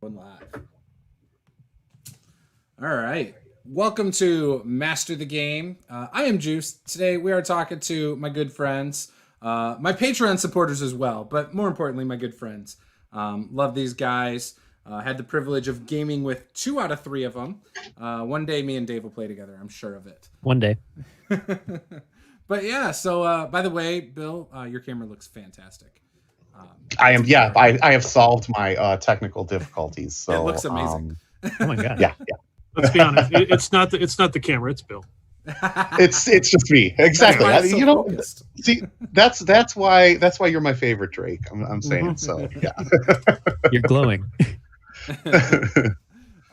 Going live. All right. Welcome to Master the Game. I am Juice. Today we are talking to my good friends, my Patreon supporters as well, but more importantly, my good friends. Love these guys. Had the privilege of gaming with 2 out of 3 of them. One day me and Dave will play together. I'm sure of it. One day. But yeah, so by the way, Bill, your camera looks fantastic. I am. Yeah, I have solved my technical difficulties. So it looks amazing. Oh my god. Yeah. Let's be honest. It's not the camera. It's Bill. It's just me. Exactly. That's why it's so focused. See, that's why you're my favorite, Drake. I'm saying so. Yeah. You're glowing.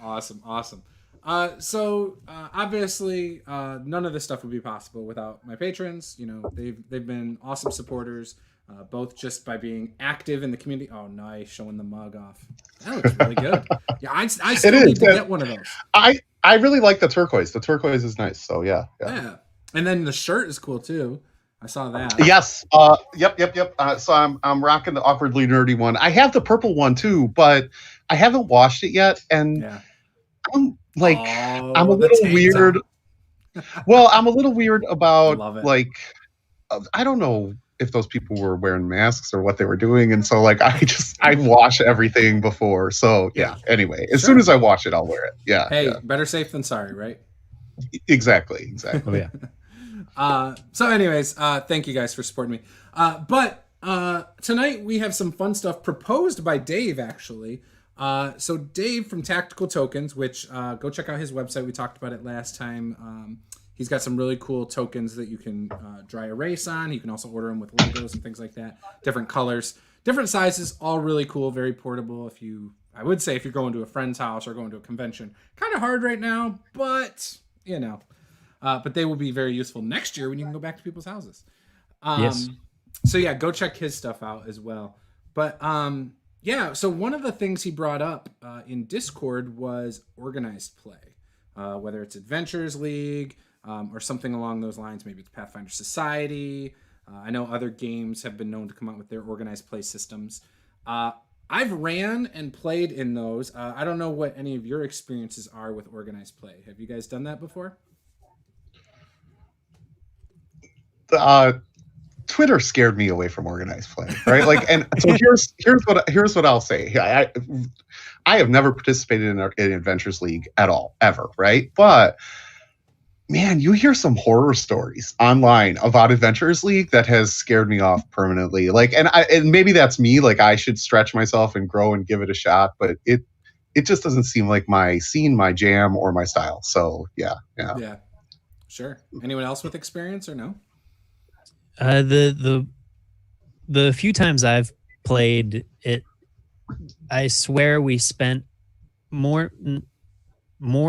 Awesome. So obviously, none of this stuff would be possible without my patrons. You know, they've been awesome supporters, both just by being active in the community. Oh, nice, showing the mug off. That looks really good. Yeah, I still need to get one of those. I really like the turquoise. The turquoise is nice. So yeah. And then the shirt is cool too. I saw that. Yes. Yep. So I'm rocking the awkwardly nerdy one. I have the purple one too, but I haven't washed it yet, and I'm like, I'm a little weird. Well, I'm a little weird about like, I don't know if those people were wearing masks or what they were doing, and so like I wash everything before. So yeah. Anyway, as soon as I wash it, I'll wear it. Yeah. Hey, better safe than sorry, right? Exactly. Oh yeah. So anyways, thank you guys for supporting me. But tonight we have some fun stuff proposed by Dave, actually. So Dave from Tactical Tokens, which go check out his website. We talked about it last time. He's got some really cool tokens that you can dry erase on. You can also order them with logos and things like that. Different colors, different sizes, all really cool, very portable. I would say if you're going to a friend's house or going to a convention, kind of hard right now, but you know. But they will be very useful next year when you can go back to people's houses. Yes. So yeah, go check his stuff out as well. But yeah, so one of the things he brought up in Discord was organized play, whether it's Adventures League or something along those lines. Maybe it's Pathfinder Society. I know other games have been known to come out with their organized play systems. I've ran and played in those. I don't know what any of your experiences are with organized play. Have you guys done that before? Twitter scared me away from organized play, right? Like, and so here's what I'll say. I have never participated in Adventures League at all, ever, right? But man, you hear some horror stories online about Adventures League that has scared me off permanently. Like, and maybe that's me. Like, I should stretch myself and grow and give it a shot, but it just doesn't seem like my scene, my jam, or my style. So yeah. Sure. Anyone else with experience or no? The few times I've played it, I swear we spent more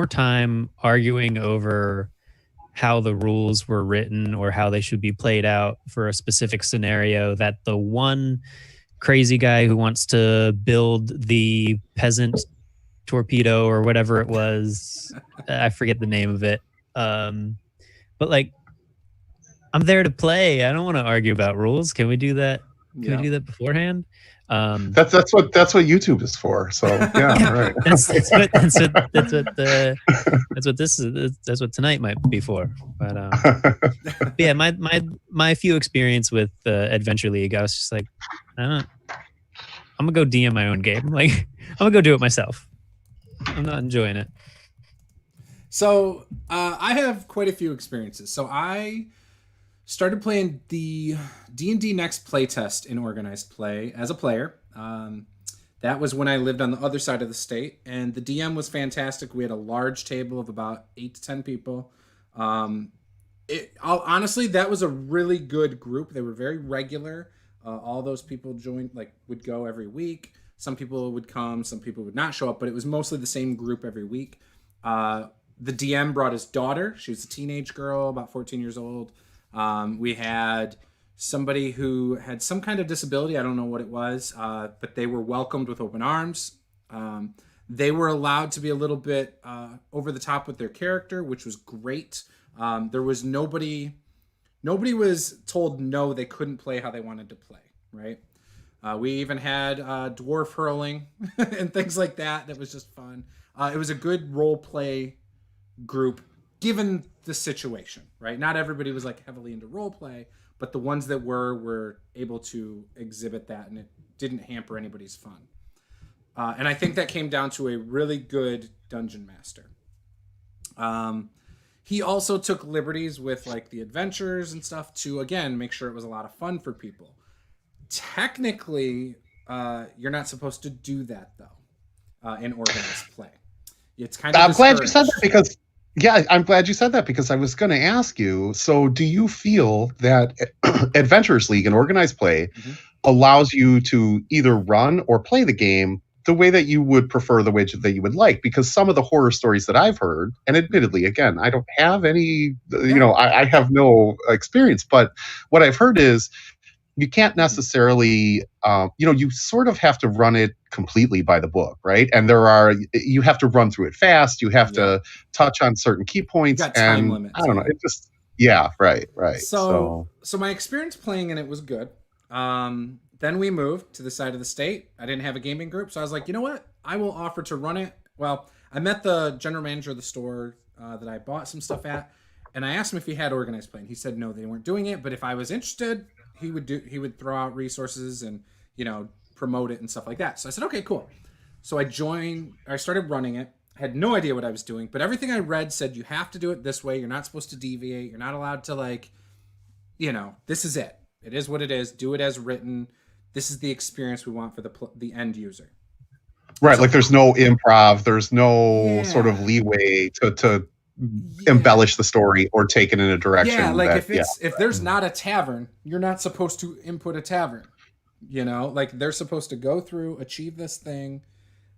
time arguing over how the rules were written or how they should be played out for a specific scenario, that the one crazy guy who wants to build the peasant torpedo or whatever it was, I forget the name of it. But like, I'm there to play. I don't want to argue about rules. Can we do that? Can we do that beforehand? That's what YouTube is for. So yeah, right. That's what tonight might be for. But yeah, my few experience with Adventure League, I was just like, I'm gonna go DM my own game. Like, I'm gonna go do it myself. I'm not enjoying it. So I have quite a few experiences. So I started playing the D&D Next playtest in organized play as a player. That was when I lived on the other side of the state, and the DM was fantastic. We had a large table of about 8 to 10 people. Honestly, that was a really good group. They were very regular. All those people would go every week. Some people would come, some people would not show up, but it was mostly the same group every week. The DM brought his daughter. She was a teenage girl, about 14 years old. We had somebody who had some kind of disability. I don't know what it was, but they were welcomed with open arms. They were allowed to be a little bit over the top with their character, which was great. There was nobody was told no, they couldn't play how they wanted to play, right? We even had dwarf hurling and things like that. That was just fun. It was a good role play group given the situation, right? Not everybody was like heavily into role play, but the ones that were able to exhibit that, and it didn't hamper anybody's fun. And I think that came down to a really good dungeon master. He also took liberties with like the adventures and stuff to, again, make sure it was a lot of fun for people. Technically, you're not supposed to do that though in organized play. It's kind of. I'm glad you said that because. Yeah, I'm glad you said that because I was going to ask you. So, do you feel that Adventurers League and organized play allows you to either run or play the game the way that you would prefer, the way that you would like? Because some of the horror stories that I've heard, and admittedly, again, I don't have any, I have no experience, but what I've heard is you can't necessarily, you sort of have to run it completely by the book, right? And you have to run through it fast. You have to touch on certain key points. Got time limits. I don't know. It just, right. So my experience playing in it was good. Then we moved to the side of the state. I didn't have a gaming group, so I was like, you know what? I will offer to run it. Well, I met the general manager of the store that I bought some stuff at, and I asked him if he had organized play, and he said no, they weren't doing it. But if I was interested, he would throw out resources and promote it and stuff like that. So I said, okay, cool. So I started running it. I had no idea what I was doing, but everything I read said you have to do it this way. You're not supposed to deviate. You're not allowed to this is it. It is what it is. Do it as written. This is the experience we want for the end user. Right. So, like there's no improv. There's no sort of leeway to embellish the story or take it in a direction. Yeah, like if there's not a tavern, you're not supposed to input a tavern. Like they're supposed to go through, achieve this thing,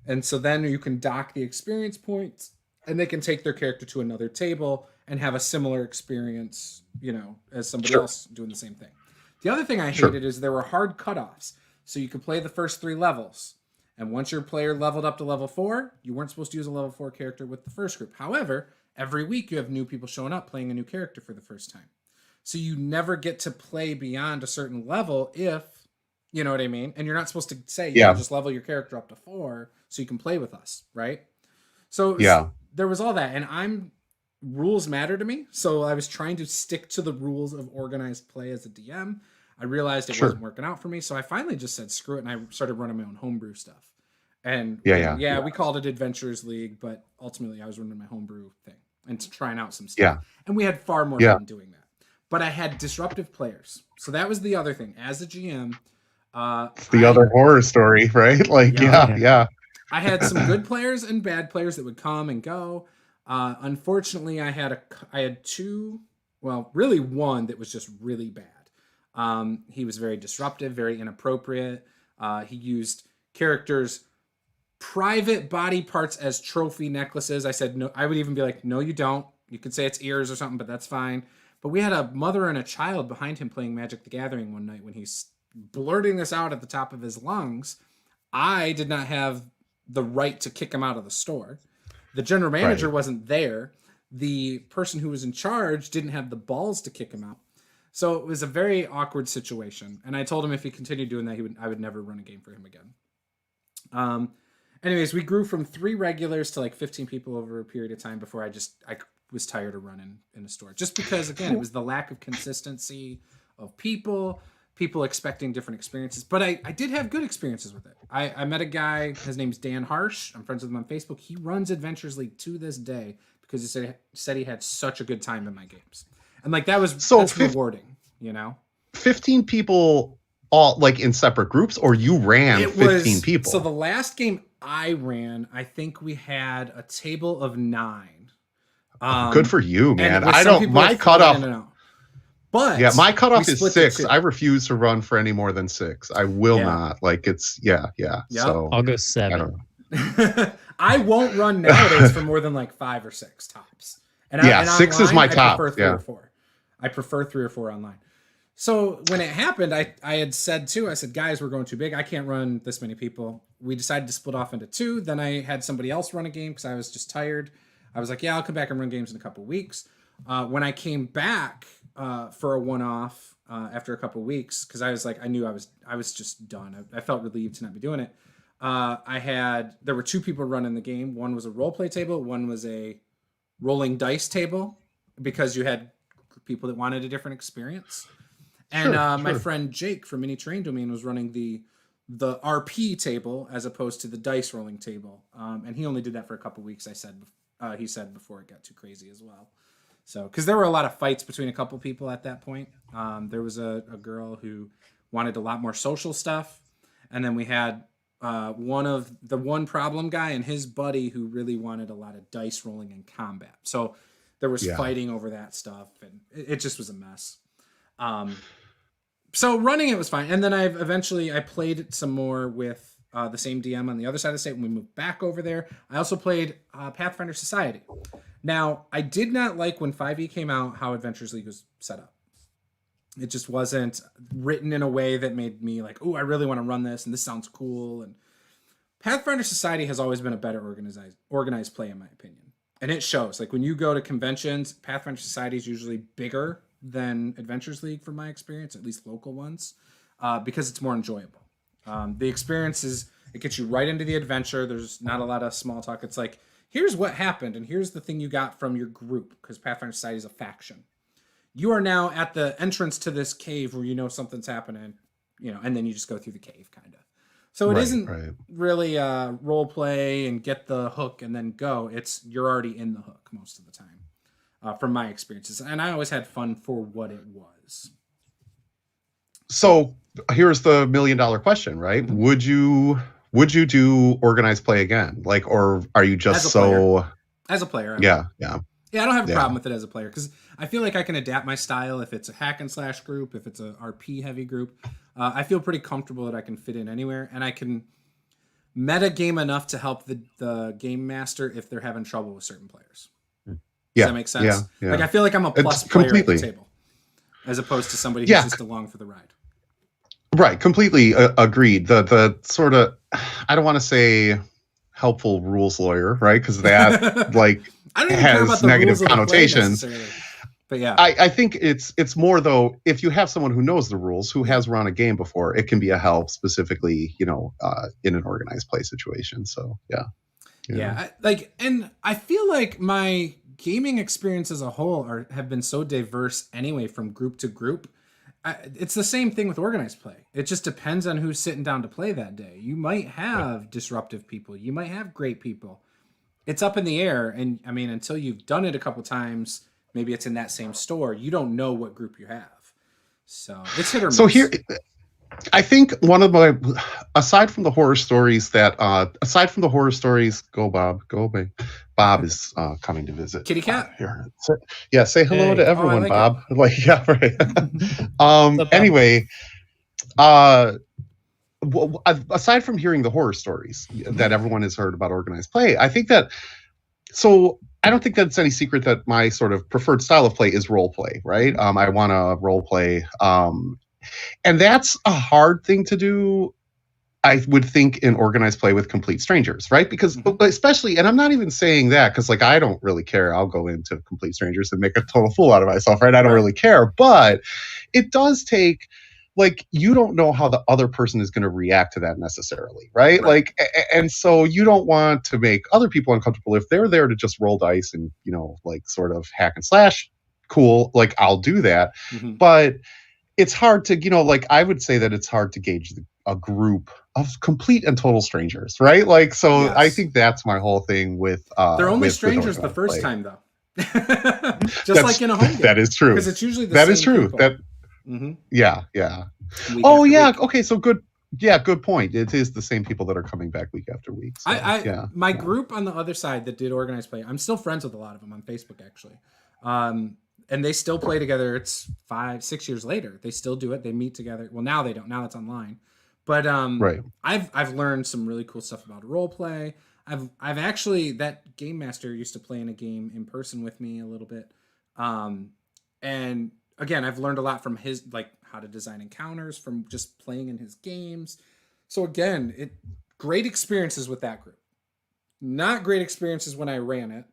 and so then you can dock the experience points, and they can take their character to another table and have a similar experience, as somebody else doing the same thing. The other thing I hated is there were hard cutoffs, so you could play the first 3 levels. And once your player leveled up to level 4, you weren't supposed to use a level 4 character with the first group. However, every week you have new people showing up playing a new character for the first time. So you never get to play beyond a certain level if, you know what I mean? And you're not supposed to say, just level your character up to 4 so you can play with us, right? So there was all that. And rules matter to me. So I was trying to stick to the rules of organized play as a DM. I realized it wasn't working out for me. So I finally just said, screw it. And I started running my own homebrew stuff. And we called it Adventurers League, but ultimately I was running my homebrew thing and trying out some stuff. Yeah. And we had far more fun doing that. But I had disruptive players. So that was the other thing. As a GM, the other horror story, right? Like, I had some good players and bad players that would come and go. Unfortunately, I had 2, really one that was just really bad. He was very disruptive, very inappropriate. He used characters' private body parts as trophy necklaces. I said, no, I would even be like, no, you don't. You could say it's ears or something, but that's fine. But we had a mother and a child behind him playing Magic the Gathering one night when he's blurting this out at the top of his lungs. I did not have the right to kick him out of the store. The general manager wasn't there. The person who was in charge didn't have the balls to kick him out. So it was a very awkward situation. And I told him if he continued doing that, I would never run a game for him again. Anyways, we grew from 3 regulars to like 15 people over a period of time before I was tired of running in a store. Just because, again, it was the lack of consistency of people expecting different experiences. But I did have good experiences with it. I met a guy, his name's Dan Harsh. I'm friends with him on Facebook. He runs Adventures League to this day because he said he had such a good time in my games. And like that's rewarding, 15 people all like in separate groups, or you ran 15 people? So the last game I ran, I think we had a table of 9. Good for you, man. My cutoff. But my cutoff is 6. I refuse to run for any more than 6. I will not. Like it's So I'll go 7. I won't run nowadays for more than like 5 or 6 tops. And 6 is my top. I prefer 3 or 4. I prefer 3 or 4 online. So when it happened, I had said too, I said, guys, we're going too big. I can't run this many people. We decided to split off into 2. Then I had somebody else run a game because I was just tired. I was like, I'll come back and run games in a couple weeks. When I came back for a one-off, after a couple weeks because I was like, I knew I was just done. I felt relieved to not be doing it. There were 2 people running the game. One was a role play table. One was a rolling dice table because you had people that wanted a different experience. And my friend Jake from Mini Terrain Domain was running the RP table as opposed to the dice rolling table. And he only did that for a couple weeks. He said before it got too crazy as well. So, because there were a lot of fights between a couple people at that point. There was a girl who wanted a lot more social stuff. And then we had one problem guy and his buddy who really wanted a lot of dice rolling and combat. So there was fighting over that stuff, and it just was a mess. So running it was fine. And then I played some more with the same DM on the other side of the state when we moved back over there. I also played Pathfinder Society. Now, I did not like when 5e came out how Adventures League was set up. It just wasn't written in a way that made me like, oh, I really want to run this, and this sounds cool. And Pathfinder Society has always been a better organized play, in my opinion. And it shows. Like, when you go to conventions, Pathfinder Society is usually bigger than Adventures League, from my experience, at least local ones, because it's more enjoyable. The experience it gets you right into the adventure. There's not a lot of small talk. It's like, here's what happened, and here's the thing you got from your group, because Pathfinder Society is a faction. You are now at the entrance to this cave where you know something's happening, and then you just go through the cave, kind of. So it isn't really role play and get the hook and then go. You're already in the hook most of the time, from my experiences. And I always had fun for what it was. So here's the $1 million question, right? Mm-hmm. Would you do organized play again? Like, or are you just as a player? Yeah, I don't have a problem with it as a player because I feel like I can adapt my style if it's a hack and slash group, if it's a RP heavy group. I feel pretty comfortable that I can fit in anywhere, and I can meta game enough to help the game master if they're having trouble with certain players. Does that make sense? Yeah. Like, I feel like I'm a plus player at the table as opposed to somebody who's just along for the ride. Right, completely agreed. The sort of, I don't want to say helpful rules lawyer, right? Because that like I don't even care about the negative rules connotations. But yeah, I think it's more though, if you have someone who knows the rules, who has run a game before, it can be a help, specifically, in an organized play situation. So and I feel like my gaming experience as a whole have been so diverse anyway, from group to group. It's the same thing with organized play. It just depends on who's sitting down to play that day. You might have disruptive people. You might have great people. It's up in the air. And I mean, until you've done it a couple times, maybe it's in that same store, you don't know what group you have. So it's hit or miss. So here, I think one of my, aside from the horror stories, go Bob. Bob is coming to visit. Kitty cat. Here. Say hello to everyone, Bob. It. Like, yeah, right. Anyway, aside from hearing the horror stories that everyone has heard about organized play, I think that, so I don't think that it's any secret that my sort of preferred style of play is role play, right? I want to role play. And that's a hard thing to do, I would think, in organized play with complete strangers, right? Because especially, and I'm not even saying that because like, I don't really care. I'll go into complete strangers and make a total fool out of myself, right? I don't really care, but it does take, like, you don't know how the other person is going to react to that necessarily, right? Like, and so you don't want to make other people uncomfortable if they're there to just roll dice and, like sort of hack and slash. Cool. Like, I'll do that. But it's hard to, like, I would say that it's hard to gauge a group of complete and total strangers, right? Like, so I think that's my whole thing with they're only strangers the first time, though. Just like in a home game. That is true. Because it's usually the same people. That yeah. Oh yeah. Okay, so good. Yeah, good point. It is the same people that are coming back week after week. So, my group on the other side that did organized play, I'm still friends with a lot of them on Facebook, actually. And they still play together. It's 5-6 years later. They still do it. They meet together. Well, now they don't. Now it's online. But I've learned some really cool stuff about role play. I've actually, that game master used to play in a game in person with me a little bit. And again, I've learned a lot from his, like, how to design encounters from just playing in his games. So again, great experiences with that group. Not great experiences when I ran it.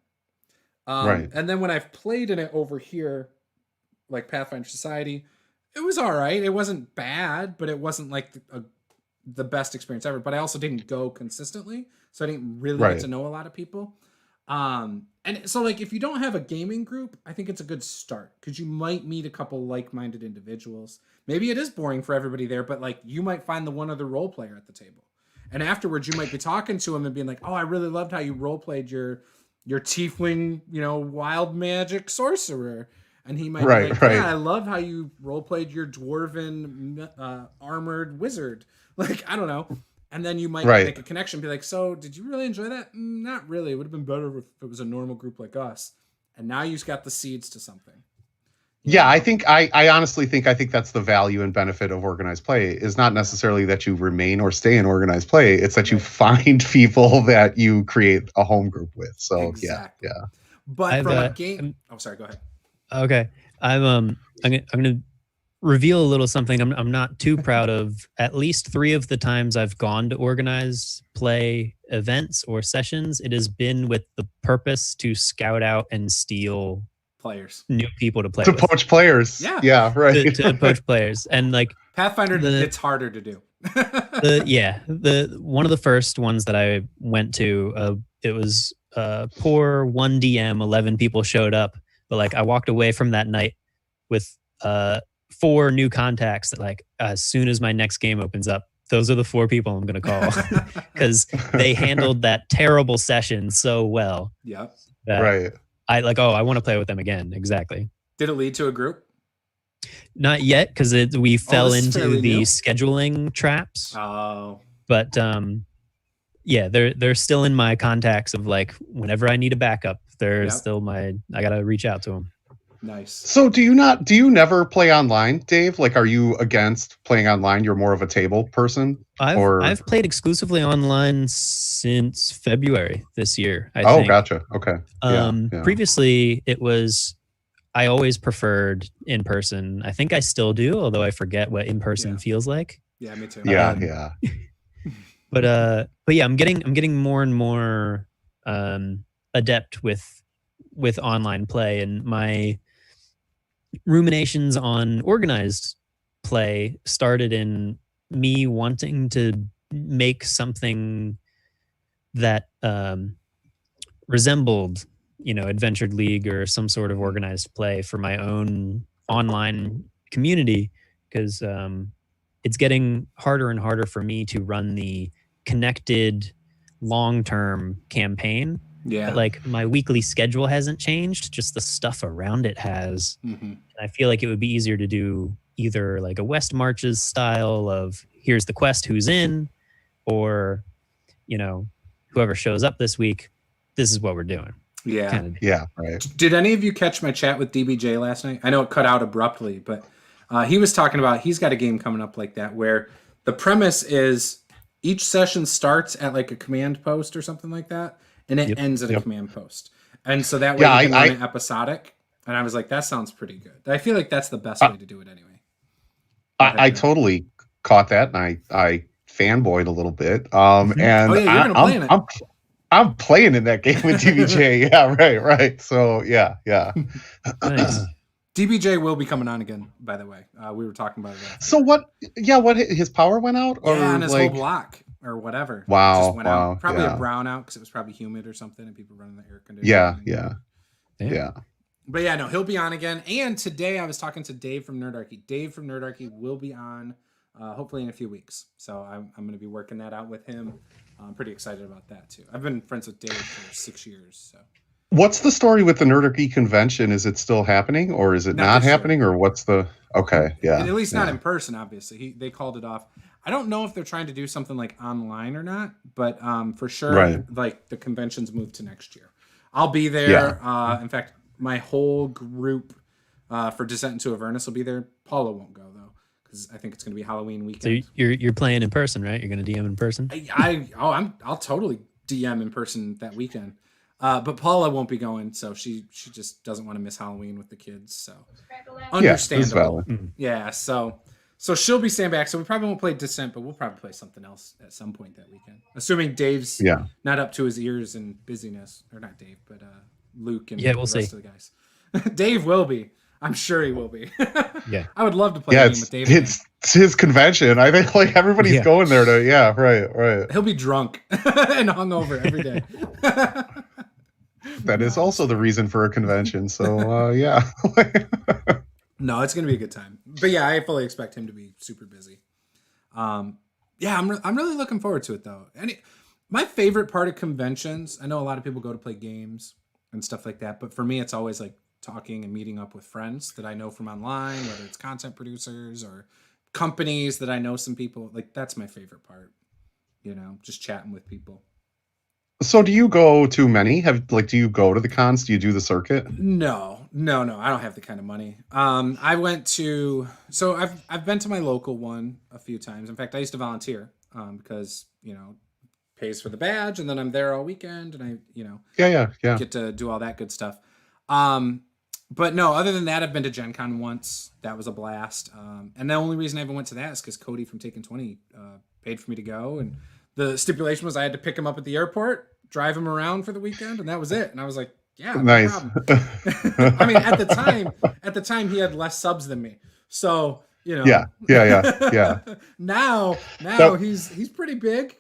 And then when I've played in it over here, like Pathfinder Society, It was all right. It wasn't bad, but it wasn't like the best experience ever. But I also didn't go consistently, so I didn't really get to know a lot of people. And so like if you don't have a gaming group, I think it's a good start because you might meet a couple like-minded individuals. Maybe it is boring for everybody there, but like you might find the one other role player at the table. And afterwards you might be talking to him and being like, "Oh, I really loved how you role played your tiefling, wild magic sorcerer." And he might be like, "Yeah, I love how you role played your dwarven armored wizard." Like, I don't know. And then you might make a connection, be like, "So, did you really enjoy that?" Not really. It would have been better if it was a normal group like us. And now you've got the seeds to something. I honestly think that's the value and benefit of organized play is not necessarily that you remain or stay in organized play. It's that you find people that you create a home group with. So yeah. But from a game, sorry, go ahead. Okay, I'm gonna reveal a little something I'm not too proud of. At least 3 of the times I've gone to organized play events or sessions, it has been with the purpose to scout out and steal players, new people to play to with. Poach players. Yeah, right. to poach players. And like Pathfinder, it's harder to do. the one of the first ones that I went to, it was poor 1 DM, 11 people showed up, but like I walked away from that night with 4 new contacts that like as soon as my next game opens up, those are the 4 people I'm going to call because they handled that terrible session so well. Yep. Right. I like, I want to play with them again. Exactly. Did it lead to a group? Not yet, because we fell into the scheduling traps. Oh. But yeah, they're still in my contacts of like whenever I need a backup, they're still I gotta reach out to them. Nice. So do you never play online, Dave? Like, are you against playing online? You're more of a table person? I've played exclusively online since February this year. I think. Gotcha. Okay. Previously it was, I always preferred in person. I think I still do, although I forget what in person feels like. Yeah, me too. Yeah. But yeah, I'm getting more and more adept with online play, and my ruminations on organized play started in me wanting to make something that resembled, Adventured League or some sort of organized play for my own online community, because it's getting harder and harder for me to run the connected long-term campaign. Yeah. But like my weekly schedule hasn't changed, just the stuff around it has. Mm-hmm. And I feel like it would be easier to do either like a West Marches style of here's the quest, who's in, or, whoever shows up this week, this is what we're doing. Yeah. Yeah. Right. Did any of you catch my chat with DBJ last night? I know it cut out abruptly, but he was talking about, he's got a game coming up like that where the premise is each session starts at like a command post or something like that, and it ends at a command post. And so that way you can run it episodic. And I was like, that sounds pretty good. I feel like that's the best way to do it anyway. I totally caught that, and I fanboyed a little bit. And you're gonna play in it. I'm playing in that game with DBJ. Yeah, right. So yeah. Nice. DBJ will be coming on again, by the way. We were talking about it. So what? Yeah, what? His power went out, or and his whole block, or whatever. Wow, just went out. Probably a brownout because it was probably humid or something, and people running the air conditioning. Yeah. But yeah, no, he'll be on again. And today I was talking to Dave from Nerdarchy. Dave from Nerdarchy will be on, hopefully in a few weeks. So I'm going to be working that out with him. I'm pretty excited about that too. I've been friends with Dave for 6 years. So. What's the story with the Nerdarchy convention? Is it still happening, or is it not happening, or what's the? Okay, yeah. At least not in person, obviously. They called it off. I don't know if they're trying to do something like online or not, but for sure, like the convention's moved to next year. I'll be there. In fact, my whole group for Descent into Avernus will be there. Paula won't go though, because I think it's going to be Halloween weekend. So you're playing in person, right? You're going to DM in person. I'll totally DM in person that weekend. But Paula won't be going, so she just doesn't want to miss Halloween with the kids. So understandable. Yeah, so she'll be staying back. So we probably won't play Descent, but we'll probably play something else at some point that weekend. Assuming Dave's not up to his ears in busyness, or not Dave, but Luke and the rest of the guys. Dave will be. I'm sure he will be. Yeah. I would love to play Yeah, a game with David. it's his convention. I think like everybody's Yeah. going there to. Yeah, right. He'll be drunk and hungover every day. That is also the reason for a convention. So yeah. No, it's gonna be a good time. But yeah, I fully expect him to be super busy. Yeah, I'm really looking forward to it though. My favorite part of conventions, I know a lot of people go to play games and stuff like that, but for me, it's always like talking and meeting up with friends that I know from online, whether it's content producers or companies that I know some people. Like that's my favorite part. You know, just chatting with people. So do you go to many? Do you go to the cons? Do you do the circuit? No. I don't have the kind of money. I went to, so I've been to my local one a few times. In fact, I used to volunteer because, you know, pays for the badge and then I'm there all weekend and I, you know, Yeah. get to do all that good stuff. But no, other than that, I've been to Gen Con once. That was a blast. And the only reason I even went to that is because Cody from Taken 20 paid for me to go. And the stipulation was I had to pick him up at the airport, drive him around for the weekend, and that was it. And I was like, yeah, Nice. no problem. I mean, at the time he had less subs than me. So, you know. Yeah. now he's pretty big.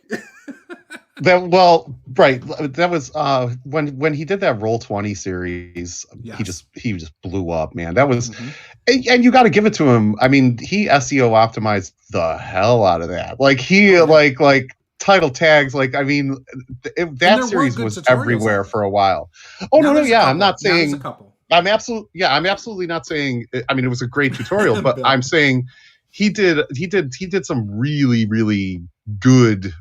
Right. That was when he did that Roll20 series. Yes. He just blew up, man. That was, and you got to give it to him. I mean, he SEO optimized the hell out of that. Like he like title tags. Like I mean, that series was everywhere for a while. Oh no, yeah. I'm not saying a couple. I'm absolutely not saying. I mean, it was a great tutorial, but I'm saying he did some really, really good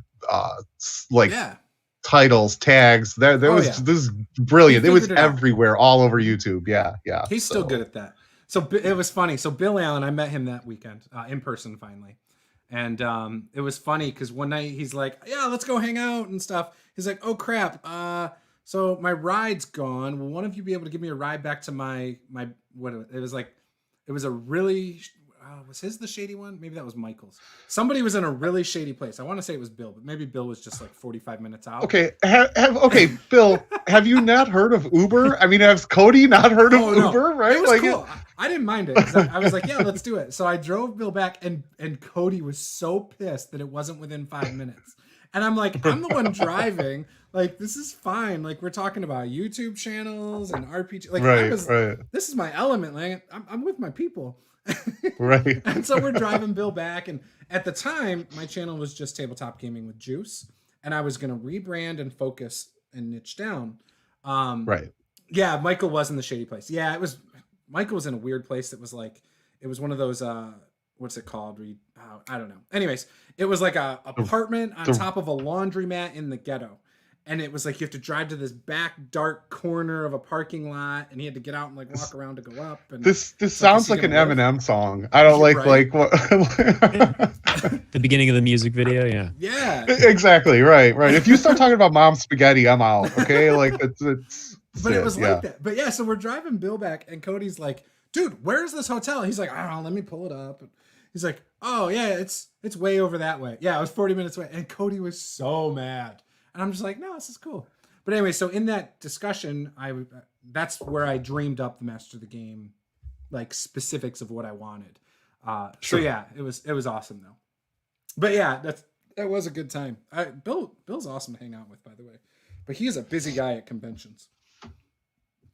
titles, tags. This is brilliant. It was everywhere, all over YouTube. Yeah. He's still good at that. So it was funny. So Bill Allen, I met him that weekend in person finally. And it was funny because one night he's like, yeah, let's go hang out and stuff. He's like, oh crap. So my ride's gone. Will one of you be able to give me a ride back to my what it was like? It was a really was his the shady one? Maybe that was Michael's. Somebody was in a really shady place. I want to say it was Bill, but maybe Bill was just like 45 minutes out. Okay, Bill, have you not heard of Uber? I mean, has Cody not heard of Uber? Right? It was cool. I didn't mind it. I was like, yeah, let's do it. So I drove Bill back, and Cody was so pissed that it wasn't within 5 minutes. And I'm like, I'm the one driving. Like, this is fine. Like, we're talking about YouTube channels and RPG. Like, right. This is my element. Like, I'm with my people. Right. And so we're driving Bill back. And at the time, my channel was just tabletop gaming with Juce. And I was going to rebrand and focus and niche down. Right. Yeah, Michael was in the shady place. Yeah, Michael was in a weird place that was like, it was one of those, what's it called? I don't know. Anyways, it was like a apartment on top of a laundromat in the ghetto. And it was like you have to drive to this back dark corner of a parking lot, and he had to get out and like walk around to go up. And this sounds like an Eminem song. I don't like what. The beginning of the music video, yeah. Yeah. Exactly. Right. If you start talking about mom spaghetti, I'm out. Okay, like it's. But it was like that. But yeah, so we're driving Bill back, and Cody's like, "Dude, where's this hotel?" He's like, "I don't know. Let me pull it up." And he's like, "Oh yeah, it's way over that way." Yeah, it was 40 minutes away, and Cody was so mad. And I'm just like, no, this is cool. But anyway, so in that discussion, that's where I dreamed up the master of the game, like specifics of what I wanted. So yeah, it was awesome though. But yeah, that was a good time. Bill's awesome to hang out with, by the way. But he is a busy guy at conventions.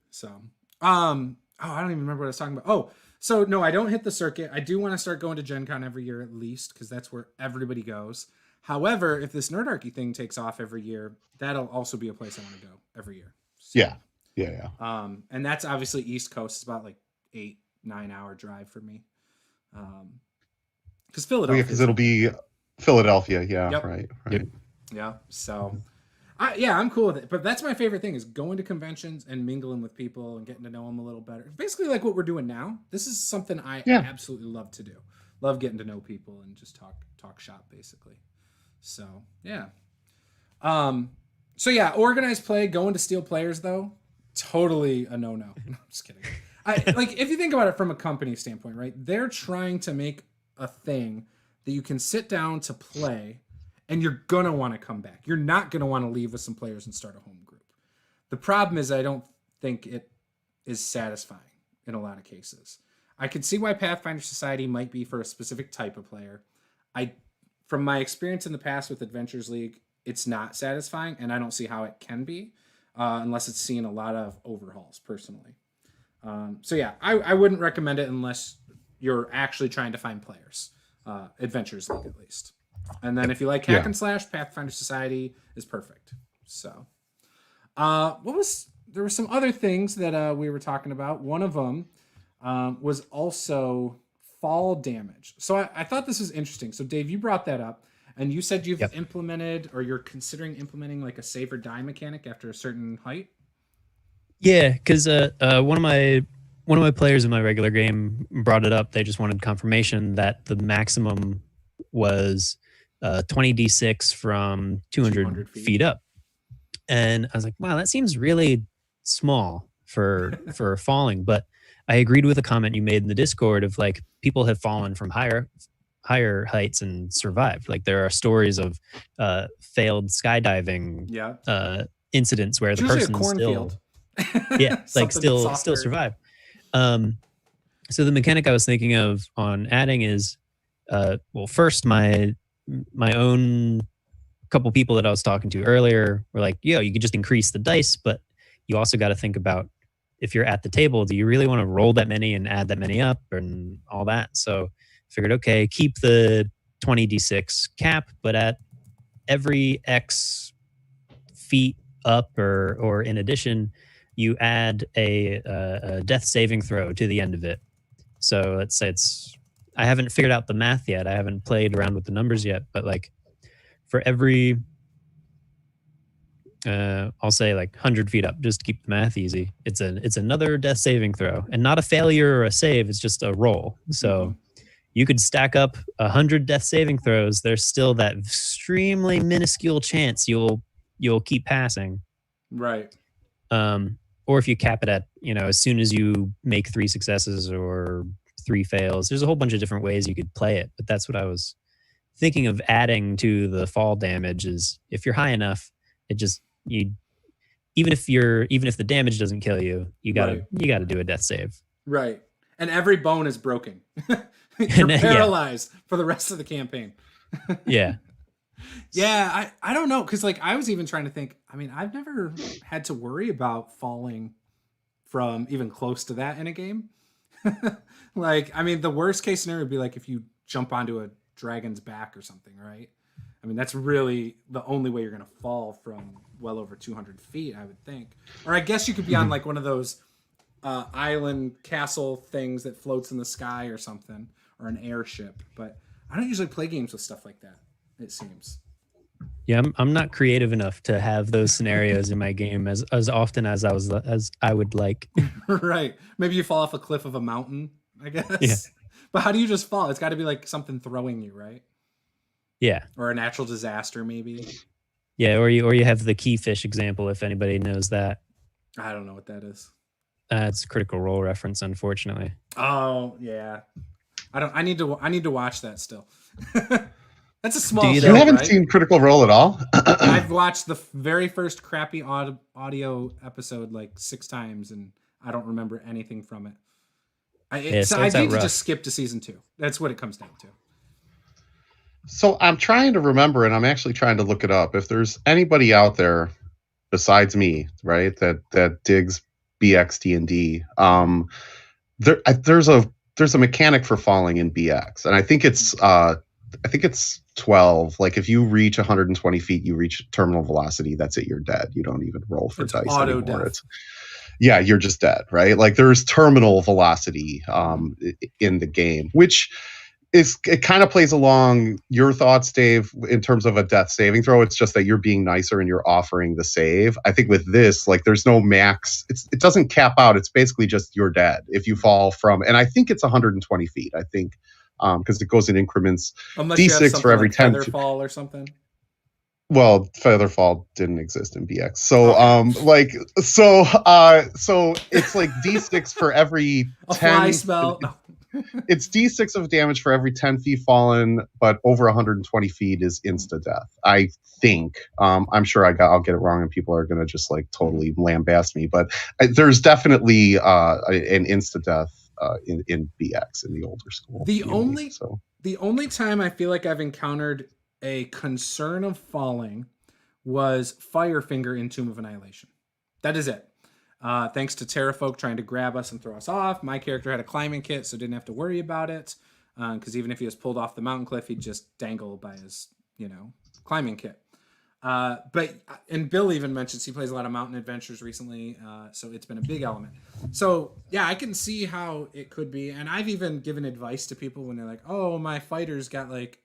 So, I don't even remember what I was talking about. Oh, so no, I don't hit the circuit. I do want to start going to Gen Con every year at least, because that's where everybody goes. However, if this Nerdarchy thing takes off every year, that'll also be a place I want to go every year. So, yeah. And that's obviously East Coast. It's about like 8-9 hour drive for me. Because Philadelphia. Because it'll be Philadelphia. Yeah. Yep. Right. Yep. Yeah. So, I'm cool with it. But that's my favorite thing is going to conventions and mingling with people and getting to know them a little better. Basically, like what we're doing now. This is something I absolutely love to do. Love getting to know people and just talk shop basically. So yeah. Organized play, going to steal players though, totally a no-no. I'm just kidding. If you think about it from a company standpoint, right? They're trying to make a thing that you can sit down to play and you're gonna want to come back. You're not gonna want to leave with some players and start a home group. The problem is I don't think it is satisfying. in a lot of cases. I could see why Pathfinder Society might be for a specific type of player. From my experience in the past with Adventures League, it's not satisfying, and I don't see how it can be unless it's seen a lot of overhauls personally. So yeah, I wouldn't recommend it unless you're actually trying to find players. Adventures League at least. And then if you like hack and slash, Pathfinder Society is perfect. So there were some other things that we were talking about. One of them was also fall damage. So I thought this was interesting. So Dave, you brought that up, and you said you've implemented, or you're considering implementing, like a save or die mechanic after a certain height. Yeah, because one of my players in my regular game brought it up. They just wanted confirmation that the maximum was 20d6 from 200 feet up. And I was like, wow, that seems really small for falling. But I agreed with a comment you made in the Discord of like, people have fallen from higher heights and survived. Like, there are stories of failed skydiving incidents where the person still still survived. So the mechanic I was thinking of on adding is first my own couple people that I was talking to earlier were like, yo, you could just increase the dice, but you also got to think about, if you're at the table, do you really want to roll that many and add that many up and all that? So I figured, okay, keep the 20d6 cap, but at every X feet up or in addition, you add a death saving throw to the end of it. So let's say I haven't figured out the math yet. I haven't played around with the numbers yet, but like for every, I'll say like 100 feet up, just to keep the math easy. It's another death saving throw, and not a failure or a save. It's just a roll. So you could stack up 100 death saving throws. There's still that extremely minuscule chance you'll keep passing. Right. Or if you cap it at, as soon as you make 3 successes or 3 fails, there's a whole bunch of different ways you could play it. But that's what I was thinking of adding to the fall damage is, if you're high enough, it just, even if the damage doesn't kill you, you gotta do a death save. Right. And every bone is broken. You're paralyzed for the rest of the campaign. Yeah. Yeah, I don't know, because like I was even trying to think. I mean, I've never had to worry about falling from even close to that in a game. Like, I mean, the worst case scenario would be like if you jump onto a dragon's back or something, right? I mean, that's really the only way you're going to fall from well over 200 feet, I would think. Or I guess you could be on like one of those island castle things that floats in the sky or something, or an airship. But I don't usually play games with stuff like that, it seems. Yeah, I'm not creative enough to have those scenarios in my game as often as I would like. Right. Maybe you fall off a cliff of a mountain, I guess. Yeah. But how do you just fall? It's got to be like something throwing you, right? Yeah. Or a natural disaster, maybe. Yeah, or you have the key fish example, if anybody knows that. I don't know what that is. It's a Critical Role reference, unfortunately. Oh yeah, I need to watch that still. That's a small. You haven't seen Critical Role at all? I've watched the very first crappy audio episode like 6 times, and I don't remember anything from it. I need to just skip to season 2. That's what it comes down to. So I'm trying to remember, and I'm actually trying to look it up. If there's anybody out there besides me, right, that digs BX D&D, there's a mechanic for falling in BX, and I think it's 12. Like if you reach 120 feet, you reach terminal velocity. That's it. You're dead. You don't even roll for dice anymore. You're just dead, right? Like there's terminal velocity in the game, which it kind of plays along your thoughts, Dave, in terms of a death saving throw. It's just that you're being nicer and you're offering the save. I think with this, like there's no max. It doesn't cap out. It's basically just you're dead if you fall from, and I think it's 120 feet. I think because it goes in increments. Unless D6 for every like 10 Featherfall or something. Well, Featherfall didn't exist in BX. So so it's like D6 for every a 10 fly spell. No. it's D6 of damage for every 10 feet fallen, but over 120 feet is insta death. I think. I'm sure I'll get it wrong, and people are gonna just like totally lambast me. But there's definitely an insta death in BX in the older school. The only time I feel like I've encountered a concern of falling was Firefinger in Tomb of Annihilation. That is it. Thanks to Terrafolk trying to grab us and throw us off. My character had a climbing kit, so didn't have to worry about it. Because even if he was pulled off the mountain cliff, he'd just dangle by his, climbing kit. And Bill even mentions he plays a lot of mountain adventures recently, so it's been a big element. So yeah, I can see how it could be. And I've even given advice to people when they're like, "Oh, my fighter's got like,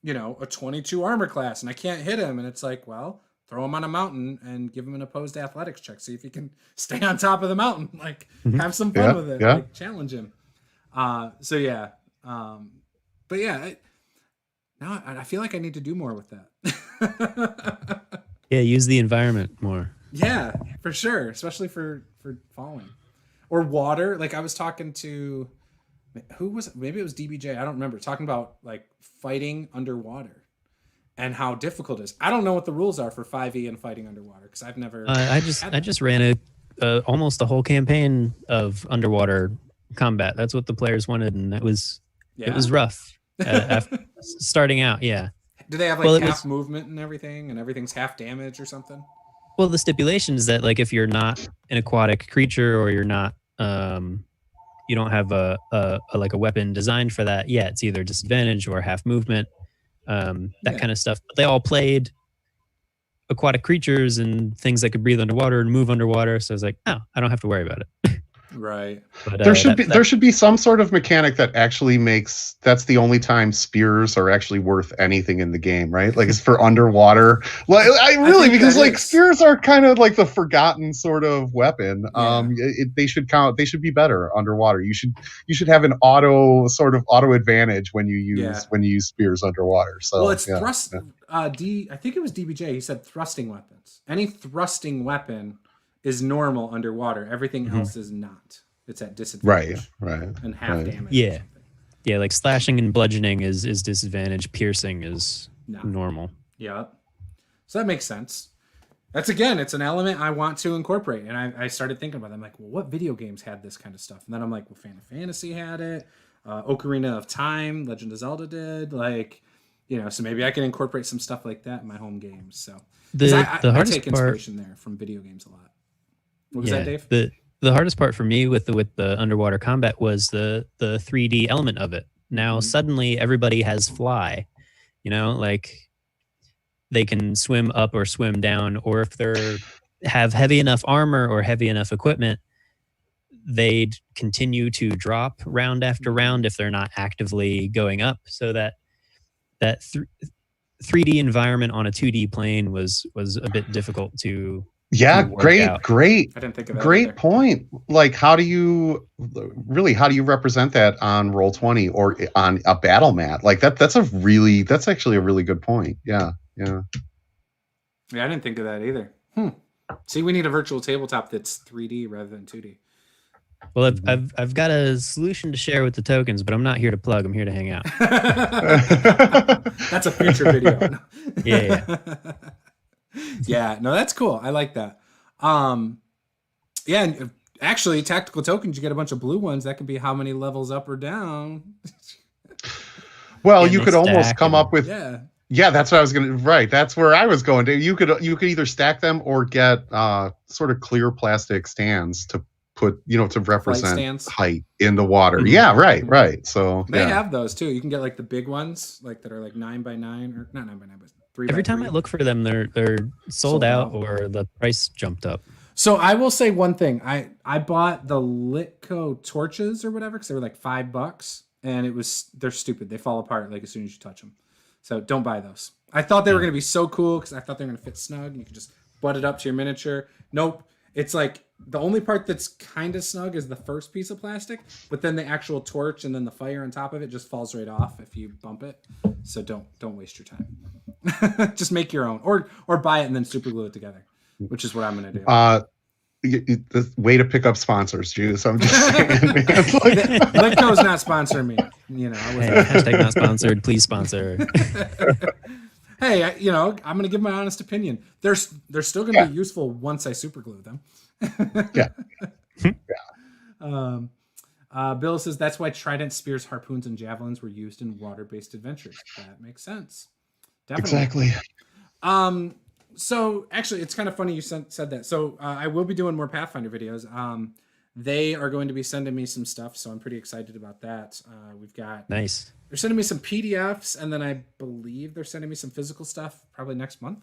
a 22 armor class, and I can't hit him." And it's like, well, throw him on a mountain and give him an opposed athletics check. See if he can stay on top of the mountain. Like, have some fun with it. Like, challenge him. So yeah. But yeah, now I feel like I need to do more with that. Yeah, use the environment more. Yeah, for sure. Especially for falling. Or water. Like, I was talking to, who was it? Maybe it was DBJ. I don't remember. Talking about like fighting underwater. And how difficult it is. I don't know what the rules are for 5e and fighting underwater because I've never. I just ran almost a whole campaign of underwater combat. That's what the players wanted, and it was rough. Starting out, yeah. Do they have like half movement and everything's half damage or something? Well, the stipulation is that like if you're not an aquatic creature or you're not, you don't have a weapon designed for that. Yeah, it's either disadvantage or half movement. That kind of stuff. But they all played aquatic creatures and things that could breathe underwater and move underwater. So I was like, oh, I don't have to worry about it. Right. But, there should be some sort of mechanic that actually makes that's the only time spears are actually worth anything in the game, right? Like it's for underwater. Like because like spears are kind of like the forgotten sort of weapon. Yeah. They should count. They should be better underwater. You should have an auto advantage when you use spears underwater. So well, it's thrust. I think it was DBJ. He said thrusting weapons. Any thrusting weapon is normal underwater. Everything else is not. It's at disadvantage. Right. And half damage. Yeah. Yeah, like slashing and bludgeoning is disadvantage. Piercing is normal. Yeah. So that makes sense. It's an element I want to incorporate. And I started thinking about it. I'm like, well, what video games had this kind of stuff? And then I'm like, well, Final Fantasy had it. Ocarina of Time, Legend of Zelda did. Like, so maybe I can incorporate some stuff like that in my home games. So I take inspiration there from video games a lot. What was that, Dave? The hardest part for me with the underwater combat was the 3D element of it. Now suddenly everybody has fly, like they can swim up or swim down, or if they're have heavy enough armor or heavy enough equipment, they'd continue to drop round after round if they're not actively going up. So that 3D environment on a 2D plane was a bit difficult to. Yeah, great. I didn't think of that. Great point. Like, how do you represent that on Roll20 or on a battle mat? Like that's actually a really good point. Yeah. Yeah, I didn't think of that either. See, we need a virtual tabletop that's 3D rather than 2D. Well, I've got a solution to share with the tokens, but I'm not here to plug. I'm here to hang out. That's a future video. Yeah. Yeah, no, that's cool. I like that. And actually, tactical tokens, you get a bunch of blue ones. That could be how many levels up or down. Well, you could almost come up with. Yeah, that's what I was gonna. Right, that's where I was going to. You could either stack them or get sort of clear plastic stands to put to represent height in the water. Mm-hmm. Yeah, right. So they have those too. You can get like the big ones, like that are like 9x9 or not 9x9, but 3x3. Every time I look for them, they're sold out or the price jumped up. So I will say one thing. I bought the Litco torches or whatever because they were like $5, and they're stupid. They fall apart like as soon as you touch them. So don't buy those. I thought they were going to be so cool because I thought they were going to fit snug. And you could just butt it up to your miniature. Nope. It's like the only part that's kind of snug is the first piece of plastic, but then the actual torch and then the fire on top of it just falls right off if you bump it. So don't waste your time. Just make your own or buy it and then super glue it together, which is what I'm going to do. The way to pick up sponsors, Juice. I'm just saying, man. Litco's not sponsoring me. You know, Hey, hashtag not sponsored. Please sponsor. Hey, I'm going to give my honest opinion. They're still going to be useful once I super glue them. Yeah. Bill says that's why trident, spears, harpoons, and javelins were used in water-based adventures. That makes sense. Definitely. Exactly. So actually, it's kind of funny you said that. So I will be doing more Pathfinder videos. They are going to be sending me some stuff, so I'm pretty excited about that. We've got Nice. They're sending me some PDFs, and then I believe they're sending me some physical stuff probably next month.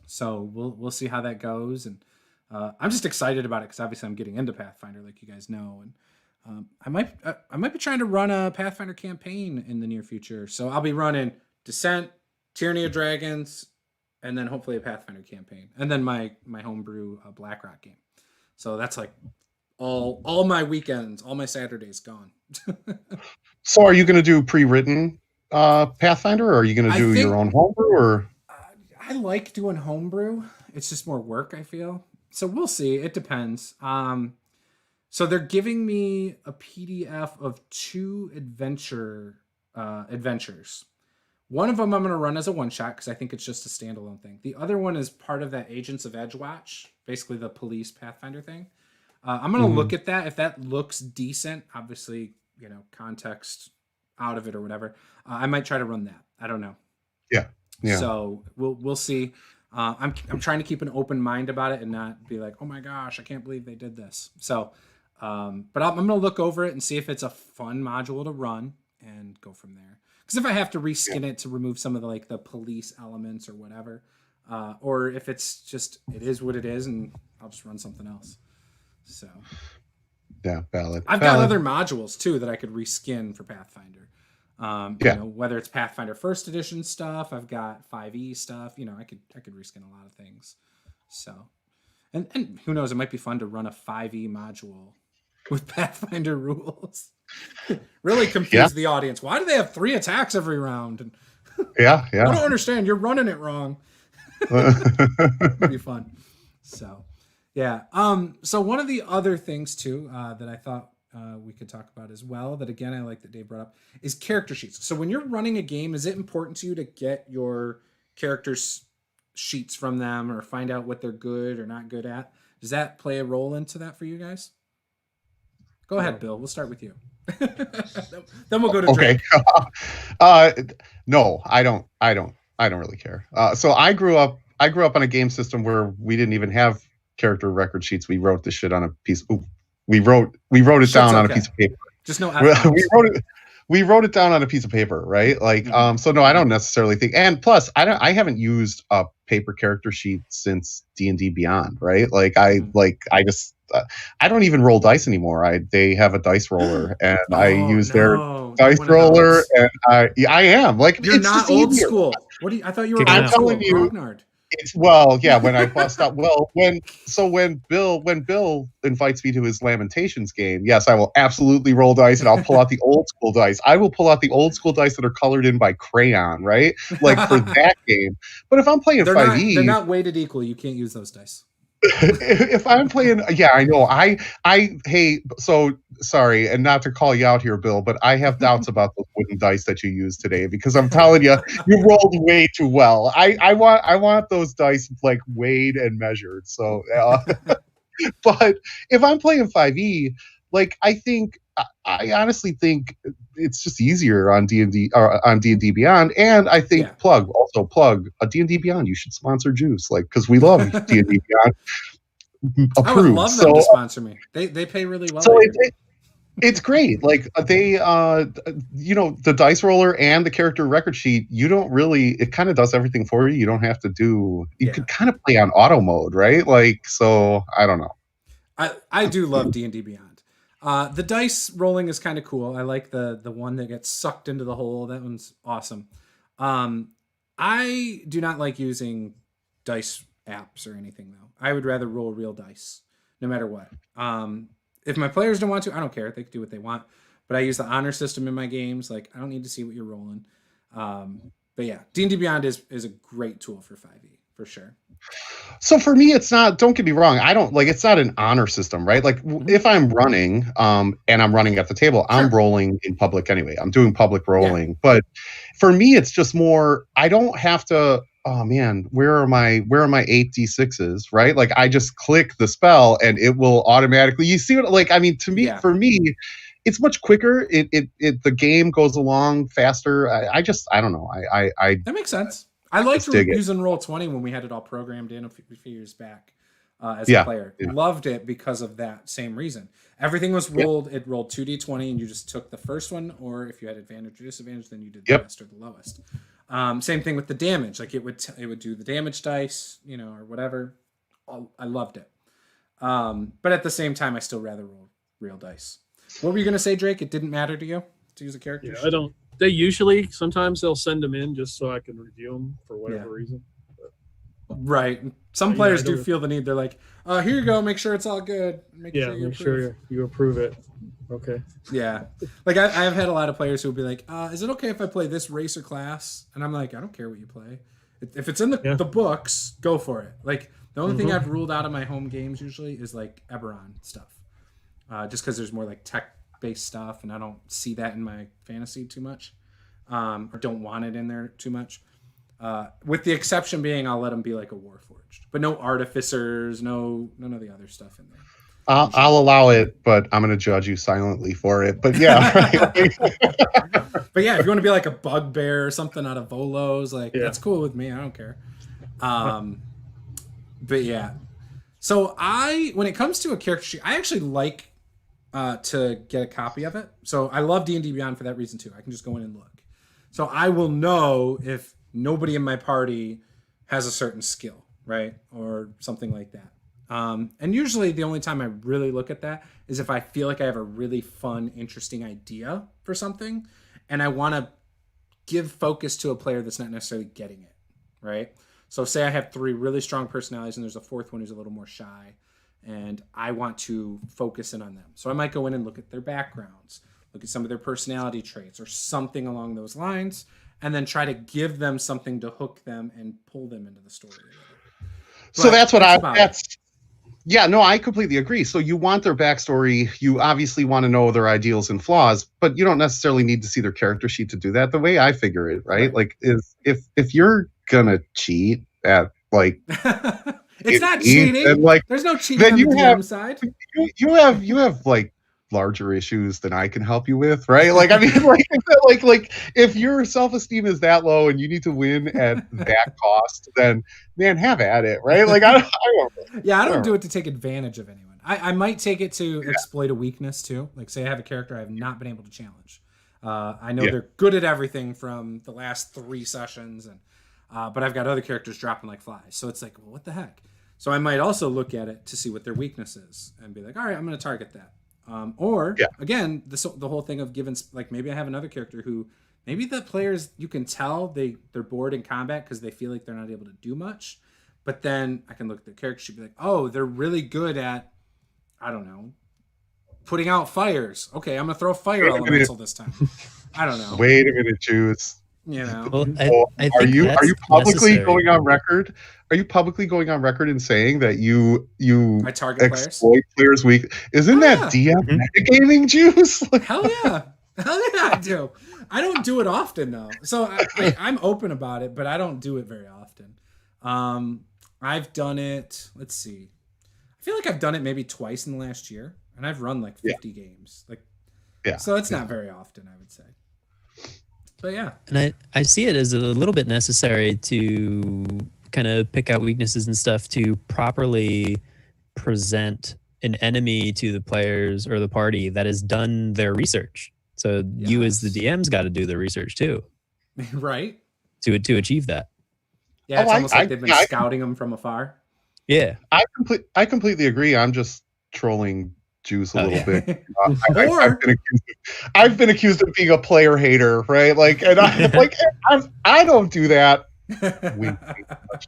So we'll see how that goes, and I'm just excited about it because obviously I'm getting into Pathfinder, like you guys know, and I might be trying to run a Pathfinder campaign in the near future. So I'll be running Descent, Tyranny of Dragons, and then hopefully a Pathfinder campaign, and then my homebrew BlackRock game. So that's like all my weekends, all my Saturdays gone. So are you going to do pre-written Pathfinder, or are you going to do your own homebrew? Or I like doing homebrew. It's just more work, I feel. So we'll see. It depends. So they're giving me a PDF of 2 adventures. One of them I'm going to run as a one-shot because I think it's just a standalone thing. The other one is part of that Agents of Edgewatch, basically the police Pathfinder thing. I'm going to look at that. If that looks decent, obviously, context out of it or whatever, I might try to run that. I don't know. Yeah. So we'll see. I'm trying to keep an open mind about it and not be like, oh my gosh, I can't believe they did this. So, but I'm going to look over it and see if it's a fun module to run and go from there. Because if I have to reskin it to remove some of the police elements or whatever, or if it's just, it is what it is, and I'll just run something else. So yeah, valid. I've got other modules too that I could reskin for Pathfinder. Whether it's Pathfinder First Edition stuff, I've got 5e stuff. I could reskin a lot of things. So, and who knows? It might be fun to run a 5e module with Pathfinder rules. Really confuse the audience. Why do they have 3 attacks every round? And yeah. I don't understand. You're running it wrong. It'd be fun. So, yeah. So one of the other things too that I thought we could talk about as well, that again I like that Dave brought up, is character sheets. So when you're running a game, is it important to you to get your characters' sheets from them or find out what they're good or not good at? Does that play a role into that for you guys? Go ahead, Bill. We'll start with you. Then we'll go to Drake. No, I don't really care. So I grew up on a game system where we didn't even have character record sheets. We wrote this shit on a piece. We wrote it down on a piece of paper. Just no. We wrote it down on a piece of paper, right? So no, I don't necessarily think. And plus, I haven't used a paper character sheet since D&D Beyond, right? I don't even roll dice anymore. They have a dice roller, and I use their dice roller, and I am you're not old school. What do you? I thought you were. I'm telling you. When I bust out, when Bill invites me to his Lamentations game, yes, I will absolutely roll dice, and I'll pull out the old school dice. I will pull out the old school dice that are colored in by crayon, right? Like for that game. But if I'm playing 5e, they're not weighted equal. You can't use those dice. If I'm playing, I know. Hey, so sorry, and not to call you out here, Bill, but I have doubts about the wooden dice that you used today, because I'm telling you, you rolled way too well. I want those dice weighed and measured. So, but if I'm playing 5e, I honestly think it's just easier on D&D or on D&D Beyond, and I think plug a D&D Beyond. You should sponsor Juice, because we love D&D Beyond. Approved. I would love them to sponsor me. They pay really well. So it's great. They the dice roller and the character record sheet. You don't really. It kind of does everything for you. You don't have to do. You could kind of play on auto mode, right? So I don't know. I do love D&D Beyond. The dice rolling is kind of cool. I like the one that gets sucked into the hole. That one's awesome. I do not like using dice apps or anything, though. I would rather roll real dice, no matter what. If my players don't want to, I don't care. They can do what they want. But I use the honor system in my games. I don't need to see what you're rolling. But yeah, D&D Beyond is a great tool for 5e, for sure. So for me, it's not, don't get me wrong, I don't like, it's not an honor system, right? Like if I'm running and I'm running at the table, I'm rolling in public anyway. I'm doing public rolling. Yeah. But for me, it's just more, I don't have to, oh man, where are my 8d6s, right? Like I just click the spell and it will automatically, you see what, like, I mean, to me, for me, it's much quicker. The game goes along faster. I don't know. I that makes sense. I liked using Roll20 when we had it all programmed in a few years back as a player. Loved it because of that same reason. Everything was rolled. It rolled 2d20 and you just took the first one, or if you had advantage or disadvantage, then you did the best or the lowest. Same thing with the damage. Like it would do the damage dice, or whatever. I loved it. But at the same time, I still rather roll real dice. What were you going to say, Drake? It didn't matter to you to use a character? Yeah, I don't. They sometimes they'll send them in just so I can review them for whatever reason. But, right. Some players do feel the need. They're like, here you go. Make sure it's all good. Make sure you approve it. Okay. Yeah. Like I've had a lot of players who will be like, is it okay if I play this race or class? And I'm like, I don't care what you play. If it's in the books, go for it. Like the only thing I've ruled out of my home games usually is like Eberron stuff. Just because there's more like tech-based stuff, and I don't see that in my fantasy too much, or don't want it in there too much. With the exception being, I'll let them be like a Warforged, but no artificers, none of the other stuff in there. I'll allow it, but I'm going to judge you silently for it. But yeah, but yeah, if you want to be like a bugbear or something out of Volos, like that's cool with me. I don't care. But yeah, so when it comes to a character sheet, I actually like to get a copy of it. So I love D&D Beyond for that reason too. I can just go in and look. So I will know if nobody in my party has a certain skill, right? Or something like that. And usually the only time I really look at that is if I feel like I have a really fun, interesting idea for something and I want to give focus to a player that's not necessarily getting it, right? So say I have 3 really strong personalities and there's a 4th one who's a little more shy, and I want to focus in on them. So I might go in and look at their backgrounds, look at some of their personality traits or something along those lines, and then try to give them something to hook them and pull them into the story. So that's what I completely agree. So you want their backstory. You obviously want to know their ideals and flaws, but you don't necessarily need to see their character sheet to do that. The way I figure it, right? Like is if you're gonna cheat at like it's not cheating. And like, there's no cheating on the DM side. You have like larger issues than I can help you with, right? Like, I mean, like if your self-esteem is that low and you need to win at that cost, then man, have at it, right? Like, I don't do it to take advantage of anyone. I might take it to exploit a weakness too. Like, say I have a character I have not been able to challenge. I know they're good at everything from the last 3 sessions, and but I've got other characters dropping like flies. So it's like, well, what the heck? So I might also look at it to see what their weakness is and be like, all right, I'm going to target that. Again, the whole thing of giving, like, maybe I have another character who maybe the players, you can tell they're bored in combat because they feel like they're not able to do much. But then I can look at their character sheet and be like, oh, they're really good at, I don't know, putting out fires. Okay, I'm going to throw a fire elemental this time. I don't know. Wait a minute, Juce. Well, are you publicly necessary. Going on record? Are you publicly going on record and saying that you I target exploit players' weak? Isn't that DM metagaming, Juice? Hell yeah, I do. I don't do it often though, so I'm open about it, but I don't do it very often. I've done it. Let's see. I feel like I've done it maybe twice in the last year, and I've run like 50 games. So it's not very often, I would say. But yeah. And I see it as a little bit necessary to kind of pick out weaknesses and stuff to properly present an enemy to the players or the party that has done their research. So you as the DM's got to do the research too. Right. To achieve that. Yeah, it's almost like they've been scouting them from afar. Yeah. I completely agree. I'm just trolling Juice a little bit. I've been accused of being a player hater, right? Like, and I'm like, I don't do that.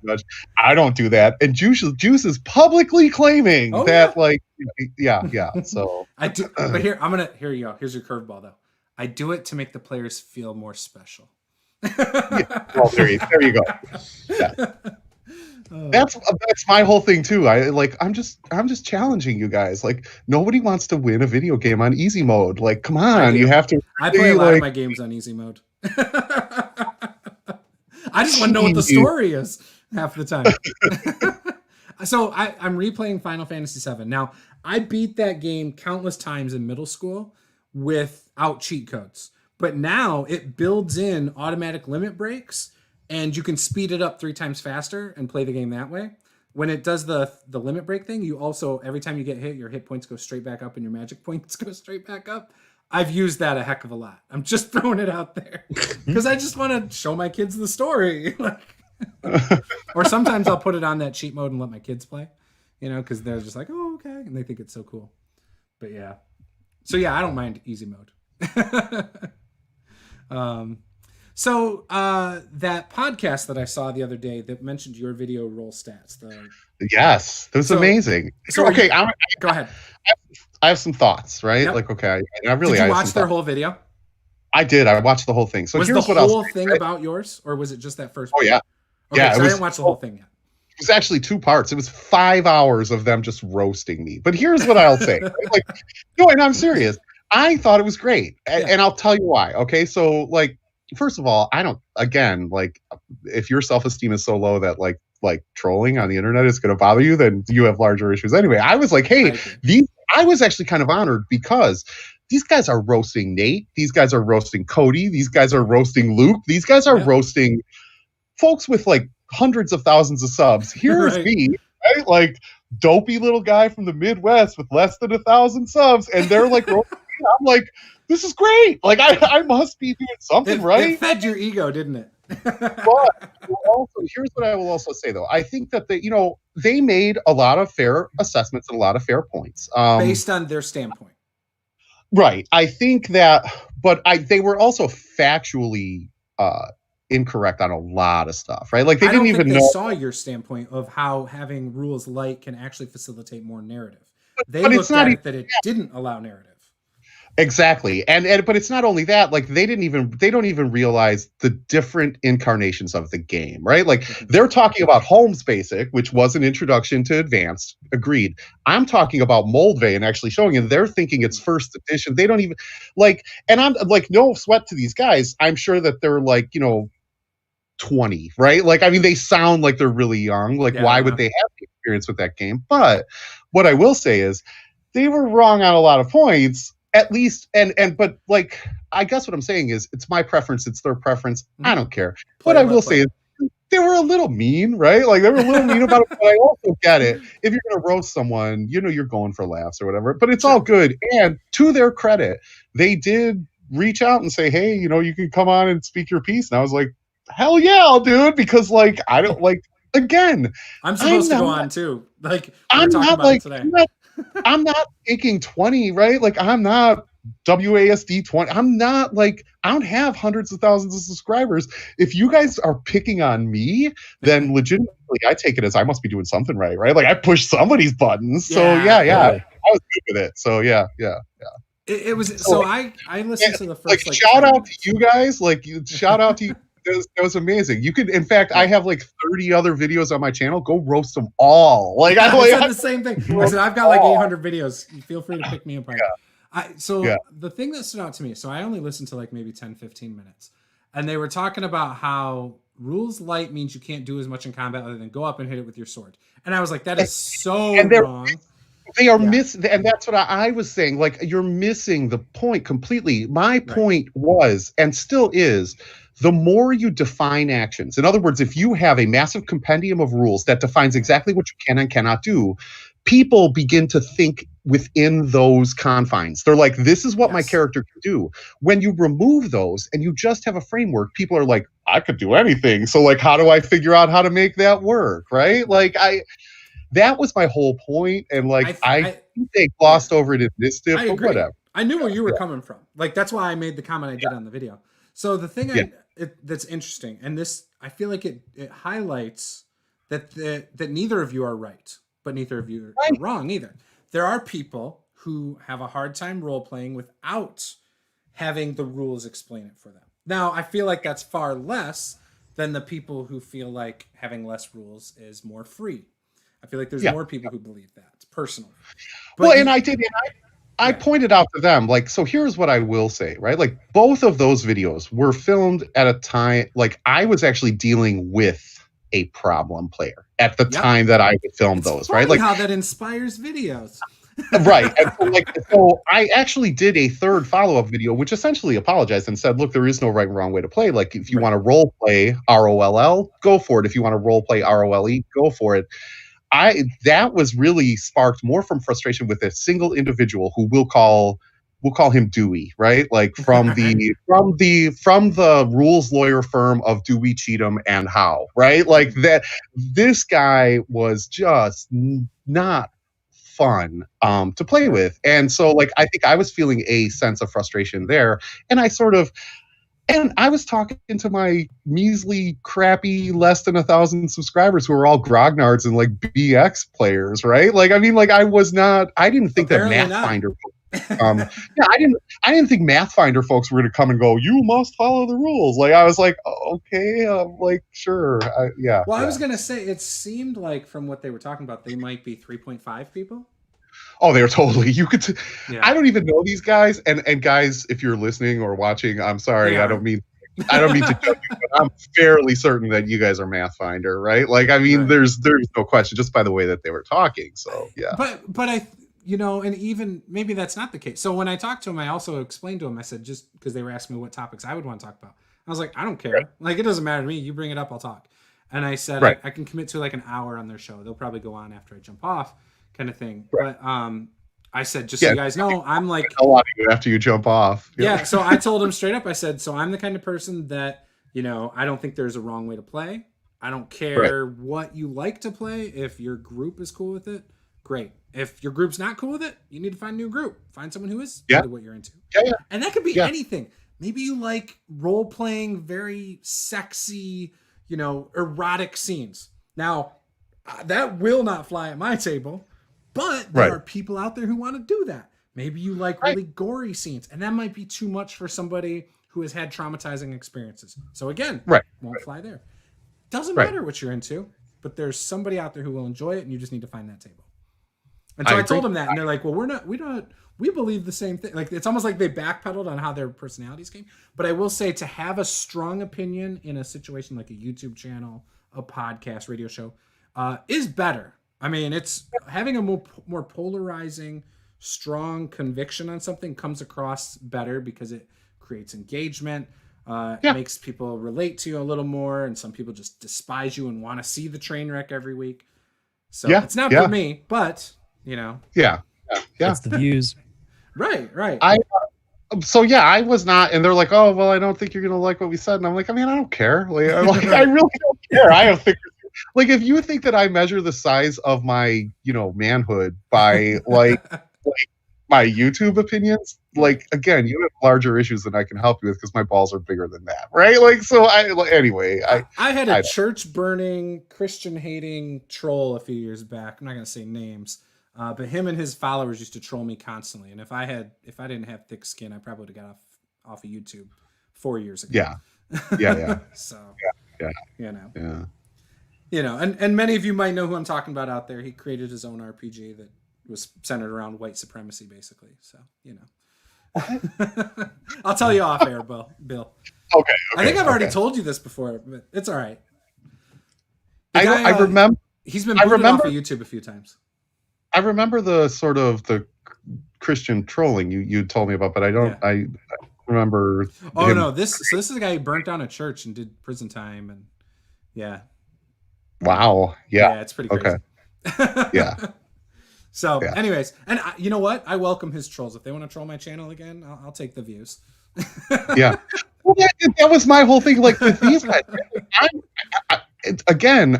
Nudge. I don't do that. And Juice is publicly claiming that, like, yeah. So I do, but here you go. Here's your curveball, though. I do it to make the players feel more special. Well, there you go. Yeah. That's my whole thing too. I'm just challenging you guys. Like nobody wants to win a video game on easy mode. Like come on, you have to. I play a lot of my games on easy mode. I just want to know what the story is half the time. So I'm replaying Final Fantasy VII. Now, I beat that game countless times in middle school without cheat codes. But now it builds in automatic limit breaks, and you can speed it up 3 times faster and play the game that way. When it does the limit break thing, you also, every time you get hit, your hit points go straight back up and your magic points go straight back up. I've used that a heck of a lot. I'm just throwing it out there because I just want to show my kids the story. Or sometimes I'll put it on that cheat mode and let my kids play, because they're just like, oh, okay. And they think it's so cool. But yeah. So yeah, I don't mind easy mode. So that podcast that I saw the other day that mentioned your video roll stats. Yes, that was amazing. So okay, go ahead. I have some thoughts, right? Yep. Like, okay, I really. Did you watch their whole video? I did. I watched the whole thing. So was here's the what whole thing about yours, or was it just that first? Oh yeah, okay, yeah. So I didn't watch the whole thing yet. It was actually 2 parts. It was 5 hours of them just roasting me. But here's what I'll say. Like, no, and I'm serious. I thought it was great, and I'll tell you why. Okay, so like, first of all, I don't. Again, like, if your self-esteem is so low that like trolling on the internet is going to bother you, then you have larger issues. Anyway, I was like, hey, I was actually kind of honored because these guys are roasting Nate. These guys are roasting Cody. These guys are roasting Luke. These guys are roasting folks with like hundreds of thousands of subs. Here's me, right? Like dopey little guy from the Midwest with less than 1,000 subs, and they're like, I'm like, this is great. Like I must be doing something right. It fed your ego, didn't it? But also, here's what I will also say though. I think that they made a lot of fair assessments and a lot of fair points based on their standpoint. Right. I think that, but they were also factually incorrect on a lot of stuff, right? Like they didn't even know. Saw your standpoint of how having rules light can actually facilitate more narrative. They but looked it's not at it that it didn't allow narrative. Exactly. And but it's not only that, like they don't even realize the different incarnations of the game, right? Like they're talking about Holmes Basic, which was an introduction to Advanced, agreed. I'm talking about Moldvay and actually showing it. They're thinking it's first edition. They don't even like, and I'm like, no sweat to these guys. I'm sure that they're like, 20, right? Like, I mean, they sound like they're really young. Like, why would they have the experience with that game? But what I will say is they were wrong on a lot of points. At least, but like, I guess what I'm saying is it's my preference, it's their preference. I don't care. What I will say is they were a little mean, right? Like they were a little mean about it, but I also get it. If you're going to roast someone, you're going for laughs or whatever, but it's all good. And to their credit, they did reach out and say, hey, you can come on and speak your piece. And I was like, hell yeah, I'll do it, because like, I don't like, again, I'm supposed to go on too. Like I'm not like, today. I'm not taking 20, right? Like I'm not WASD 20. I'm not like, I don't have hundreds of thousands of subscribers. If you guys are picking on me, then legitimately I take it as I must be doing something right? Like I pushed somebody's buttons. So yeah. I was good with it. So yeah. It was so I listened to the first like shout out to you guys. Like shout out to you. That was amazing. You could, in fact, I have like 30 other videos on my channel. Go roast them all. Like I said the same thing. I said I've got like 800 videos. Feel free to pick me apart. The thing that stood out to me. So I only listened to like maybe 10, 15 minutes, and they were talking about how rules light means you can't do as much in combat other than go up and hit it with your sword. And I was like, that is so wrong. They are missing, and that's what I was saying. Like you're missing the point completely. My point was, and still is, the more you define actions, in other words, if you have a massive compendium of rules that defines exactly what you can and cannot do, people begin to think within those confines. They're like, this is what my character can do. When you remove those and you just have a framework, people are like, I could do anything. So like, how do I figure out how to make that work? Right? Like that was my whole point. And like, I think they glossed over it in this tip, but whatever. I knew where you were coming from. Like, that's why I made the comment I did on the video. So the thing that's interesting, and this, I feel like it highlights that neither of you are right, but neither of you are wrong either. There are people who have a hard time role playing without having the rules explain it for them. Now, I feel like that's far less than the people who feel like having less rules is more free. I feel like there's more people who believe that. It's personal. But and I pointed out to them, like, so here's what I will say, right? Like, both of those videos were filmed at a time, like, I was actually dealing with a problem player at the time that I would film those, right? Like how that inspires videos. Right. And so I actually did a third follow-up video, which essentially apologized and said, look, there is no right and wrong way to play. Like, if you want to role play ROLL, go for it. If you want to role play ROLE, go for it. That was really sparked more from frustration with a single individual who we'll call him Dewey, right? Like from the rules lawyer firm of Dewey, Cheatham, and Howe, right? Like that. This guy was just not fun to play with, and so like I think I was feeling a sense of frustration there, and I was talking to my measly, crappy, less than 1,000 subscribers who are all grognards and like BX players, right? Like, I mean, like I didn't think Apparently that Mathfinder, I didn't think Mathfinder folks were going to come and go, you must follow the rules. Like, I was like, okay, like, sure. Well, I was going to say, it seemed like from what they were talking about, they might be 3.5 people. Oh, they're totally. I don't even know these guys. And guys, if you're listening or watching, I'm sorry. I don't mean to judge you, but I'm fairly certain that you guys are Mathfinder, right? Like, I mean, there's no question just by the way that they were talking. So yeah. But I, and even maybe that's not the case. So when I talked to him, I also explained to him, I said, just because they were asking me what topics I would want to talk about. I was like, I don't care. Right. Like, it doesn't matter to me. You bring it up, I'll talk. And I said, I can commit to like an hour on their show. They'll probably go on after I jump off. Kind of thing. But I said, just so you guys know, I'm like a lot of you after you jump off. Yeah. So I told him straight up, I said, so I'm the kind of person that, I don't think there's a wrong way to play. I don't care what you like to play. If your group is cool with it, great. If your group's not cool with it, you need to find a new group. Find someone who is into what you're into. Yeah. And that could be anything. Maybe you like role playing very sexy, erotic scenes. Now, that will not fly at my table. But there are people out there who want to do that. Maybe you like really gory scenes, and that might be too much for somebody who has had traumatizing experiences. So again, won't fly there. Doesn't matter what you're into, but there's somebody out there who will enjoy it, and you just need to find that table. And so I told them that, and they're like, well, we believe the same thing. Like, it's almost like they backpedaled on how their personalities came. But I will say, to have a strong opinion in a situation like a YouTube channel, a podcast, radio show, is better. I mean, it's having a more polarizing, strong conviction on something comes across better because it creates engagement, makes people relate to you a little more, and some people just despise you and want to see the train wreck every week. So it's not for me, but, Yeah. That's the views. Right. I was not, and they're like, oh, well, I don't think you're going to like what we said. And I'm like, I mean, I don't care. Like, I really don't care. I have thicker. Like, if you think that I measure the size of my, manhood by like my YouTube opinions, like, again, you have larger issues than I can help you with because my balls are bigger than that, right? Like, so I had a church burning, Christian hating troll a few years back. I'm not gonna say names, but him and his followers used to troll me constantly. And if I didn't have thick skin, I probably would have got off of YouTube 4 years ago. Yeah. So yeah. And many of you might know who I'm talking about out there. He created his own RPG that was centered around white supremacy, basically. So, I'll tell you off air, Bill. Okay. I think I've already told you this before, but it's all right. I remember. He's been booted off of YouTube a few times. I remember the sort of the Christian trolling you told me about, but I don't. Yeah. I remember. Oh no! This is a guy who burnt down a church and did prison time, and yeah. Wow. Yeah. It's pretty crazy. Okay. Yeah. So, anyways, and you know what? I welcome his trolls. If they want to troll my channel again, I'll take the views. Yeah. Well, that was my whole thing. Like, with these guys,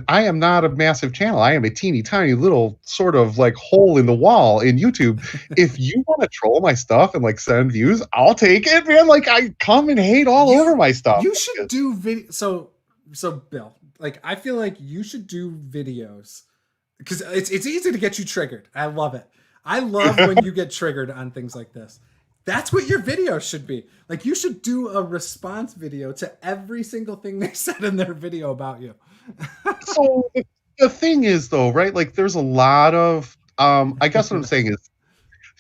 I am not a massive channel. I am a teeny tiny little sort of like hole in the wall in YouTube. If you want to troll my stuff and like send views, I'll take it, man. Like, I come and hate all over my stuff. You should do video. So Bill, like, I feel like you should do videos because it's easy to get you triggered. I love it. I love when you get triggered on things like this. That's what your video should be. Like, you should do a response video to every single thing they said in their video about you. So the thing is, though, right? Like, there's a lot of, I guess what I'm saying is,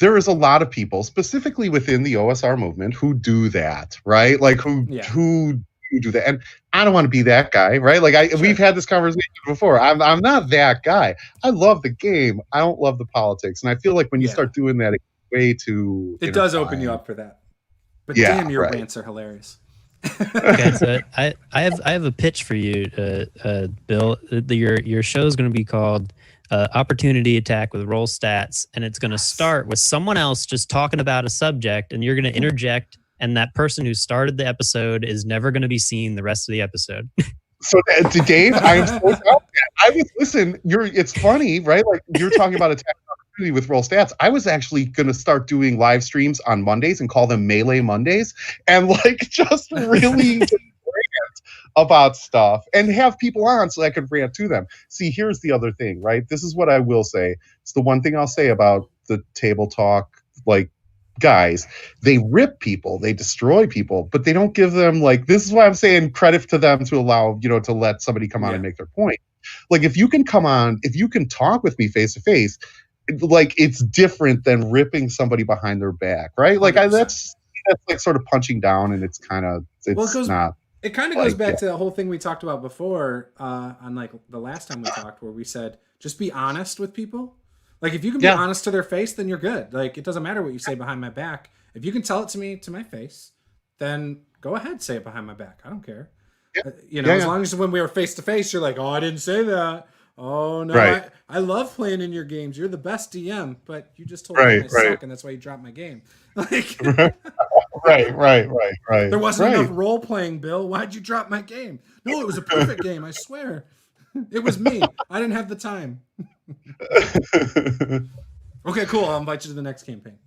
there is a lot of people, specifically within the OSR movement, who do that, right? Like, who do that. And I don't want to be that guy, right? Like, we've had this conversation before. I'm not that guy. I love the game. I don't love the politics. And I feel like when you start doing that, it's way too. It does open you up for that. But damn, your rants are hilarious. Okay, so I have a pitch for you, Bill. Your show is going to be called Opportunity Attack with Roll Stats, and it's going to start with someone else just talking about a subject, and you're going to interject, and that person who started the episode is never going to be seen the rest of the episode. So, to Dave, I am so proud. It's funny, right? Like, you're talking about attack opportunity with Roll Stats. I was actually going to start doing live streams on Mondays and call them Melee Mondays, and like just really rant about stuff and have people on so I could rant to them. See, here's the other thing, right? This is what I will say. It's the one thing I'll say about the table talk, like, guys. They rip people, they destroy people, but they don't give them, like, this is why I'm saying credit to them to allow, to let somebody come on and make their point. Like, if you can come on, if you can talk with me face to face, like, it's different than ripping somebody behind their back, right? Like, that's like sort of punching down, and it's kind of, not. It kind of goes back to the whole thing we talked about before on like the last time we talked, where we said, just be honest with people. Like, if you can be honest to their face, then you're good. Like, it doesn't matter what you say behind my back. If you can tell it to me to my face, then go ahead, say it behind my back. I don't care. As long as when we were face to face, you're like, oh, I didn't say that. Oh, no, right. I love playing in your games. You're the best DM, but you just told me I suck, and that's why you dropped my game. Like, right. There wasn't enough role playing, Bill. Why'd you drop my game? No, it was a perfect game. I swear. It was me. I didn't have the time. Okay, cool. I'll invite you to the next campaign.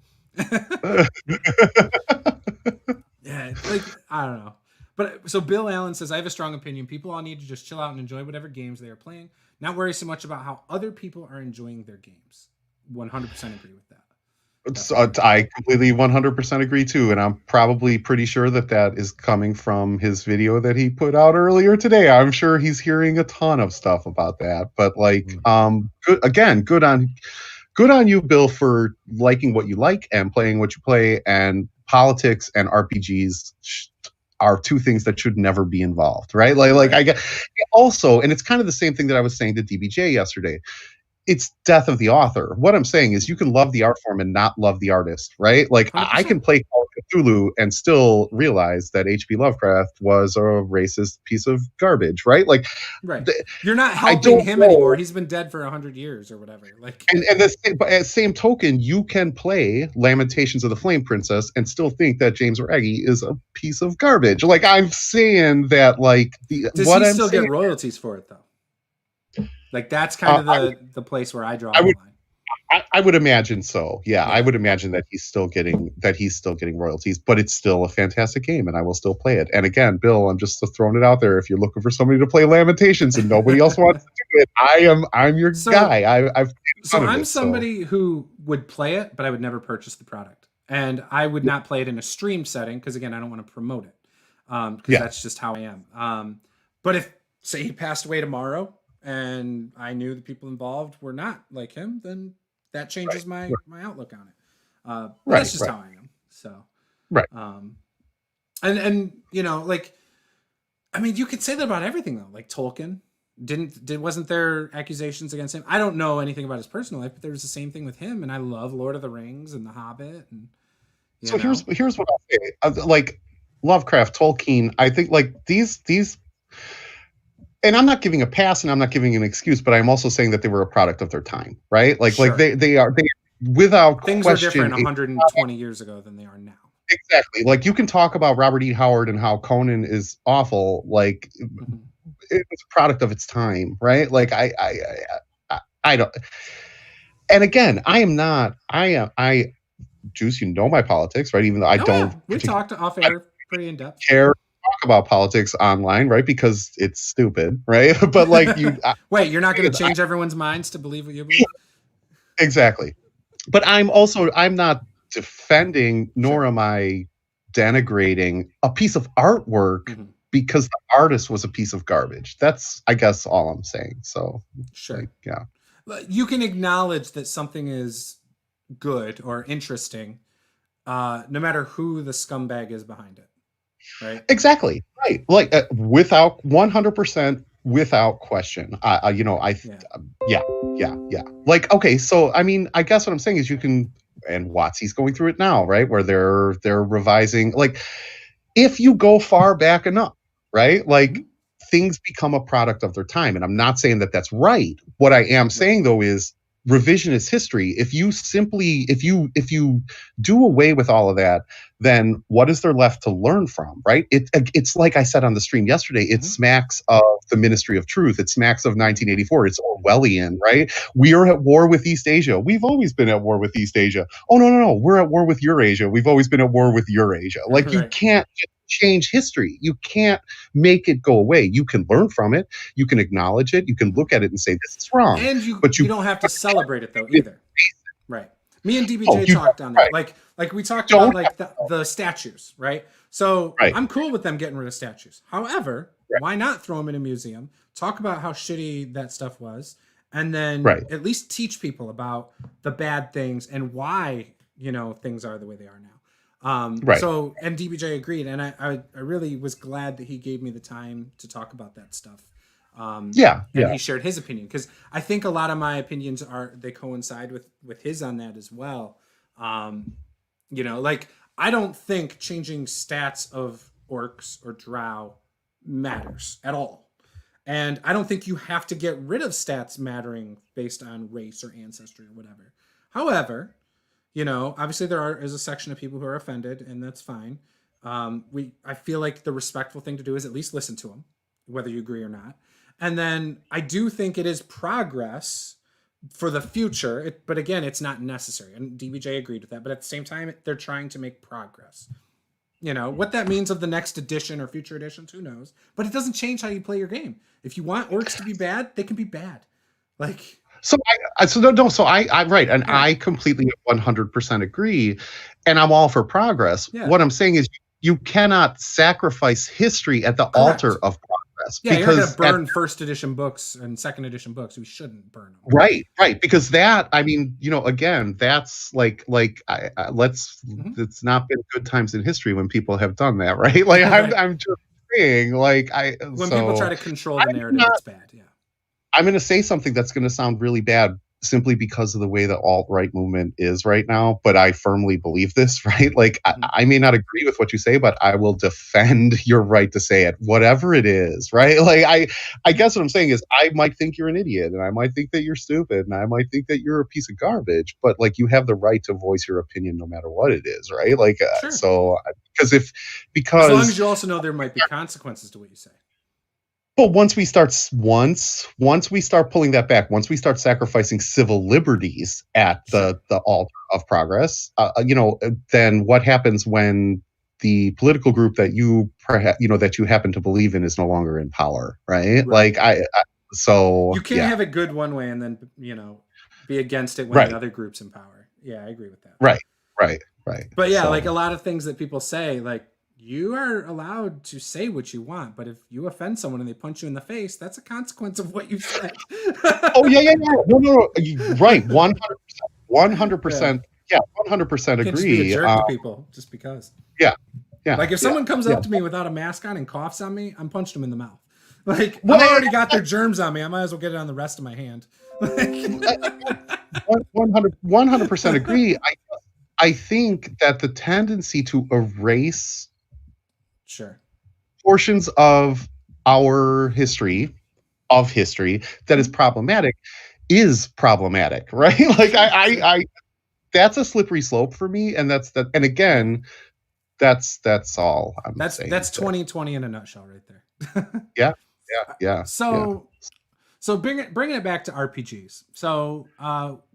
Yeah, like, I don't know. But so Bill Allen says, I have a strong opinion. People all need to just chill out and enjoy whatever games they are playing. Not worry so much about how other people are enjoying their games. 100% agree with that. I completely 100% agree too, and I'm probably pretty sure that is coming from his video that he put out earlier today. I'm sure he's hearing a ton of stuff about that. But like, good on you, Bill, for liking what you like and playing what you play. And politics and RPGs are two things that should never be involved, right? Like I get also, and it's kind of the same thing that I was saying to DBJ yesterday. It's death of the author. What I'm saying is you can love the art form and not love the artist, right? Like 100%. I can play Call of Cthulhu and still realize that H.P. Lovecraft was a racist piece of garbage, right? Like, right. You're not helping him anymore. He's been dead for 100 years or whatever. Like, and the same token, you can play Lamentations of the Flame Princess and still think that James Raggi is a piece of garbage. Like, I'm saying that, like, does he still get royalties for it though? Like, that's kind of the place where I draw the line. I would imagine so. Yeah, I would imagine that he's still getting royalties, but it's still a fantastic game, and I will still play it. And again, Bill, I'm just throwing it out there. If you're looking for somebody to play Lamentations and nobody else wants to do it, I'm your guy. I'm somebody who would play it, but I would never purchase the product, and I would not play it in a stream setting because, again, I don't want to promote it because that's just how I am. But if, say, he passed away tomorrow, and I knew the people involved were not like him, then that changes my outlook on it. That's just how I am. So, and like, I mean, you could say that about everything though. Like Tolkien wasn't there accusations against him? I don't know anything about his personal life, but there was the same thing with him. And I love Lord of the Rings and The Hobbit. And here's what I'll say. Like Lovecraft, Tolkien, I think like these. And I'm not giving a pass and I'm not giving an excuse, but I'm also saying that they were a product of their time, right? Like, sure. like they are without things question. Things are different 120 years ago than they are now. Exactly. Like you can talk about Robert E. Howard and how Conan is awful. Like it's a product of its time, right? Like I don't. And again, Juce, my politics, right? Even though I don't. We talked off air pretty in depth. Talk about politics online, right? Because it's stupid, right? But like you wait, you're not going to change everyone's minds to believe what you believe? Exactly. But I'm not defending nor am I denigrating a piece of artwork because the artist was a piece of garbage. That's, I guess, all I'm saying. So, Sure. yeah. You can acknowledge that something is good or interesting, no matter who the scumbag is behind it. Right. Exactly. Right. Like without 100%, without question. Yeah. Like, okay. So, I mean, I guess what I'm saying is you can, and WotC's going through it now, right? Where they're revising, like, if you go far back enough, right? Like things become a product of their time. And I'm not saying that that's right. What I am saying though is revisionist history. If you do away with all of that, then what is there left to learn from, right? It's like I said on the stream yesterday, it smacks of the Ministry of Truth. It smacks of 1984. It's Orwellian, right? We are at war with East Asia. We've always been at war with East Asia. Oh, no. We're at war with Eurasia. We've always been at war with Eurasia. Like, you can't change history. You can't make it go away. You can learn from it. You can acknowledge it. You can look at it and say, this is wrong. And you don't have to celebrate it though either. Right. Me and DBJ talked on that. Like we talked about like the statues, right? So I'm cool with them getting rid of statues. However, why not throw them in a museum? Talk about how shitty that stuff was, and then at least teach people about the bad things and why, things are the way they are now. So, and DBJ agreed, and I really was glad that he gave me the time to talk about that stuff. And he shared his opinion, because I think a lot of my opinions they coincide with his on that as well. Like, I don't think changing stats of orcs or drow matters at all. And I don't think you have to get rid of stats mattering based on race or ancestry or whatever. However, obviously is a section of people who are offended, and that's fine. I feel like the respectful thing to do is at least listen to them, whether you agree or not. And then I do think it is progress for the future, but again, it's not necessary. And DBJ agreed with that, but at the same time, they're trying to make progress. What that means of the next edition or future editions, who knows? But it doesn't change how you play your game. If you want orcs to be bad, they can be bad. Like, I completely 100% agree, and I'm all for progress. Yeah. What I'm saying is you cannot sacrifice history at the altar of progress. Yeah, you're going to burn first edition books and second edition books. We shouldn't burn them. Right. Because that, I mean, again, that's it's not been good times in history when people have done that, right? Like, I'm just saying, like, when people try to control the narrative, it's bad. Yeah. I'm going to say something that's going to sound really bad simply because of the way the alt-right movement is right now, but I firmly believe this, right? Like, I may not agree with what you say, but I will defend your right to say it, whatever it is, right? Like, I guess what I'm saying is I might think you're an idiot, and I might think that you're stupid, and I might think that you're a piece of garbage, but, like, you have the right to voice your opinion no matter what it is, right? Like, sure. So, because as long as you also know there might be consequences to what you say. But once we start pulling that back, once we start sacrificing civil liberties at the altar of progress, then what happens when the political group that you happen to believe in is no longer in power, right? Like so you can't have it good one way and then be against it when the other group's in power. Yeah, I agree with that. Right. But yeah, like a lot of things that people say, like, you are allowed to say what you want, but if you offend someone and they punch you in the face, that's a consequence of what you said. Oh yeah. No. Right. 100%. Yeah, 100% agree. Can't just be a jerk to people just because. Yeah. Like if someone comes up to me without a mask on and coughs on me, I'm punching them in the mouth. Like, I already got their germs on me. I might as well get it on the rest of my hand. 100% agree. I think that the tendency to erase portions of our history that is problematic, right? Like I that's a slippery slope for me, and that's that. And again, that's all I'm saying. That's 2020 in a nutshell, right there. Yeah. So bringing it back to RPGs. So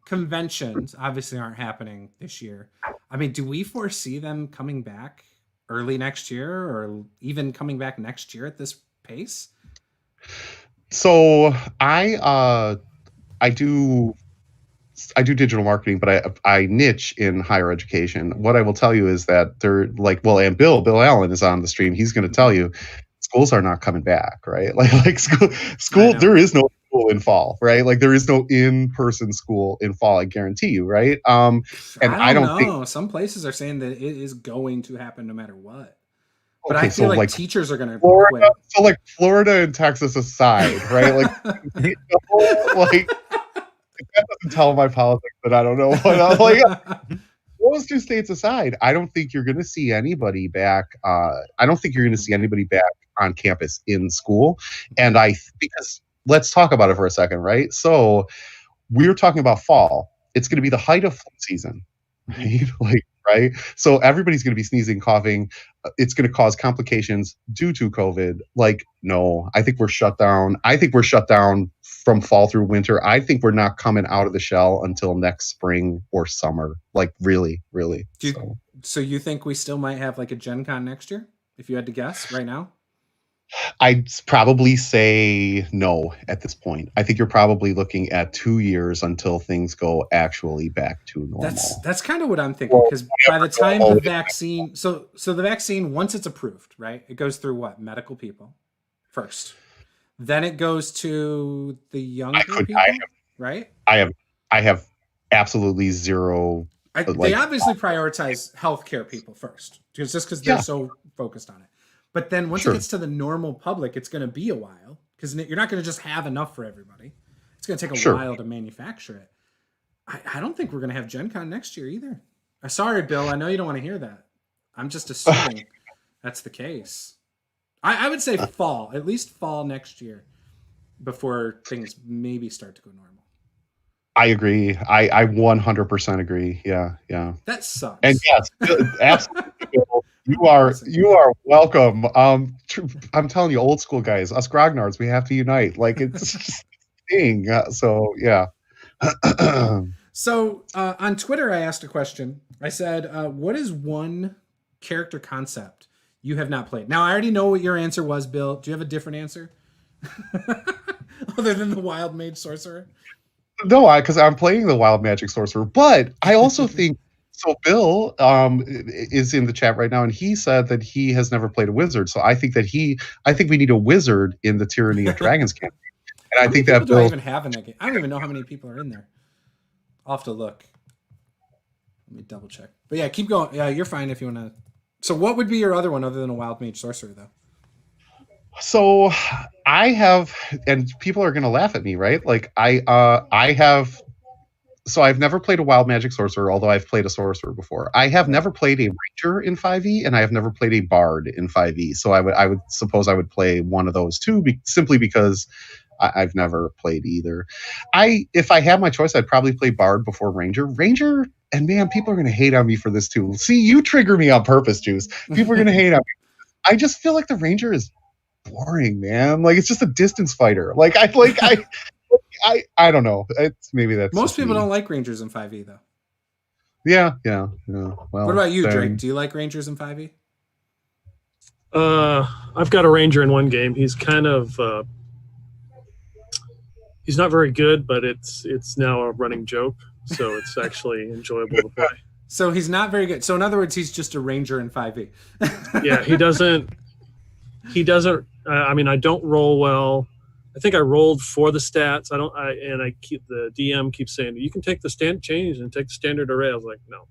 conventions obviously aren't happening this year. I mean, do we foresee them coming back early next year, or even coming back next year at this pace? So I do do digital marketing, but I niche in higher education. What I will tell you is that they're like, well, and Bill Allen is on the stream. He's going to tell you schools are not coming back, right? Like school, there is no school in fall, right? Like there is no in-person school in fall. I guarantee you, right? And I don't know. Some places are saying that it is going to happen no matter what. But I feel like teachers are going to quit. So like Florida and Texas aside, right? Like, like that doesn't tell my politics, but I don't know what else. Like those two states aside, I don't think you're going to see anybody back. I don't think you're going to see anybody back on campus in school. And because let's talk about it for a second, right? So we're talking about fall. It's going to be the height of flu season, right? Like, right? So everybody's going to be sneezing, coughing. It's going to cause complications due to COVID. Like, no, I think we're shut down. I think we're shut down from fall through winter. I think we're not coming out of the shell until next spring or summer. Like, really, really. So you think we still might have like a Gen Con next year, if you had to guess right now? I'd probably say no at this point. I think you're probably looking at 2 years until things go actually back to normal. That's kind of what I'm thinking, because by the time the vaccine, so the vaccine, once it's approved, right, it goes through what? Medical people first. Then it goes to the younger people, right? I have absolutely zero. They obviously prioritize healthcare people first, because they're so focused on it. But then once it gets to the normal public, it's going to be a while, because you're not going to just have enough for everybody. It's going to take a while to manufacture it. I don't think we're going to have Gen Con next year either. Sorry, Bill. I know you don't want to hear that. I'm just assuming that's the case. I would say fall, at least fall next year, before things maybe start to go normal. I agree. I 100% agree. Yeah. That sucks. And yes, absolutely. You are welcome. I'm telling you, old school guys, us grognards, we have to unite. Like, it's just a thing. So yeah. So on Twitter, I asked a question. I said, "What is one character concept you have not played?" Now I already know what your answer was, Bill. Do you have a different answer other than the Wild Mage Sorcerer? No, because I'm playing the Wild Magic Sorcerer, but I also think. So Bill is in the chat right now, and he said that he has never played a wizard. So I think we need a wizard in the Tyranny of Dragons campaign. And I think that Bill. Do I even have in that game? I don't even know how many people are in there. I'll have to look. Let me double check. But yeah, keep going. Yeah, you're fine if you want to. So what would be your other one other than a Wild Mage Sorcerer, though? So I have, and people are going to laugh at me, right? Like I have. So I've never played a Wild Magic Sorcerer, although I've played a Sorcerer before. I have never played a Ranger in 5e, and I have never played a Bard in 5e. So I would suppose I would play one of those two, simply because I've never played either. If I had my choice, I'd probably play Bard before Ranger. Ranger, and man, people are going to hate on me for this too. See, you trigger me on purpose, Juce. People are going to hate on me. I just feel like the Ranger is boring, man. Like, it's just a distance fighter. I don't know. Maybe that's most people don't like Rangers in 5e though. Yeah. Well, what about you, Drake? Do you like Rangers in 5e? I've got a Ranger in one game. He's kind of he's not very good, but it's now a running joke, so it's actually enjoyable to play. So he's not very good. So in other words, he's just a Ranger in 5e. Yeah, he doesn't. I mean, I don't roll well. I think I rolled for the stats. I keep the DM keeps saying you can take the change and take the standard array. I was like, no,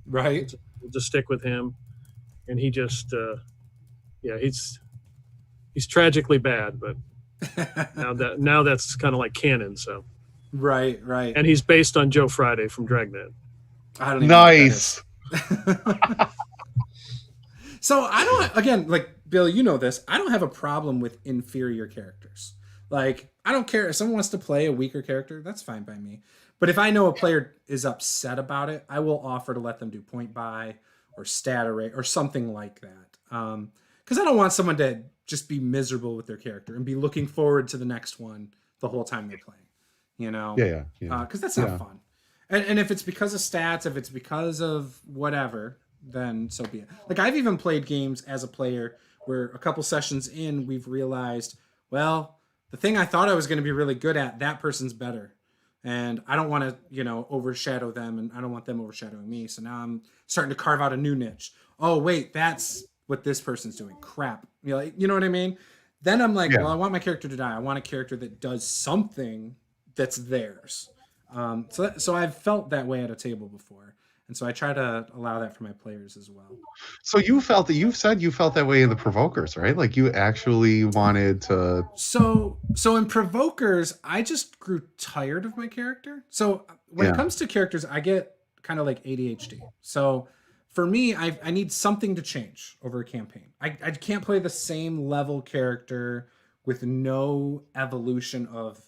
right. We'll just stick with him, and he just, he's tragically bad. But now that's kind of like canon. So right. And he's based on Joe Friday from Dragnet. I don't even nice. know what that is. So I don't, again, like Bill, you know this, I don't have a problem with inferior characters. Like, I don't care if someone wants to play a weaker character, that's fine by me. But if I know a player is upset about it, I will offer to let them do point buy or stat array or something like that. Because I don't want someone to just be miserable with their character and be looking forward to the next one the whole time they're playing. You know? Yeah. Because that's not fun. And if it's because of stats, if it's because of whatever, then so be it. Like, I've even played games as a player where a couple sessions in, we've realized, well, the thing I thought I was going to be really good at, that person's better. and I don't want to, overshadow them, and I don't want them overshadowing me. So now I'm starting to carve out a new niche. Oh, wait, that's what this person's doing. Crap. You know what I mean? Then I'm like, well, I want my character to die. I want a character that does something that's theirs. So I've felt that way at a table before. And so I try to allow that for my players as well. So you said you felt that way in the Provokers, right? Like you actually wanted to. So in Provokers, I just grew tired of my character. So when it comes to characters, I get kind of like ADHD. So for me, I need something to change over a campaign. I can't play the same level character with no evolution of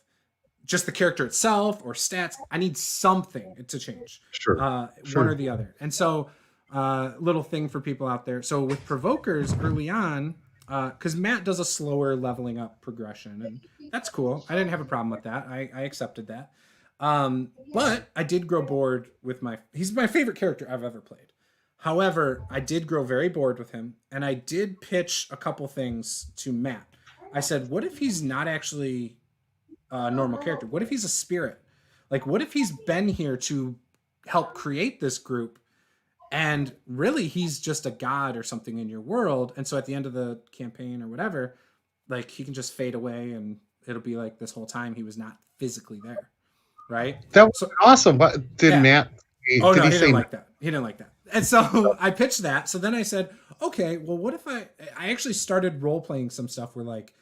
just the character itself or stats. I need something to change. Sure. One or the other. And so little thing for people out there. So with Provokers early on, because Matt does a slower leveling up progression, and that's cool. I didn't have a problem with that. I accepted that. But I did grow bored with he's my favorite character I've ever played. However, I did grow very bored with him, and I did pitch a couple things to Matt. I said, what if he's not actually a normal character? What if he's a spirit? Like, what if he's been here to help create this group, and really he's just a god or something in your world, and so at the end of the campaign or whatever, like, he can just fade away, and it'll be like this whole time he was not physically there, right? That was awesome. What did Matt? Oh, no, he didn't like that. He didn't like that. And so I pitched that. So then I said, okay, well, what if I actually started role playing some stuff where, like,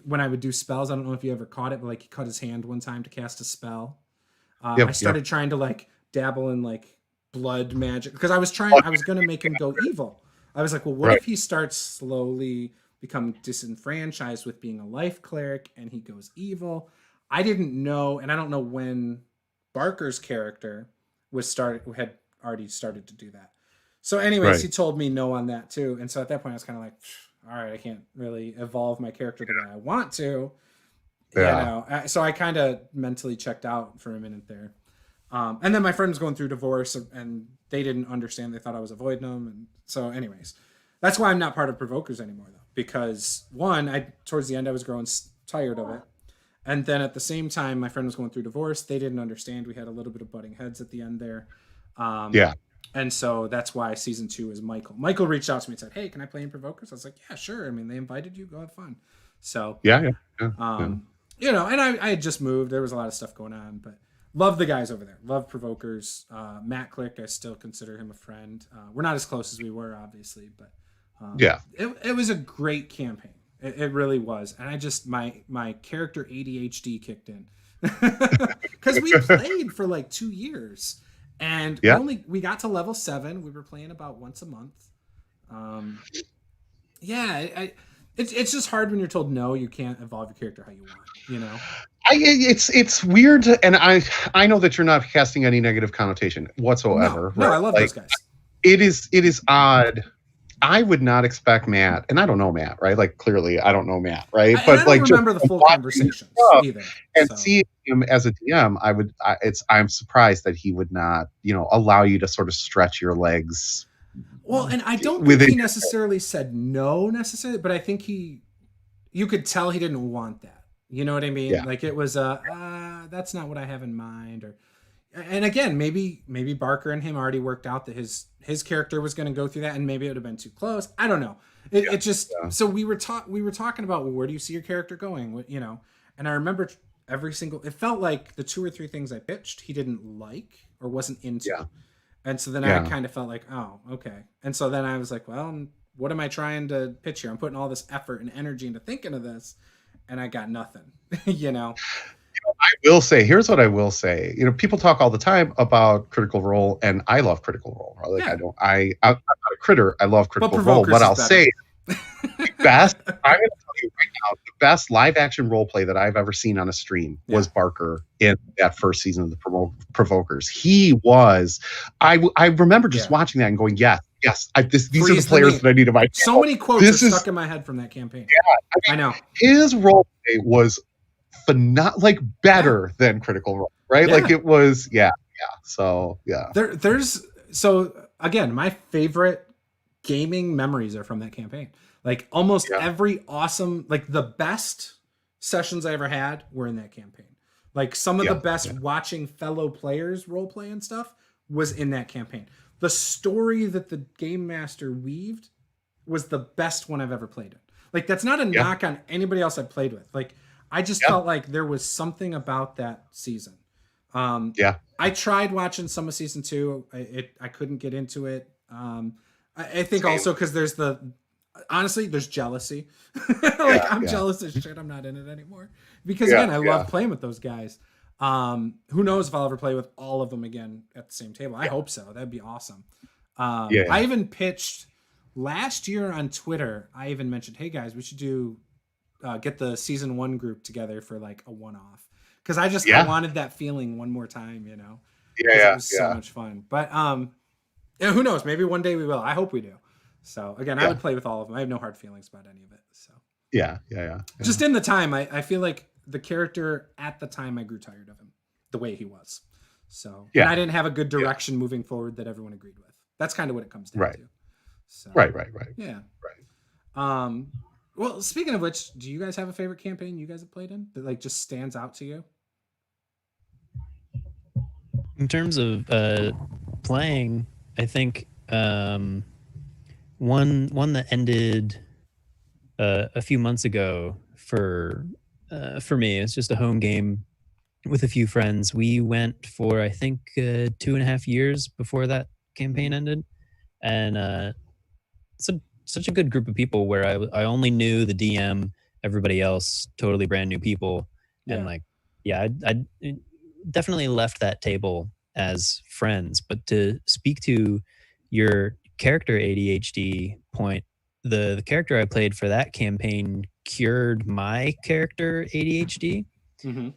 when I would do spells, I don't know if you ever caught it, but like he cut his hand one time to cast a spell. I started trying to like dabble in like blood magic because I was going to make him go evil. I was like, well, what if he starts slowly become disenfranchised with being a life cleric and he goes evil? I didn't know. And I don't know when Barker's character had already started to do that. So anyways, he told me no on that too. And so at that point I was kind of like, all right, I can't really evolve my character the way I want to. So I kind of mentally checked out for a minute there. And then my friend was going through divorce and they didn't understand. They thought I was avoiding them. And so anyways, that's why I'm not part of Provokers anymore though. Because one, towards the end, I was growing tired of it. And then at the same time, my friend was going through divorce. They didn't understand. We had a little bit of butting heads at the end there. And so that's why season 2 is Michael. Michael reached out to me and said, hey, can I play in Provokers? I was like, yeah, sure. I mean, they invited you. Go have fun. So, and I had just moved. There was a lot of stuff going on, but love the guys over there. Love Provokers. Matt Click, I still consider him a friend. We're not as close as we were, obviously, but it was a great campaign. It really was. And I just, my character ADHD kicked in because we played for like 2 years. And we got to level 7. We were playing about once a month. It's just hard when you're told no, you can't evolve your character how you want. It's weird, and I know that you're not casting any negative connotation whatsoever. No, I love those guys. It is odd. I would not expect Matt, and I don't know Matt, right? Like clearly, I don't know Matt, right? But I don't remember the full conversations either. And seeing him as a DM, I'm surprised that he would not, allow you to sort of stretch your legs. Well, and I don't think he necessarily said no necessarily, but I think you could tell he didn't want that. You know what I mean? Like it was that's not what I have in mind, and again, maybe Barker and him already worked out that his character was going to go through that, and maybe it would have been too close. I don't know. It just so we were talking about, well, where do you see your character going? And I remember it felt like the 2 or 3 things I pitched he didn't like or wasn't into, and so then I kind of felt like, oh, okay. And so then I was like, well, what am I trying to pitch here? I'm putting all this effort and energy into thinking of this, and I got nothing. I will say, here's what I will say. People talk all the time about Critical Role, and I love Critical Role. Like I'm not a critter. I love Critical Role, but I'll say the best. I'm going to tell you right now, the best live action role play that I've ever seen on a stream was Barker in that first season of the Provokers. He was. I remember just watching that and going, yes. These are the players that I need in my channel. So many quotes are stuck in my head from that campaign. Yeah, I know. His role play was better than Critical Role, right? Like it was, So So again, my favorite gaming memories are from that campaign. Like almost every awesome, like the best sessions I ever had were in that campaign. Like some of the Yeah, best watching fellow players role play and stuff was in that campaign. The story that the game master weaved was the best one I've ever played in. Like that's not a knock on anybody else I've played with. Like I just felt like there was something about that season. I tried watching some of season 2. I couldn't get into it. I think also because there's honestly there's jealousy. Like I'm jealous as shit I'm not in it anymore. Because again, I love playing with those guys. Who knows if I'll ever play with all of them again at the same table. I hope so. That'd be awesome. I even pitched last year on Twitter. I even mentioned, hey guys, we should do get the season 1 group together for like a one-off. Because I wanted that feeling one more time, you know. It was so much fun. But who knows? Maybe one day we will. I hope we do. So again, I would play with all of them. I have no hard feelings about any of it. So yeah. Just in the time, I feel like the character at the time I grew tired of him, the way he was. So and I didn't have a good direction moving forward that everyone agreed with. That's kind of what it comes down to. So, right. Yeah. Right. Well, speaking of which, do you guys have a favorite campaign you guys have played in that like just stands out to you? In terms of playing, I think one that ended a few months ago for me, it's just a home game with a few friends. We went for I think 2.5 years before that campaign ended, and such a good group of people where I only knew the DM, everybody else totally brand new people, and I definitely left that table as friends. But to speak to your character ADHD point, the character I played for that campaign cured my character ADHD.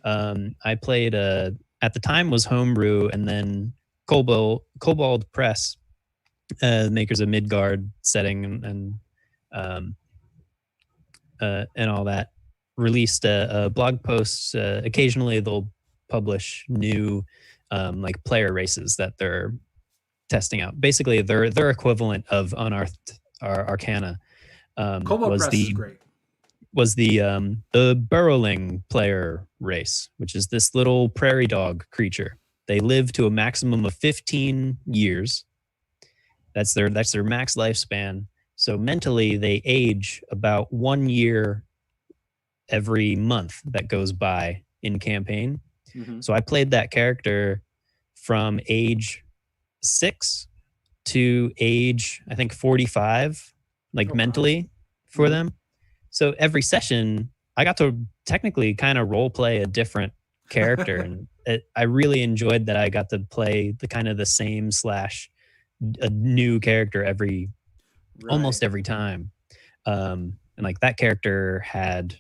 I played at the time was Homebrew, and then Kobold Press, makers of Midgard setting and all that, released a blog post. Occasionally they'll publish new like player races that they're testing out. Basically their equivalent of Unearthed Arcana. Kobold Press is great. Was the burrowing player race, which is this little prairie dog creature. They live to a maximum of 15 years. That's their max lifespan. So mentally, they age about 1 year every month that goes by in campaign. So I played that character from age 6 to age, I think, 45, like mentally for them. So every session, I got to technically kind of role play a different character, and I really enjoyed that. I got to play the same / a new character almost every time. And like that character had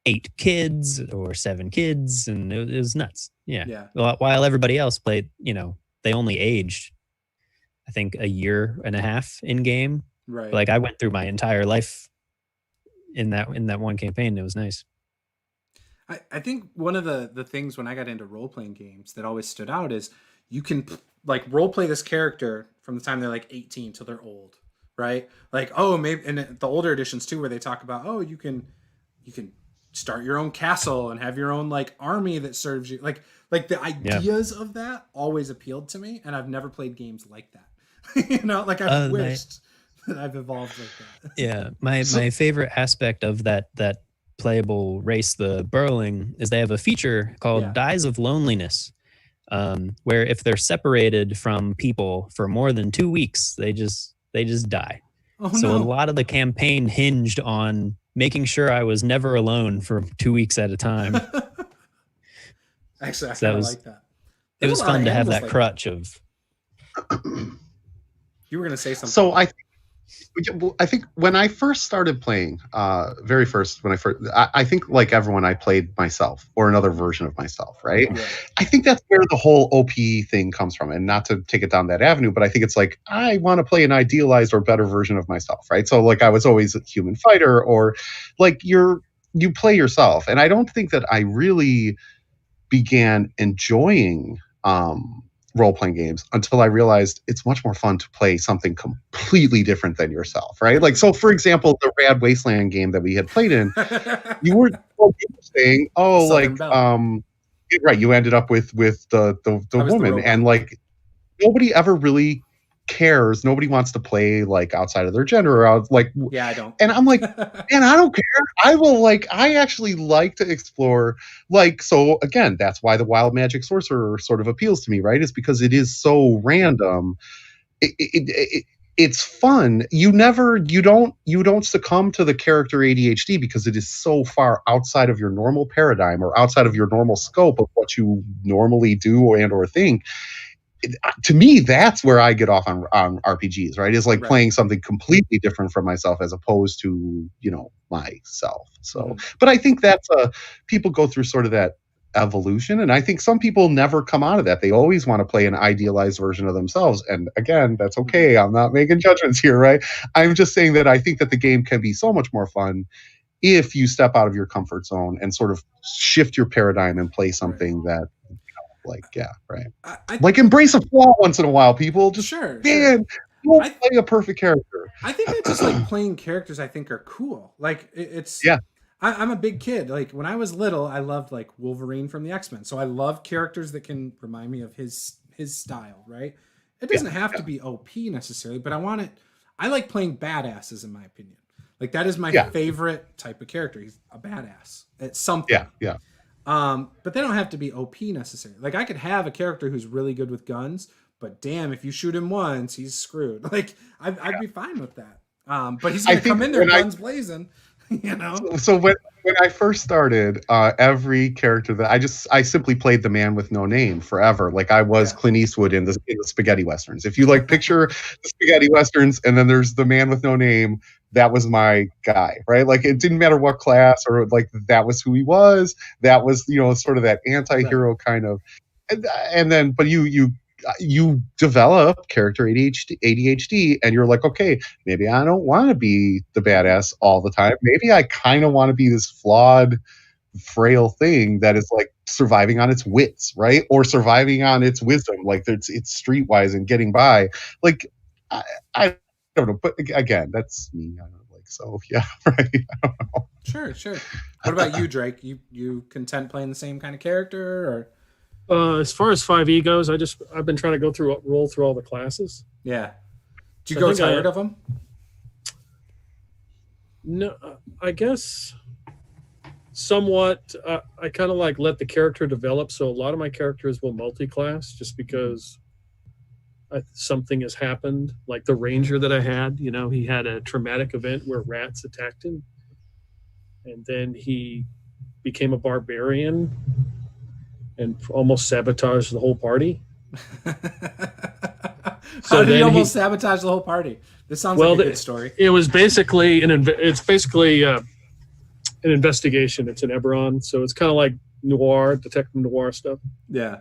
8 kids or 7 kids, and it was nuts. Yeah. While everybody else played, they only aged, I think, 1.5 years in game. Right. Like I went through my entire life in that one campaign. It was nice. I think one of the things when I got into role-playing games that always stood out is you can like role-play this character from the time they're like 18 till they're old, right? Like, oh, maybe, and the older editions too, where they talk about, oh, you can start your own castle and have your own like army that serves you. Like the ideas of that always appealed to me, and I've never played games like that. Like I've wished that I've evolved like that. Yeah, my favorite aspect of that playable race, the burrowing, is they have a feature called Dies of Loneliness, where if they're separated from people for more than 2 weeks, they just die. A lot of the campaign hinged on making sure I was never alone for 2 weeks at a time. Actually, I kind of like that. It was fun to have that crutch of. You were going to say something. So I think when I first started playing, I think like everyone, I played myself or another version of myself, right? Yeah. I think that's where the whole OP thing comes from, and not to take it down that avenue, but I think it's like, I want to play an idealized or better version of myself, right? So like I was always a human fighter, or like you play yourself. And I don't think that I really began enjoying role-playing games until I realized it's much more fun to play something completely different than yourself, right? Like, so for example, the Rad Wasteland game that we had played in, you were saying, right, you ended up with the I was the woman, robot. and like nobody ever really cares. Nobody wants to play like outside of their gender or out, like, Yeah, I don't. and I'm like, man, I don't care. I actually like to explore, like, so again, that's why the wild magic sorcerer sort of appeals to me, right? Is because it is so random. It's fun. You don't succumb to the character ADHD because it is so far outside of your normal paradigm or outside of your normal scope of what you normally do and or think. To me, that's where I get off on RPGs, right? Is like Right. playing something completely different from myself as opposed to, myself. So, Mhm. but I think that's people go through sort of that evolution. And I think some people never come out of that. They always want to play an idealized version of themselves. And again, that's okay. I'm not making judgments here, right? I'm just saying that I think that the game can be so much more fun if you step out of your comfort zone and sort of shift your paradigm and play something that, like, yeah, right. Like embrace a flaw once in a while, people. Just Sure. man, don't I- play a perfect character. I think I just like playing characters I think are cool. Like it's Yeah. I'm a big kid. Like when I was little, I loved like Wolverine from the X-Men. So I love characters that can remind me of his style, right? It doesn't have to be OP necessarily, but I like playing badasses in my opinion. Like that is my favorite type of character. He's a badass at something. Yeah. But they don't have to be OP necessarily. Like I could have a character who's really good with guns, but damn, if you shoot him once, he's screwed. Like I'd be fine with that. But he's gonna come in there guns blazing, you know. So when I first started, every character that I simply played the man with no name forever. Like I was Clint Eastwood in the spaghetti westerns. If you like picture the spaghetti westerns, and then there's the man with no name. That was my guy, right? Like it didn't matter what class or like that was who he was. That was sort of that anti-hero kind of, and then but you develop character ADHD, and you're like, okay, maybe I don't want to be the badass all the time. Maybe I kind of want to be this flawed, frail thing that is like surviving on its wits, right? Or surviving on its wisdom, like it's streetwise and getting by. Like I don't know, but again, that's me. I don't know, like, so yeah, right. I don't know. Sure. What about you, Drake? You content playing the same kind of character, or As far as 5e goes, I've been trying to roll through all the classes. yeah? Do you go tired of them? No, I guess somewhat. I kind of like let the character develop, so a lot of my characters will multi-class just because something has happened. Like the ranger that I had, he had a traumatic event where rats attacked him, and then he became a barbarian and almost sabotaged the whole party. How did he almost sabotage the whole party? This sounds like a good story. It was basically an investigation. It's an Eberron, so it's kind of like detective noir stuff. Yeah.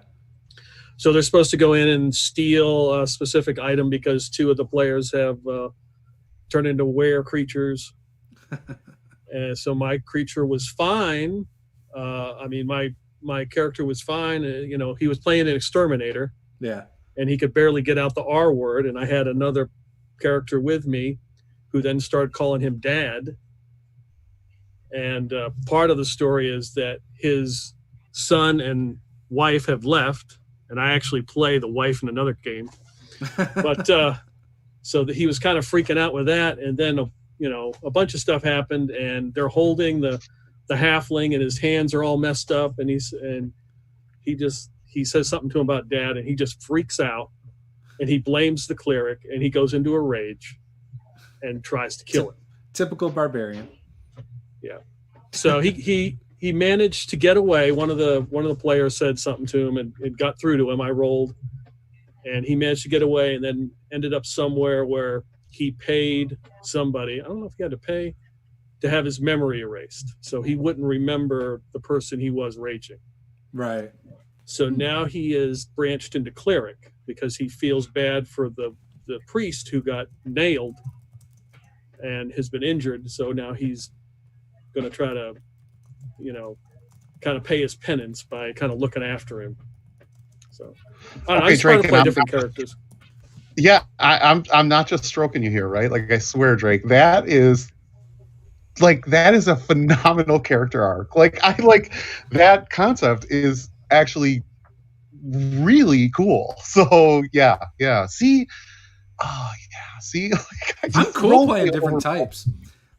So they're supposed to go in and steal a specific item because two of the players have turned into were creatures. And so my creature was fine. My character was fine. He was playing an exterminator. Yeah. And he could barely get out the R word. And I had another character with me who then started calling him Dad. And part of the story is that his son and wife have left. And I actually play the wife in another game. But so that he was kind of freaking out with that. And then, a bunch of stuff happened, and they're holding the halfling, and his hands are all messed up. And he says something to him about Dad, and he just freaks out, and he blames the cleric, and he goes into a rage and tries to kill him. Typical barbarian. Yeah. So he managed to get away. One of the players said something to him, and it got through to him. I rolled, and he managed to get away, and then ended up somewhere where he paid somebody. I don't know if he had to pay to have his memory erased, so he wouldn't remember the person he was raging. Right. So now he is branched into cleric because he feels bad for the priest who got nailed and has been injured. So now he's going to try to, kind of pay his penance by kind of looking after him. So I just try to play different characters. Yeah, I'm not just stroking you here, right? Like I swear, Drake, that is a phenomenal character arc. Like I like that concept is actually really cool. So yeah. See, oh yeah. See, like, I'm cool roll playing play different over- types.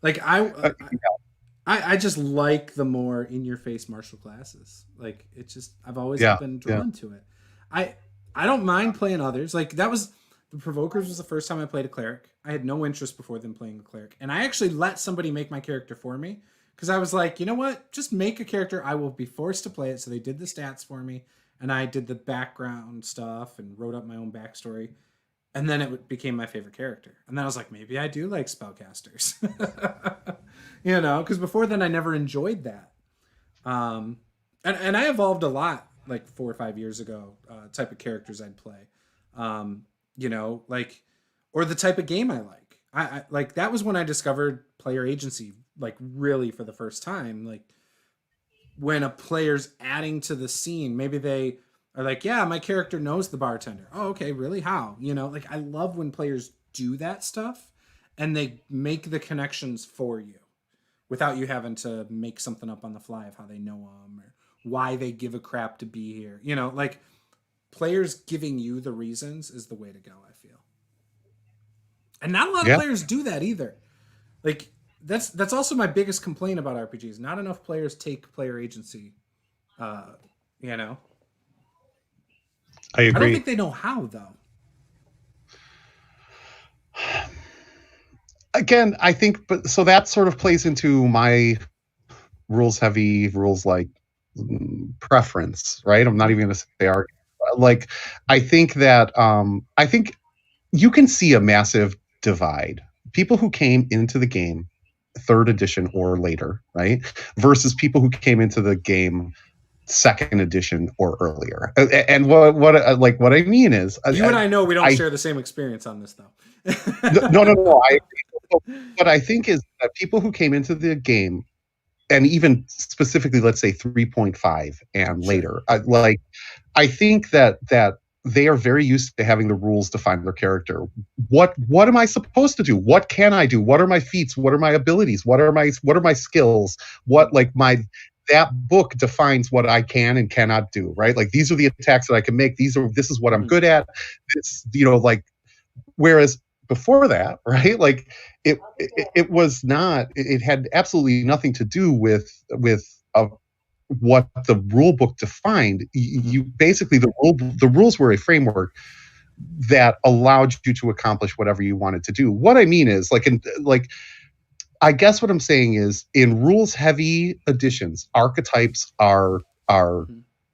Like I just like the more in your face martial classes. Like it's just I've always been drawn to it. I don't mind playing others. Like that was the Provokers was the first time I played a cleric. I had no interest before them playing the cleric, and I actually let somebody make my character for me because I was like, you know what, just make a character. I will be forced to play it. So they did the stats for me, and I did the background stuff and wrote up my own backstory. And then it became my favorite character. And then I was like, maybe I do like spellcasters. You know, because before then I never enjoyed that. And I evolved a lot like 4 or 5 years ago, type of characters I'd play. You know, like, or the type of game I like. I like that was when I discovered player agency, like really for the first time. Like when a player's adding to the scene, maybe they are like, yeah, my character knows the bartender. Oh, okay, really? How? You know, like I love when players do that stuff and they make the connections for you without you having to make something up on the fly of how they know them or why they give a crap to be here. You know, like players giving you the reasons is the way to go, I feel. And not a lot of players do that either. Like that's also my biggest complaint about RPGs. Not enough players take player agency, you know. I agree. I don't think they know how, though. Again, I think, but so that sort of plays into my rules like preference, right? I'm not even going to say argument. Like, I think that I think you can see a massive divide. People who came into the game 3rd edition or later, right, versus people who came into the game 2nd edition or earlier. And what I mean is, you and I know we don't share the same experience on this, though. No. What I think is that people who came into the game, and even specifically, let's say 3.5 and later, I think that they are very used to having the rules define their character. What am I supposed to do? What can I do? What are my feats? What are my abilities? What are my skills? That book defines what I can and cannot do, right? Like these are the attacks that I can make. This is what I'm good at. It's, you know, like, whereas before that, right? Like it was not, it had absolutely nothing to do with what the rule book defined. You basically, the rules were a framework that allowed you to accomplish whatever you wanted to do. What I mean is, I guess what I'm saying is, in rules heavy editions, archetypes are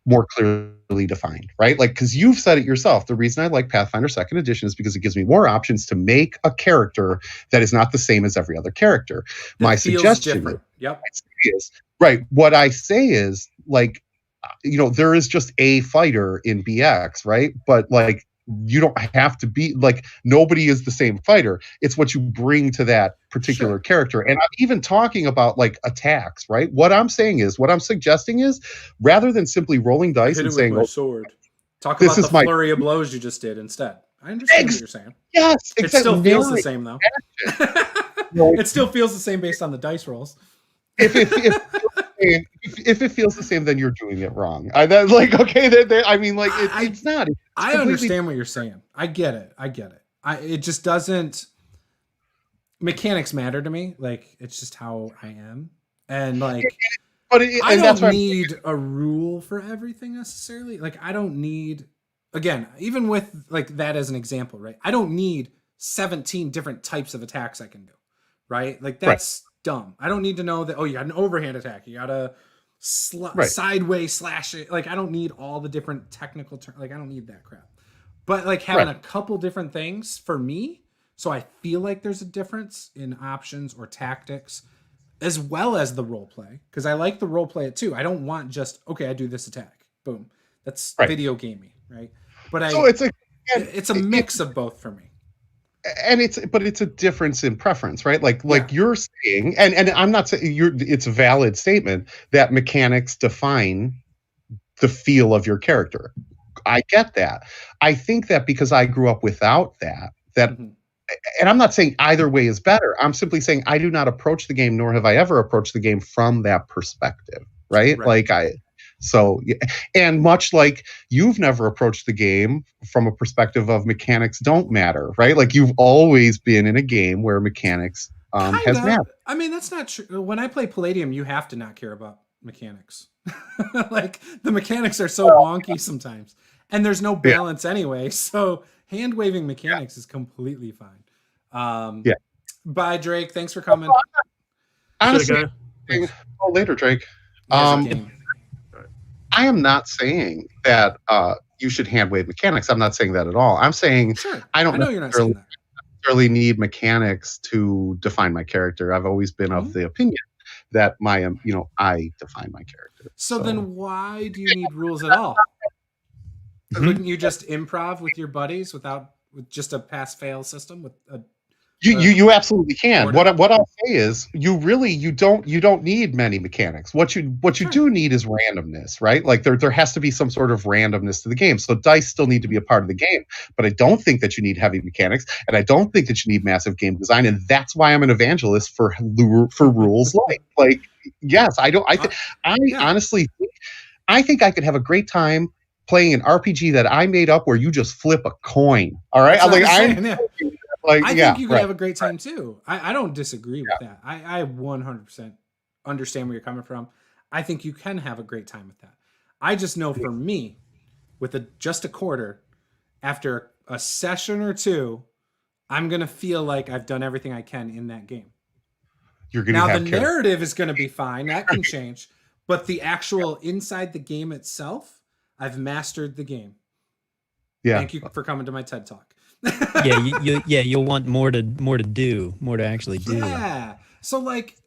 more clearly defined, right? Like, because you've said it yourself, the reason I like Pathfinder 2nd edition is because it gives me more options to make a character that is not the same as every other character. My suggestion is, right, what I say is, like, you know, there is just a fighter in BX, right? But like, you don't have to be, like, nobody is the same fighter. It's what you bring to that particular character. And I'm even talking about like attacks, right? What I'm suggesting is, rather than simply rolling dice and saying, my sword. Talk about the flurry of blows you just did instead. I understand what you're saying. Yes, exactly. It still feels the same, though. It still feels the same based on the dice rolls. If it feels the same, then you're doing it wrong. It's not. I understand what you're saying. I get it. It just doesn't. Mechanics matter to me. Like, it's just how I am, and like, I don't need a rule for everything necessarily. Like, I don't need. Again, even with like that as an example, right? I don't need 17 different types of attacks I can do, right? Like that's dumb. I don't need to know that. Oh, you got an overhand attack. You got a sideways slash it. Like, I don't need all the different technical terms. Like, I don't need that crap. But like having a couple different things for me, so I feel like there's a difference in options or tactics, as well as the role play, because I like the role play it too. I don't want just, okay, I do this attack, boom. That's video gaming, right? But it's a mix of both for me. And it's a difference in preference, right? Like you're saying, and I'm not saying it's a valid statement that mechanics define the feel of your character. I get that. I think that because I grew up without that, and I'm not saying either way is better. I'm simply saying I do not approach the game, nor have I ever approached the game from that perspective, right? So, and much like you've never approached the game from a perspective of mechanics don't matter, right? Like you've always been in a game where mechanics has mattered. I mean, that's not true. When I play Palladium, you have to not care about mechanics. Like the mechanics are so wonky sometimes, and there's no balance anyway. So hand waving mechanics is completely fine. Bye, Drake. Thanks for coming. Honestly, later, Drake. I am not saying that you should hand wave mechanics. I'm not saying that at all. I'm saying I don't necessarily need mechanics to define my character. I've always been of the opinion that I define my character. So then why do you need rules at all? Couldn't you just improv with your buddies with just a pass-fail system with a You absolutely can. What I'll say is you don't need many mechanics. What you do need is randomness, right? Like there has to be some sort of randomness to the game. So dice still need to be a part of the game, but I don't think that you need heavy mechanics, and I don't think that you need massive game design, and that's why I'm an evangelist for rules like yes, I don't. Honestly I think I could have a great time playing an RPG that I made up where you just flip a coin. All right, I think you could have a great time too. I don't disagree with that. I 100% understand where you're coming from. I think you can have a great time with that. I just know for me, with just a quarter, after a session or two, I'm going to feel like I've done everything I can in that game. The narrative is going to be fine. That can change. But the actual inside the game itself, I've mastered the game. Yeah. Thank you for coming to my TED Talk. You'll want more to actually do. Yeah. So like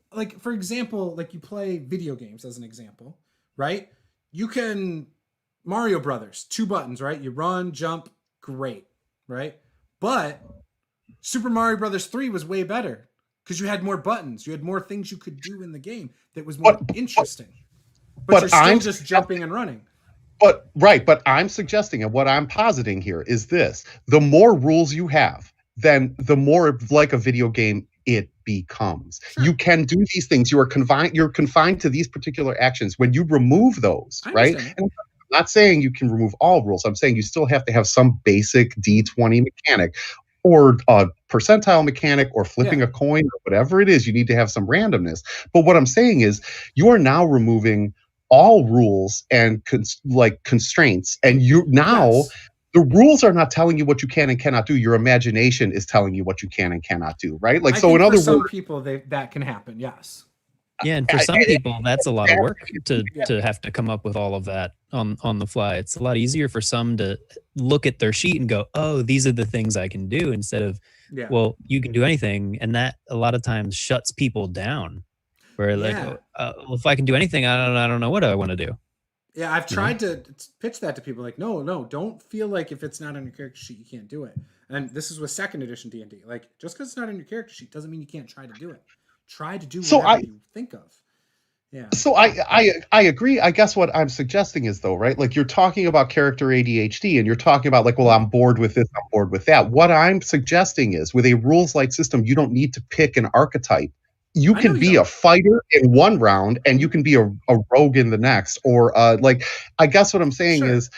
for example, like you play video games as an example, right? You can Mario Brothers, 2 buttons, right? You run, jump, great, right? But Super Mario Brothers 3 was way better because you had more buttons, you had more things you could do in the game that was more interesting. But you're still just jumping and running. But I'm suggesting, and what I'm positing here is this: the more rules you have, then the more like a video game it becomes. Sure. You can do these things. You're confined to these particular actions. When you remove those, right? And I'm not saying you can remove all rules. I'm saying you still have to have some basic D20 mechanic, or a percentile mechanic, or flipping a coin, or whatever it is. You need to have some randomness. But what I'm saying is, you are now removing all rules and constraints, and the rules are not telling you what you can and cannot do. Your imagination is telling you what you can and cannot do, right? Like, so in other words, some people that can happen. Yes. Yeah, and for some people that's a lot of work to have to come up with all of that on the fly. It's a lot easier for some to look at their sheet and go, "Oh, these are the things I can do," instead of, "Well, you can do anything," and that a lot of times shuts people down. Where well, if I can do anything, I don't know what I want to do. Yeah, I've tried to pitch that to people. Like, no, don't feel like if it's not on your character sheet, you can't do it. And this is with 2nd edition D&D. Like, just because it's not on your character sheet doesn't mean you can't try to do it. Try to do whatever you think of. Yeah. So I agree. I guess what I'm suggesting is, though, right? Like, you're talking about character ADHD, and you're talking about like, well, I'm bored with this, I'm bored with that. What I'm suggesting is, with a rules light system, you don't need to pick an archetype. You can be a fighter in one round, and you can be a rogue in the next, or I guess what I'm saying is,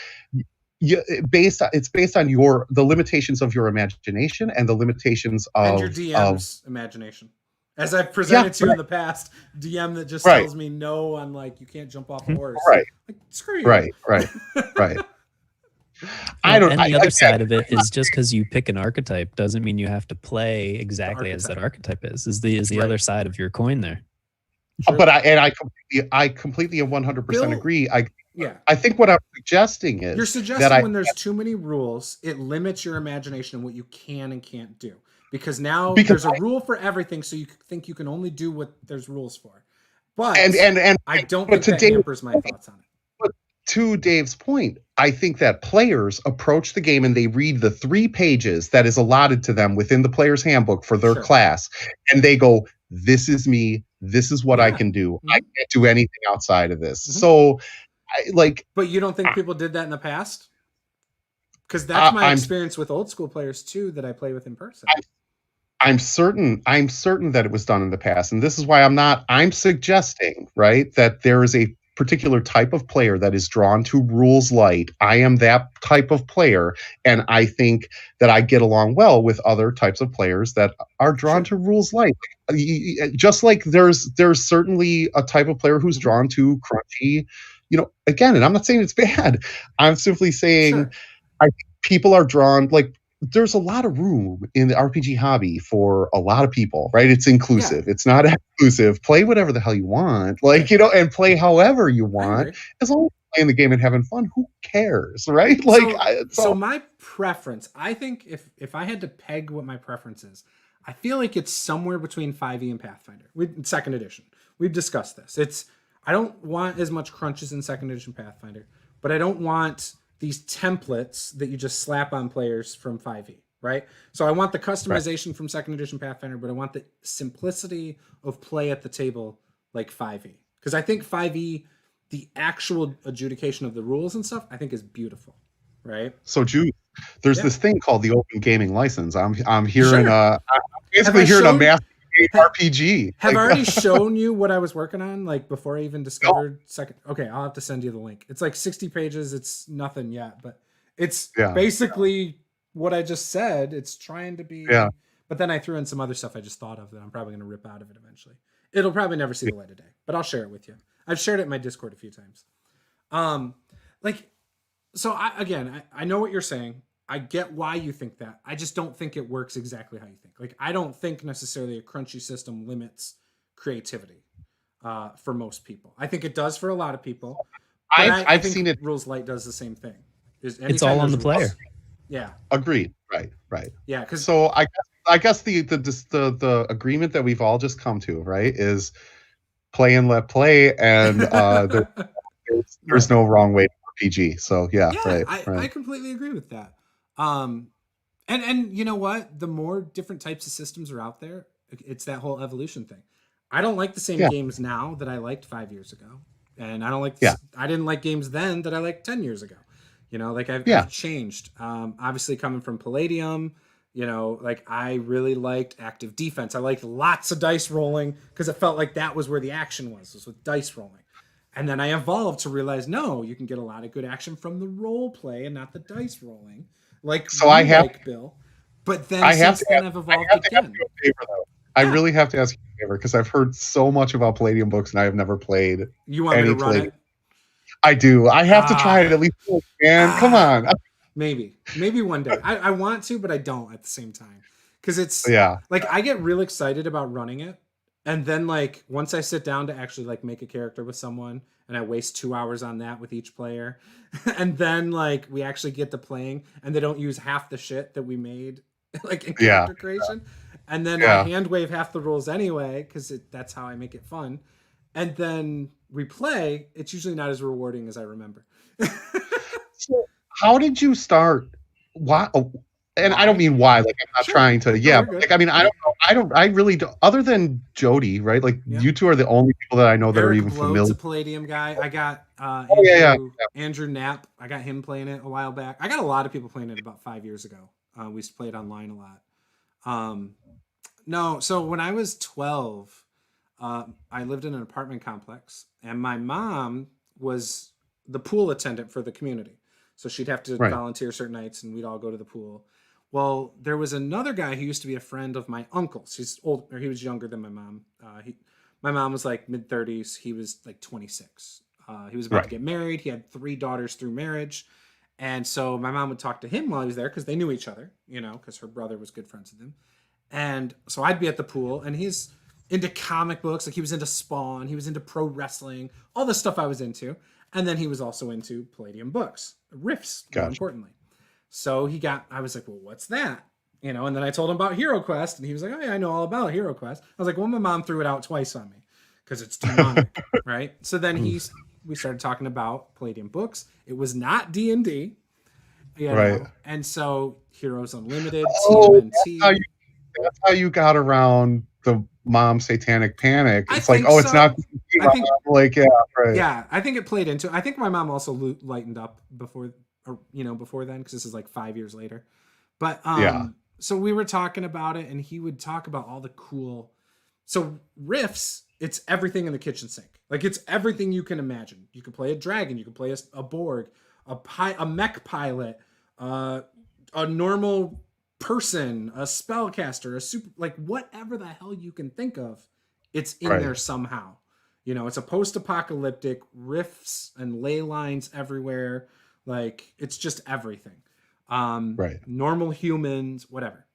it's based on the limitations of your imagination and the limitations of your DM's imagination. As I've presented to you in the past, DM that just tells me no on like you can't jump off a horse. Right. Like, screw you. Right. The other side of it is, just because you pick an archetype doesn't mean you have to play exactly as that archetype is the other side of your coin there. Sure. But I completely and 100% agree. I think what I'm suggesting is, you're suggesting when there's too many rules, it limits your imagination and what you can and can't do. Because there's a rule for everything, so you think you can only do what there's rules for. But I don't think that hampers my thoughts on it. To Dave's point, I think that players approach the game and they read the 3 pages that is allotted to them within the player's handbook for their class, and they go, "This is me. This is what I can do. Mm-hmm. I can't do anything outside of this." Mm-hmm. So, But you don't think people did that in the past? Because that's my experience with old school players too, that I play with in person. I'm certain that it was done in the past, and this is why I'm suggesting, right, that there is a particular type of player that is drawn to rules light. I am that type of player, and I think that I get along well with other types of players that are drawn to rules light. Just like there's certainly a type of player who's drawn to crunchy, again, and I'm not saying it's bad. I'm simply saying I think people are drawn, like, there's a lot of room in the RPG hobby for a lot of people, right? It's inclusive. It's not exclusive. Play whatever the hell you want, like, and play however you want. As long as you're playing the game and having fun, who cares, right? Like, so my preference, I think if I had to peg what my preference is, I feel like it's somewhere between 5e and Pathfinder. Second edition. We've discussed this. I don't want as much crunches in second edition Pathfinder, but I don't want these templates that you just slap on players from 5e, right? So I want the customization from second edition Pathfinder, but I want the simplicity of play at the table like 5e. Because I think 5e, the actual adjudication of the rules and stuff, I think is beautiful, right? So Juce, there's this thing called the Open Gaming License. I'm hearing I'm basically hearing a massive RPG. Have I already shown you what I was working on, like, before I even discovered second? Okay, I'll have to send you the link. It's like 60 pages. It's nothing yet, but it's basically what I just said. It's trying to be. Yeah. But then I threw in some other stuff I just thought of that I'm probably going to rip out of it eventually. It'll probably never see the light of day, but I'll share it with you. I've shared it in my Discord a few times. I know what you're saying. I get why you think that. I just don't think it works exactly how you think. Like, I don't think necessarily a crunchy system limits creativity for most people. I think it does for a lot of people. I've seen it. Rules Light does the same thing. It's all on the player. Yeah. Agreed. Right. Yeah. So I guess the agreement that we've all just come to, right, is play and let play, and there's no wrong way to RPG. So I completely agree with that. And you know what? The more different types of systems are out there, it's that whole evolution thing. I don't like the same games now that I liked 5 years ago. And I don't like, I didn't like games then that I liked 10 years ago. I've changed. Obviously coming from Palladium, I really liked active defense. I liked lots of dice rolling because it felt like that was where the action was with dice rolling. And then I evolved to realize, no, you can get a lot of good action from the role play and not the dice rolling. Bill. But then I've evolved again. I really have to ask you a favor because I've heard so much about Palladium books and I have never played. You want me to run it? I do. I have to try it at least once, man. Come on. Maybe one day. I want to, but I don't at the same time. Because it's I get real excited about running it. And then once I sit down to actually make a character with someone and I waste 2 hours on that with each player, and then we actually get to playing and they don't use half the shit that we made in character creation. And then I hand wave half the rules anyway, because that's how I make it fun. And then we play, it's usually not as rewarding as I remember. So how did you start? Why? And I don't mean why, I'm not trying to, I really don't, other than Jody, right? You two are the only people that I know that are even familiar. A Palladium guy. I got Andrew Knapp. I got him playing it a while back. I got a lot of people playing it about 5 years ago. We used to play it online a lot. So when I was 12, I lived in an apartment complex and my mom was the pool attendant for the community. So she'd have to volunteer certain nights and we'd all go to the pool. Well, there was another guy who used to be a friend of my uncle's. He's old, or he was younger than my mom. My mom was mid-30s. He was 26. He was about to get married. He had 3 daughters through marriage. And so my mom would talk to him while he was there because they knew each other, because her brother was good friends with him. And so I'd be at the pool and he's into comic books. He was into Spawn. He was into pro wrestling, all the stuff I was into. And then he was also into Palladium books, riffs, more importantly. So I was like, well, what's that? And then I told him about Hero Quest and he was like, oh yeah, I know all about Hero Quest. I was like, well, my mom threw it out twice on me because it's demonic, right? So then we started talking about Palladium books. It was not D&D, right? And so Heroes Unlimited, TMNT. That's how you got around the mom satanic panic. It's it's not. Yeah, I think it played into it. I think my mom also lightened up before then, because this is 5 years later. But so we were talking about it and he would talk about all the cool. So riffs it's everything in the kitchen sink. Like it's everything you can imagine. You can play a dragon, you can play a Borg, a mech pilot, a normal person, a spellcaster, a super, like whatever the hell you can think of, it's in there somehow. You know, it's a post-apocalyptic, riffs and ley lines everywhere. Like it's just everything. Normal humans, whatever.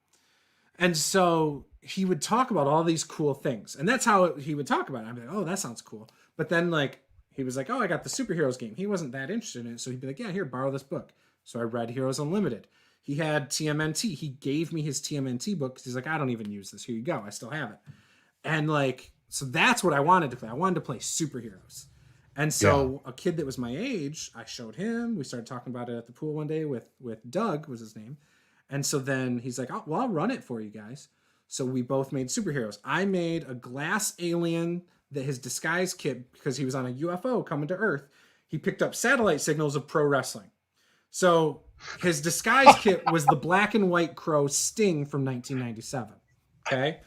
And so he would talk about all these cool things, and that's how he would talk about it. I'd be like, oh, that sounds cool. But then like he was like, oh, I got the superheroes game. He wasn't that interested in it, so he'd be like, yeah, here, borrow this book. So I read Heroes Unlimited. He had TMNT. He gave me his TMNT book because he's like, I don't even use this. Here you go. I still have it. And like, so that's what I wanted to play. I wanted to play superheroes. And so a kid that was my age, I showed him. We started talking about it at the pool one day with Doug was his name. And so then he's like, oh, well, I'll run it for you guys. So we both made superheroes. I made a glass alien that his disguise kit, because he was on a UFO coming to Earth, he picked up satellite signals of pro wrestling. So his disguise kit was the black and white crow Sting from 1997. Okay.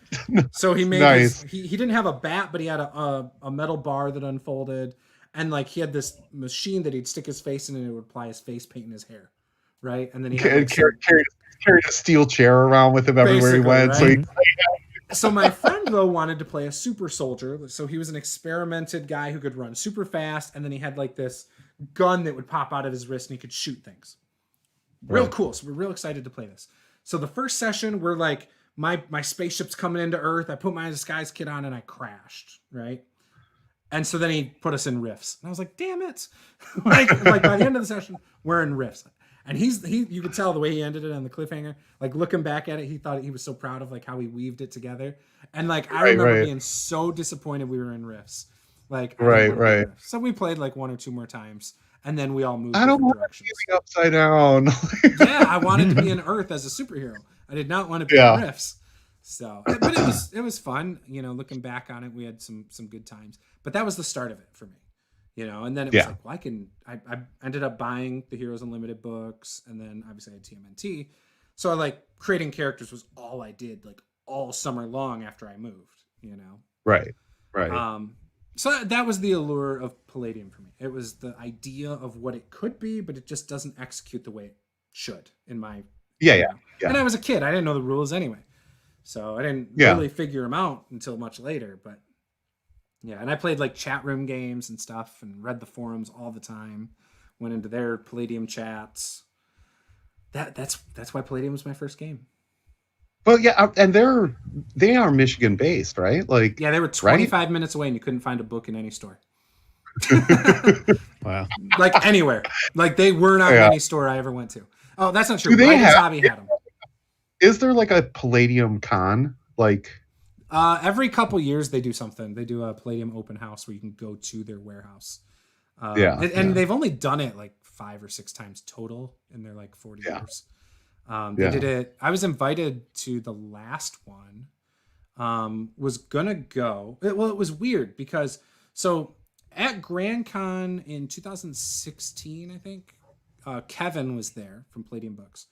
So he made he didn't have a bat, but he had a metal bar that unfolded. And like he had this machine that he'd stick his face in and it would apply his face paint in his hair. Right. And then he had carried a steel chair around with him everywhere he went. Right? So my friend though wanted to play a super soldier. So he was an experimented guy who could run super fast. And then he had like this gun that would pop out of his wrist and he could shoot things. Real cool. So we're real excited to play this. So the first session, we're like, my spaceship's coming into Earth. I put my disguise kit on and I crashed. Right. And so then he put us in riffs. And I was like, damn it. like by the end of the session, we're in riffs. And you could tell the way he ended it on the cliffhanger, like looking back at it, he thought he was so proud of like how he weaved it together. And like, I remember being so disappointed we were in riffs. Like, riffs. So we played like one or two more times and then we all moved. I don't want to be upside down. Yeah. I wanted to be in Earth as a superhero. I did not want to be in riffs. So, but it was fun, you know, looking back on it, we had some good times, but that was the start of it for me. You know, and then it was like, well, I ended up buying the Heroes Unlimited books, and then obviously I had TMNT. So I like creating characters was all I did like all summer long after I moved, you know? Right. So that was the allure of Palladium for me. It was the idea of what it could be, but it just doesn't execute the way it should in my. Yeah. And I was a kid. I didn't know the rules anyway. So I didn't really figure them out until much later, but. Yeah, and I played like chat room games and stuff and read the forums all the time. Went into their Palladium chats. That's why Palladium was my first game. Well, yeah, and they are Michigan based, right? Like yeah, they were 25 minutes away and you couldn't find a book in any store. Wow. Like anywhere. Like they were not in any store I ever went to. Oh, that's not true. Ryan's Hobby had them. Is there like a Palladium con? Like every couple years they do something. They do a Palladium open house where you can go to their warehouse. And they've only done it like 5 or 6 times total in their like 40 years. They did it. I was invited to the last one. Was gonna go. It was weird because so at Grand Con in 2016, I think, Kevin was there from Palladium Books.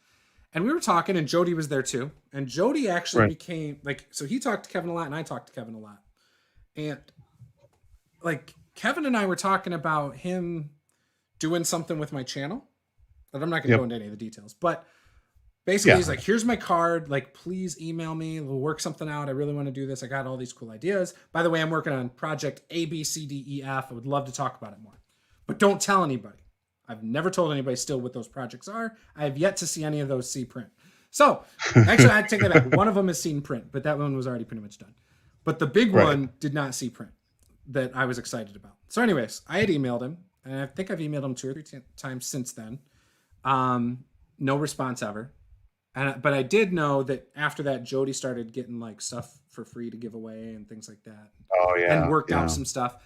And we were talking, and Jody was there too. And Jody actually became like, so he talked to Kevin a lot, and I talked to Kevin a lot. And like Kevin and I were talking about him doing something with my channel. But I'm not going to go into any of the details. But basically, he's like, here's my card. Like, please email me. We'll work something out. I really want to do this. I got all these cool ideas. By the way, I'm working on project ABCDEF. I would love to talk about it more. But don't tell anybody. I've never told anybody still what those projects are. I have yet to see any of those see print. So actually, I take that back. One of them has seen print, but that one was already pretty much done. But the big one did not see print that I was excited about. So anyways, I had emailed him, and I think I've emailed him 2 or 3 times since then. No response ever. But I did know that after that, Jody started getting like stuff for free to give away and things like that. Oh yeah. And worked out some stuff.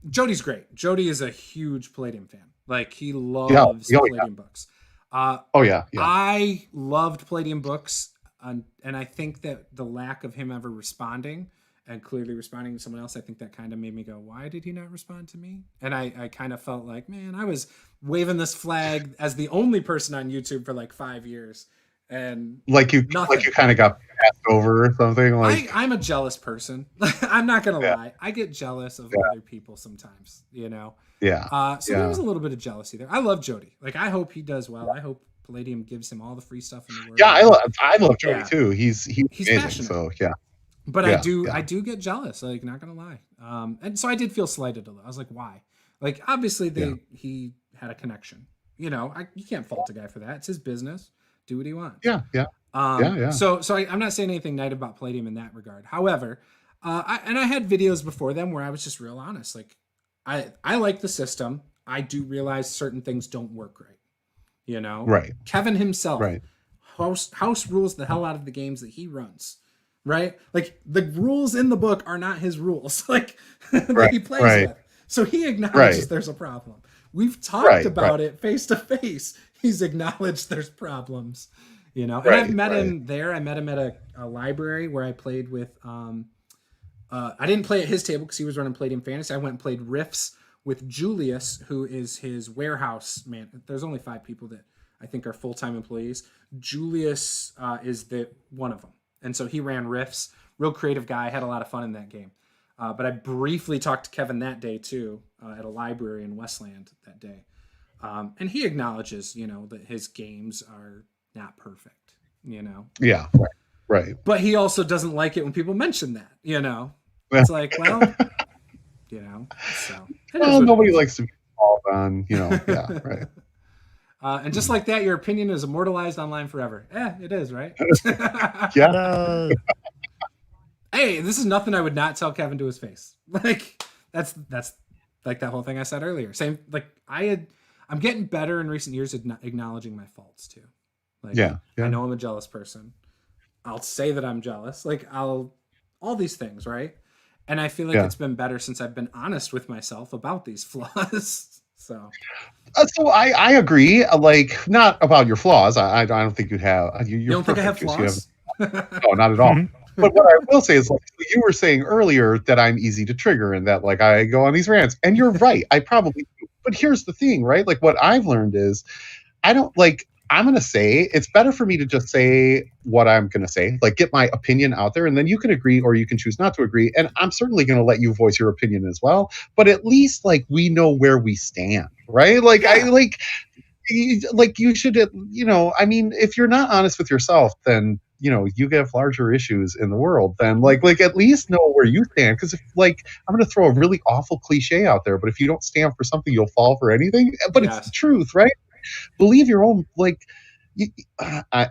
Jody's great. Jody is a huge Palladium fan. Like he loves Palladium books. I loved Palladium books, and I think that the lack of him ever responding and clearly responding to someone else, I think that kind of made me go, why did he not respond to me? And I kind of felt like, man, I was waving this flag as the only person on YouTube for like 5 years, and like you kind of got passed over or something. Like, I'm a jealous person. I'm not gonna Yeah. lie. I get jealous of Yeah. other people sometimes, you know. yeah, So there was a little bit of jealousy there. I love Jody. Like, I hope he does well. I hope Palladium gives him all the free stuff in the world. yeah. I love Jody Yeah. too. He's amazing. passionate. So yeah, But Yeah, I do get jealous. Like, not gonna lie. And so I did feel slighted a little. I was like, why? Like, obviously he had a connection. You know, you can't fault a guy for that. It's his business. Do what he wants. yeah. Yeah. So I'm not saying anything negative about Palladium in that regard. However, I had videos before them where I was just real honest. Like, I like the system. I do realize certain things don't work right. You know, Right. Kevin himself, Right. house rules the hell out of the games that he runs. Right? Like, the rules in the book are not his rules, like that he plays with. So he acknowledges there's a problem. We've talked about it face to face. He's acknowledged there's problems, you know. And I've met him there. I met him at a library where I played with. I didn't play at his table because he was running Palladium Fantasy. I went and played Riffs with Julius, who is his warehouse man. There's only 5 people that I think are full-time employees. Julius is one of them. And so he ran Riffs, real creative guy, had a lot of fun in that game. But I briefly talked to Kevin that day too, at a library in Westland that day. And he acknowledges, you know, that his games are not perfect, you know? Yeah. Right. But he also doesn't like it when people mention that, you know? It's like, well, you know, so. Well, nobody likes to be called on, you know, yeah, right. And just like that, your opinion is immortalized online forever. It is, right? Yeah. Hey, this is nothing I would not tell Kevin to his face. Like, that's like that whole thing I said earlier. Same, like, I'm getting better in recent years at acknowledging my faults too. Like, I know I'm a jealous person. I'll say that I'm jealous. Like, all these things, right? And I feel like it's been better since I've been honest with myself about these flaws. So I agree. Like, not about your flaws. I don't think you have. You don't think I have flaws? No, not at all. But what I will say is, like, you were saying earlier that I'm easy to trigger and that, like, I go on these rants, and you're right. I probably do. But here's the thing, right? Like, what I've learned is, I'm going to say, it's better for me to just say what I'm going to say, like, get my opinion out there, and then you can agree or you can choose not to agree. And I'm certainly going to let you voice your opinion as well. But at least, like, we know where we stand, right? Like, you should, you know, I mean, if you're not honest with yourself, then, you know, you have larger issues in the world than like at least know where you stand. Because if, like, I'm going to throw a really awful cliche out there, but if you don't stand for something, you'll fall for anything. But it's the truth, right? Believe your own, like,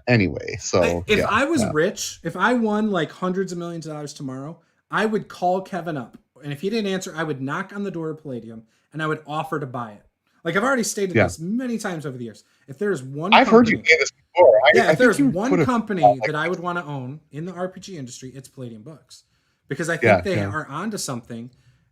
anyway. So if I was rich, if I won like hundreds of millions of dollars tomorrow, I would call Kevin up, and if he didn't answer, I would knock on the door of Palladium and I would offer to buy it. Like, I've already stated this many times over the years. If there's one, I've heard you say this before. If there's one company that I would want to own in the RPG industry, it's Palladium Books, because I think they are onto something,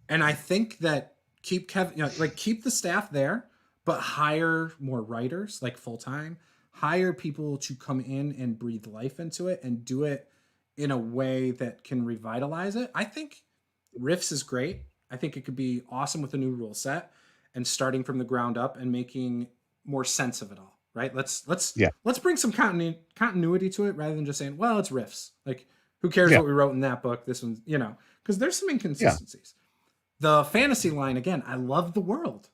and I think that keep the staff there, but hire more writers, like, full time. Hire people to come in and breathe life into it and do it in a way that can revitalize it. I think Riffs is great. I think it could be awesome with a new rule set and starting from the ground up and making more sense of it all, right? Let's bring some continuity to it rather than just saying, well, it's Riffs. Like, who cares what we wrote in that book? This one, you know, because there's some inconsistencies. The fantasy line, again, I love the world.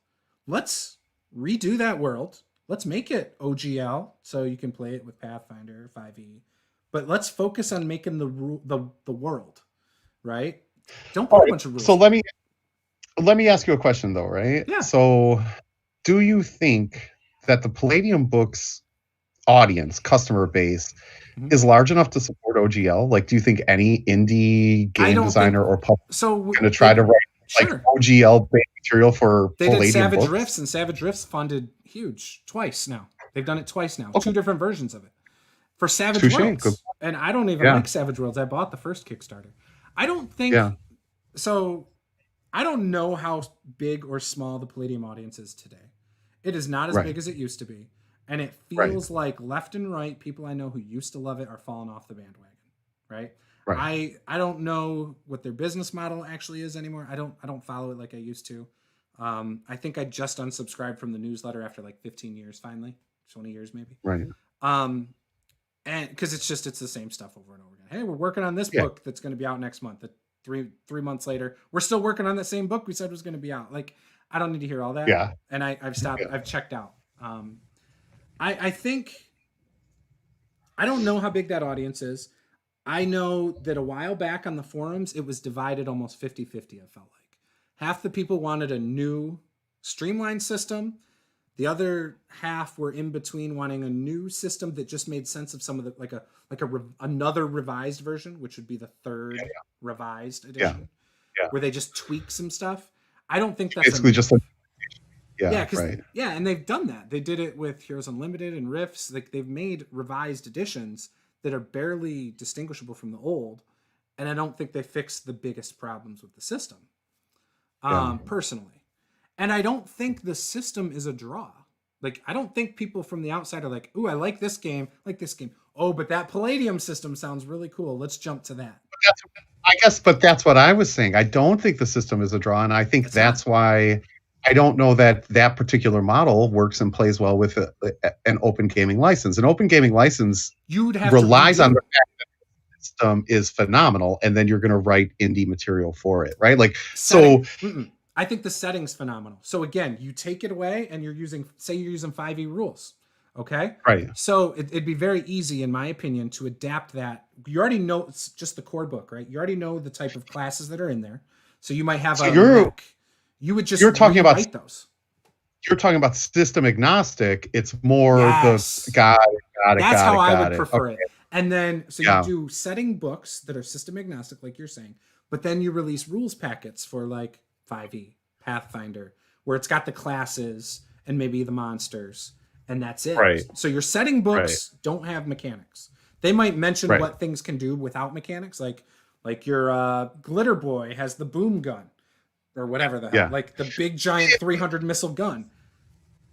Let's redo that world. Let's make it OGL so you can play it with Pathfinder 5e. But let's focus on making the world, right? Don't put a bunch of rules. So let me ask you a question, though, right? Yeah. So, do you think that the Palladium Books audience, customer base, is large enough to support OGL? Like, do you think any indie game designer or publisher going to try to write like OGL material for Palladium They did Savage Books? Rifts, and Savage Rifts funded huge twice now. They've done it twice now. 2 different versions of it for Savage Worlds. Good. And I don't even like Savage Worlds. I bought the first Kickstarter. I don't think so. I don't know how big or small the Palladium audience is today. It is not as big as it used to be. And it feels like left and right, people I know who used to love it are falling off the bandwagon. Right? I don't know what their business model actually is anymore. I don't follow it like I used to. I think I just unsubscribed from the newsletter after like 15 years, finally. 20 years maybe. Right. And because it's the same stuff over and over again. hey, we're working on this book that's going to be out next month. 3 months later, we're still working on that same book we said was going to be out. Like, I don't need to hear all that. Yeah. And I've stopped. I've checked out. I think, I don't know how big that audience is. I know that a while back on the forums, it was divided almost 50-50, I felt like. Half the people wanted a new streamlined system. The other half were in between, wanting a new system that just made sense of some of the, another revised version, which would be the third revised edition, where they just tweak some stuff. I don't think that's basically just like, and they've done that. They did it with Heroes Unlimited and Rifts. Like, they've made revised editions that are barely distinguishable from the old, and I don't think they fixed the biggest problems with the system, personally. And I don't think the system is a draw. Like, I don't think people from the outside are like, ooh, I like this game, Oh, but that Palladium system sounds really cool. Let's jump to that. But that's what I was saying. I don't think the system is a draw, and I think that's why I don't know that that particular model works and plays well with an open gaming license. An open gaming license relies on the fact that the system is phenomenal, and then you're going to write indie material for it, right? Like, I think the setting's phenomenal. So again, you take it away and you're using 5e rules. Okay. Right. So it'd be very easy, in my opinion, to adapt that. You already know it's just the core book, right? You already know the type of classes that are in there. So you might have you would just you're talking about those. You're talking about system agnostic. It's more the guy. That's how I would prefer it. And then, so you do setting books that are system agnostic, like you're saying, but then you release rules packets for like 5e, Pathfinder, where it's got the classes and maybe the monsters, and that's it. Right. So your setting books don't have mechanics. They might mention what things can do without mechanics, like your glitter boy has the boom gun, or whatever the hell, like the big giant 300 missile gun.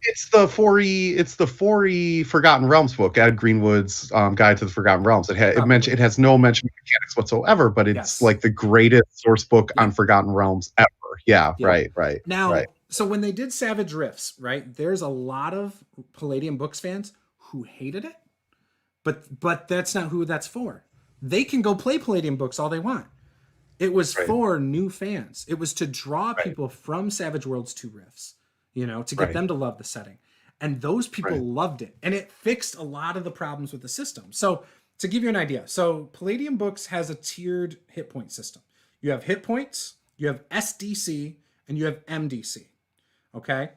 It's the 4E Forgotten Realms book, Ed Greenwood's Guide to the Forgotten Realms. It has no mention of mechanics whatsoever, but it's like the greatest source book on Forgotten Realms ever. Yeah. Right. Now, so when they did Savage Rifts, right, there's a lot of Palladium Books fans who hated it, but that's not who that's for. They can go play Palladium Books all they want. It was for new fans. It was to draw people from Savage Worlds to Rifts, to get them to love the setting. And those people loved it. And it fixed a lot of the problems with the system. So to give you an idea, so Palladium Books has a tiered hit point system. You have hit points, you have SDC, and you have MDC. Okay?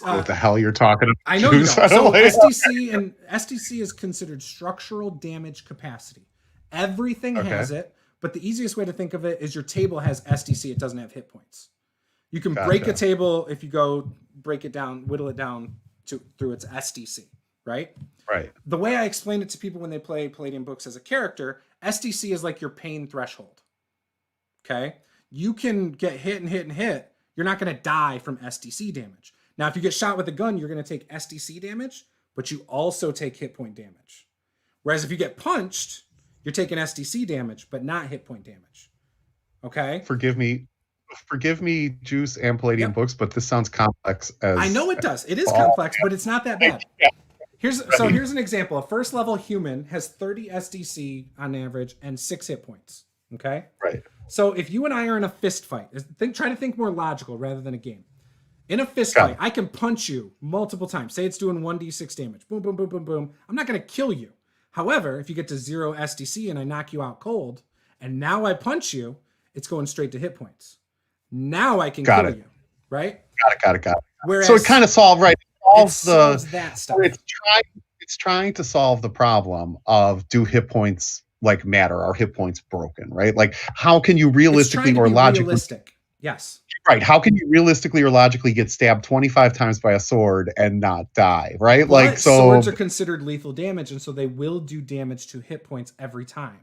What the hell you're talking about? I know you don't. So SDC is considered structural damage capacity. Everything has it, but the easiest way to think of it is your table has SDC. It doesn't have hit points. You can break a table if you go break it down, whittle it down through its SDC, right? Right. The way I explain it to people when they play Palladium Books as a character, SDC is like your pain threshold. Okay? You can get hit and hit and hit. You're not going to die from SDC damage. Now, if you get shot with a gun, you're going to take SDC damage, but you also take hit point damage. Whereas if you get punched, you're taking SDC damage, but not hit point damage. Okay? Forgive me, Juce and Palladium Books, but this sounds complex as I know it does. It is complex, but it's not that bad. Here's an example. A first level human has 30 SDC on average and 6 hit points. Okay? Right. So if you and I are in a fist fight, try to think more logical rather than a game. In a fist fight, I can punch you multiple times. Say it's doing 1d6 damage. Boom, boom, boom, boom, boom. I'm not going to kill you. However, if you get to 0 SDC and I knock you out cold, and now I punch you, it's going straight to hit points. Now I can kill you, right? Got it. Whereas, so it kind of solves that stuff. It's trying to solve the problem of, do hit points like matter? Are hit points broken, right? Like, how can you realistically or logically Yes. Right. How can you realistically or logically get stabbed 25 times by a sword and not die, right? But swords are considered lethal damage, and so they will do damage to hit points every time.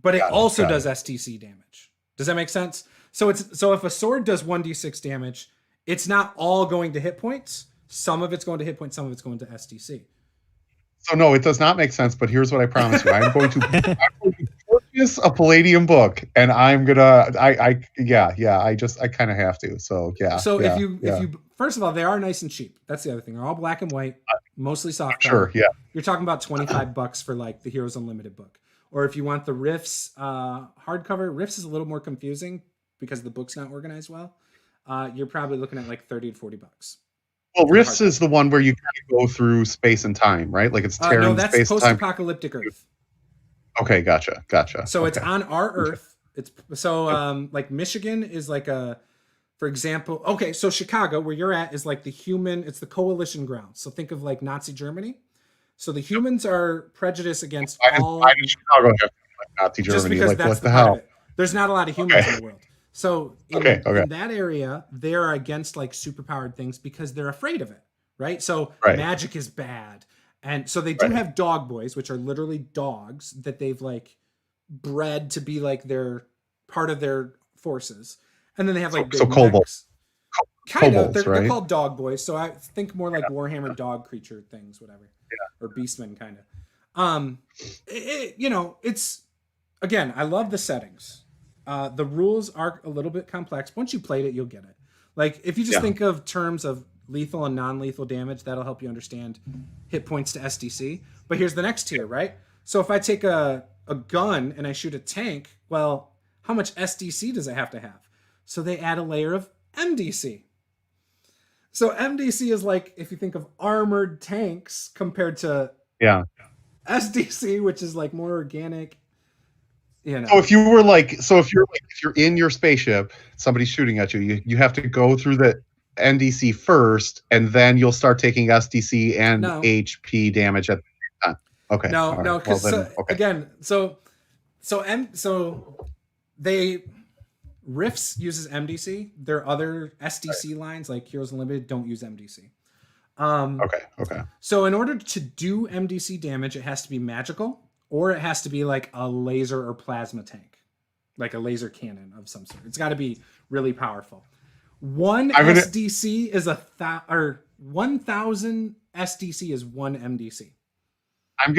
But it also does STC damage. Does that make sense? So if a sword does 1d6 damage, it's not all going to hit points. Some of it's going to hit points, some of it's going to STC. So no, it does not make sense, but here's what I promise you. I'm going to purchase a Palladium book, and I'm gonna I kind of have to. So yeah. So if you first of all, they are nice and cheap. That's the other thing. They're all black and white. mostly soft Sure, cover. yeah. You're talking about $25 for like the Heroes Unlimited book. Or if you want the Rifts hardcover, Rifts is a little more confusing because the book's not organized well. You're probably looking at like $30 to $40. Well, Rifts is the one where you kind of go through space and time, right? Like it's tearing no, that's space and time. post-apocalyptic Earth. Okay, gotcha. So okay. it's on our Earth. It's so like Michigan is like for example, okay, so Chicago, where you're at, is like it's the coalition ground. So think of like Nazi Germany. So the humans are prejudiced against why did Chicago have like Nazi Germany? Just because like, that's what the the part hell? of it. There's not a lot of humans in the world. So in that area, they're against like superpowered things because they're afraid of it, right? So magic is bad. And so they do have dog boys, which are literally dogs that they've like bred to be like their part of their forces. And then they have like big kobolds. Kind of. They're called dog boys. So I think more like Warhammer dog creature things, whatever. Yeah. Or beastmen kind of. It's again, I love the settings. The rules are a little bit complex. Once you played it, you'll get it. Like if you just think of terms of lethal and non-lethal damage, that'll help you understand hit points to SDC. But here's the next tier, right? So if I take a gun and I shoot a tank, well, how much SDC does it have to have? So they add a layer of MDC. So MDC is like if you think of armored tanks compared to SDC, which is like more organic. So if you're in your spaceship, somebody's shooting at you, you have to go through the NDC first, and then you'll start taking SDC and HP damage at the same time. Okay. No, because again, so Rifts uses MDC. Their other SDC lines, like Heroes Unlimited, don't use MDC. Okay. So in order to do MDC damage, it has to be magical, or it has to be like a laser or plasma tank, like a laser cannon of some sort. It's got to be really powerful. SDC is 1,000 SDC is 1 MDC. I'm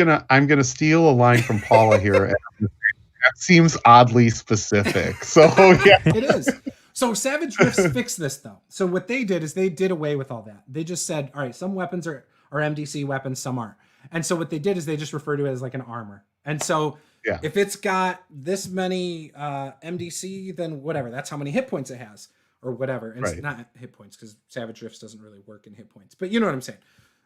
gonna steal a line from Paula here. That seems oddly specific. So yeah, it is. So Savage Rifts fixed this though. So what they did is they did away with all that. They just said, all right, some weapons are MDC weapons, some aren't. And so what they did is they just refer to it as like an armor. And so if it's got this many MDC, then whatever, that's how many hit points it has or whatever. And it's not hit points because Savage Rifts doesn't really work in hit points, but you know what I'm saying?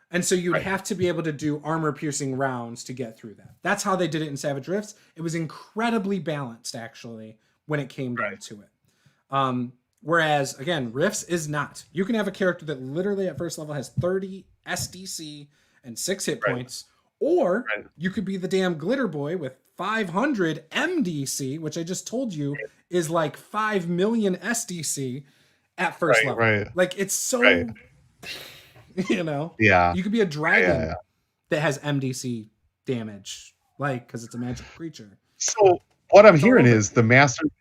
And so you'd have to be able to do armor piercing rounds to get through that. That's how they did it in Savage Rifts. It was incredibly balanced actually when it came down to it. Whereas again, Rifts is not. You can have a character that literally at first level has 30 SDC and 6 hit points, or you could be the damn glitter boy with 500 MDC, which I just told you is like 5 million SDC at first level. Like it's so you could be a dragon that has MDC damage, like because it's a magic creature. So what I'm hearing is the Master of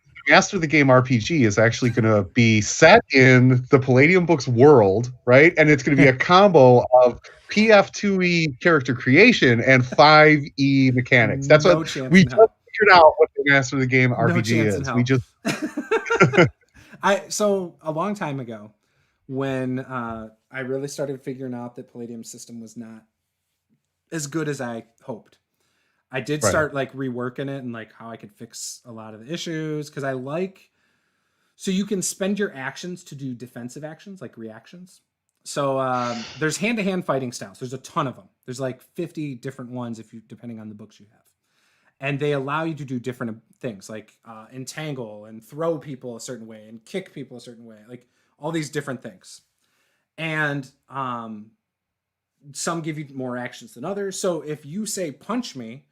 the Game RPG is actually going to be set in the Palladium Books world, right? And it's going to be a combo of PF2E character creation and 5E mechanics. That's what we just figured out what the Master of the Game RPG is. We just so a long time ago when I really started figuring out that Palladium's system was not as good as I hoped. I did start like reworking it and like how I could fix a lot of the issues because so you can spend your actions to do defensive actions like reactions. So there's hand-to-hand fighting styles. There's a ton of them. There's like 50 different ones depending on the books you have. And they allow you to do different things like entangle and throw people a certain way and kick people a certain way, like all these different things. And some give you more actions than others. So if you say punch me,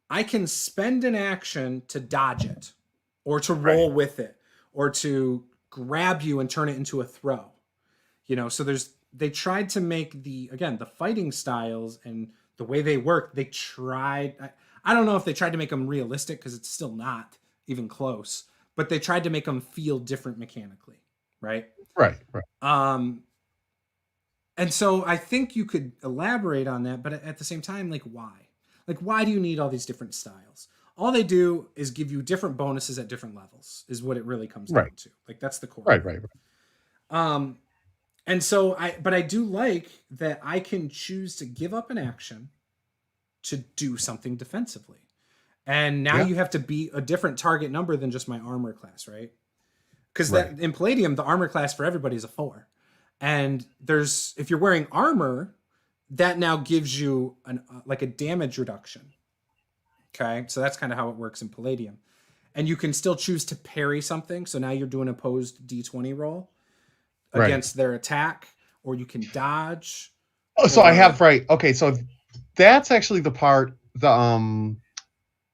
I can spend an action to dodge it or to roll with it or to grab you and turn it into a throw. So they tried to make the fighting styles and the way they work, they tried, I don't know if they tried to make them realistic because it's still not even close, but they tried to make them feel different mechanically. Right. And so I think you could elaborate on that, but at the same time, like why? Like, why do you need all these different styles? All they do is give you different bonuses at different levels is what it really comes down to. Like, that's the core. Right. And so but I do like that I can choose to give up an action to do something defensively. And now you have to be a different target number than just my armor class, right? Because that in Palladium, the armor class for everybody is a 4. And if you're wearing armor, that now gives you like a damage reduction. Okay, so that's kind of how it works in Palladium. And you can still choose to parry something. So now you're doing an opposed D20 roll against their attack, or you can dodge. Oh, so I have Okay, so that's actually the part.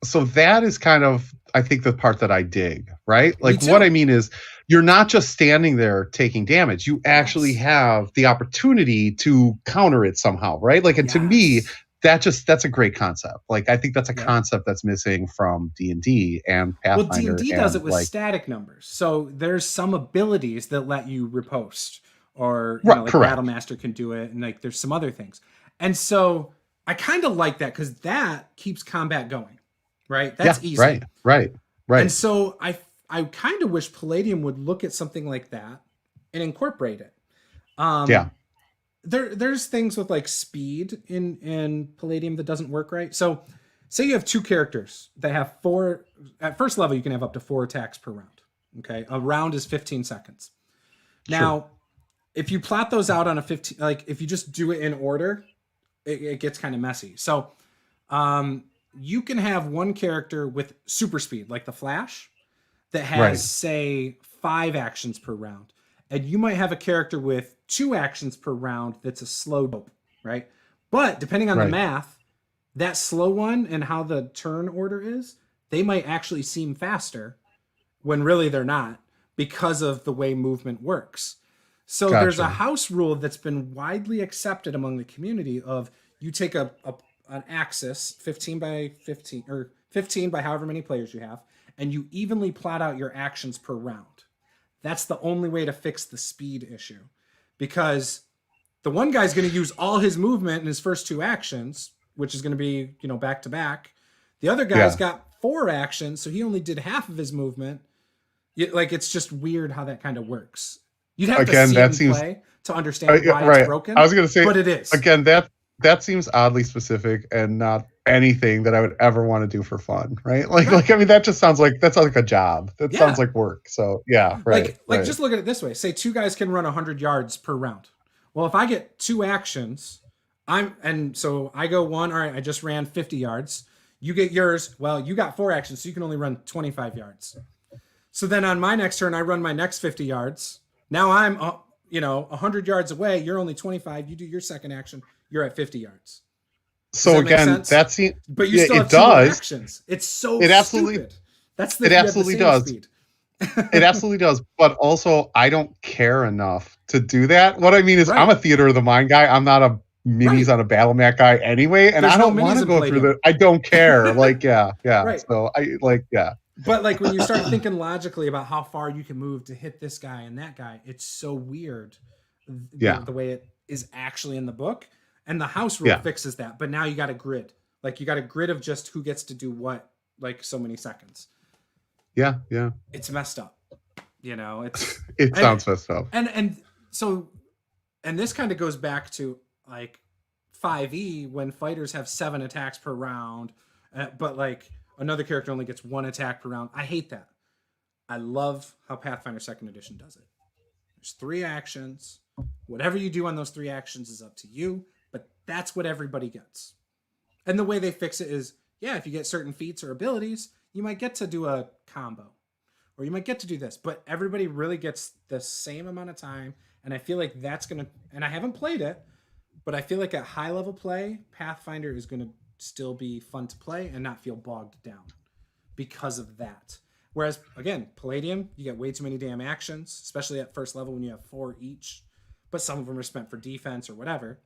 So that is kind of, I think, the part that I dig. Right, like what I mean is, you're not just standing there taking damage. You actually have the opportunity to counter it somehow, right? Like, and to me, that's a great concept. Like, I think that's a concept that's missing from D&D and Pathfinder. Well, D&D does it with static numbers. So there's some abilities that let you riposte, or like Battlemaster can do it, and like there's some other things. And so I kind of like that because that keeps combat going, right? That's easy. Right. And so I kind of wish Palladium would look at something like that and incorporate it. There's things with like speed in Palladium that doesn't work right. So say you have 2 characters that have 4, at first level, you can have up to 4 attacks per round. Okay. A round is 15 seconds. Now, if you plot those out on a 15, like if you just do it in order, it gets kind of messy. So, you can have one character with super speed, like the Flash, that has say 5 actions per round. And you might have a character with 2 actions per round that's a slow dope, right? But depending on the math, that slow one and how the turn order is, they might actually seem faster when really they're not, because of the way movement works. So there's a house rule that's been widely accepted among the community of you take an axis, 15 by 15, or 15 by however many players you have, and you evenly plot out your actions per round. That's the only way to fix the speed issue, because the one guy's going to use all his movement in his first 2 actions, which is going to be, back to back. The other guy's got 4 actions, so he only did half of his movement. Like, it's just weird how that kind of works. You'd have to see it in play to understand why it's broken. I was going to say, but it is. Again, that seems oddly specific and not anything that I would ever want to do for fun, right? Like I mean, that sounds like a job. That sounds like work. So Like just look at it this way. Say 2 guys can run 100 yards per round. Well, if I get 2 actions, so I go 1. All right, I just ran 50 yards. You get yours. Well, you got 4 actions, so you can only run 25 yards. So then on my next turn, I run my next 50 yards. Now I'm 100 yards away. You're only 25. You do your second action. You're at 50 yards. So again, that seems, but you still have 2 actions. It's so stupid. It absolutely does. Speed. It absolutely does. But also, I don't care enough to do that. What I mean is, I'm a theater of the mind guy. I'm not a minis on a battle mat guy anyway, and I don't want to go through the. I don't care. Like, Right. So But like when you start thinking logically about how far you can move to hit this guy and that guy, it's so weird. The way it is actually in the book. And the house rule fixes that. But now you got a grid. Like, you got a grid of just who gets to do what, like, so many seconds. Yeah. It's messed up. It's it sounds messed up. And this kind of goes back to like 5e, when fighters have 7 attacks per round, but like another character only gets 1 attack per round. I hate that. I love how Pathfinder 2nd Edition does it. There's 3 actions. Whatever you do on those 3 actions is up to you. But that's what everybody gets. And the way they fix it is, if you get certain feats or abilities, you might get to do a combo. Or you might get to do this. But everybody really gets the same amount of time. And I feel like that's going to... And I haven't played it, but I feel like at high-level play, Pathfinder is going to still be fun to play and not feel bogged down because of that. Whereas, again, Palladium, you get way too many damn actions, especially at first level when you have 4 each. But some of them are spent for defense or whatever.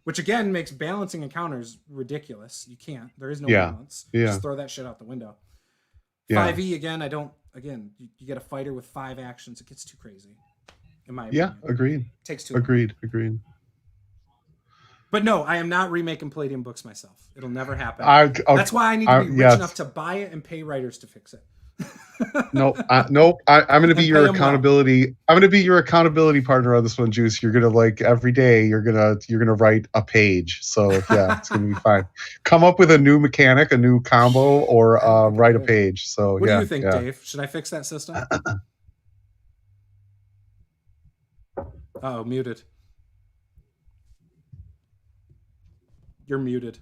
Which, again, makes balancing encounters ridiculous. You can't. There is no balance. Just throw that shit out the window. 5e, again, you get a fighter with 5 actions. It gets too crazy, in my opinion. Agreed. It takes too long. Agreed. But no, I am not remaking Palladium books myself. It'll never happen. That's why I need to be rich enough to buy it and pay writers to fix it. Nope. I'm going to be And your pay 'em well. accountability. I'm going to be your accountability partner on this one, Juice. You're going to like every day. You're going to write a page. So yeah, it's going to be fine. Come up with a new mechanic, a new combo, or write a page. So What yeah. do you think, yeah. Dave? Should I fix that system? Uh-oh, muted. You're muted.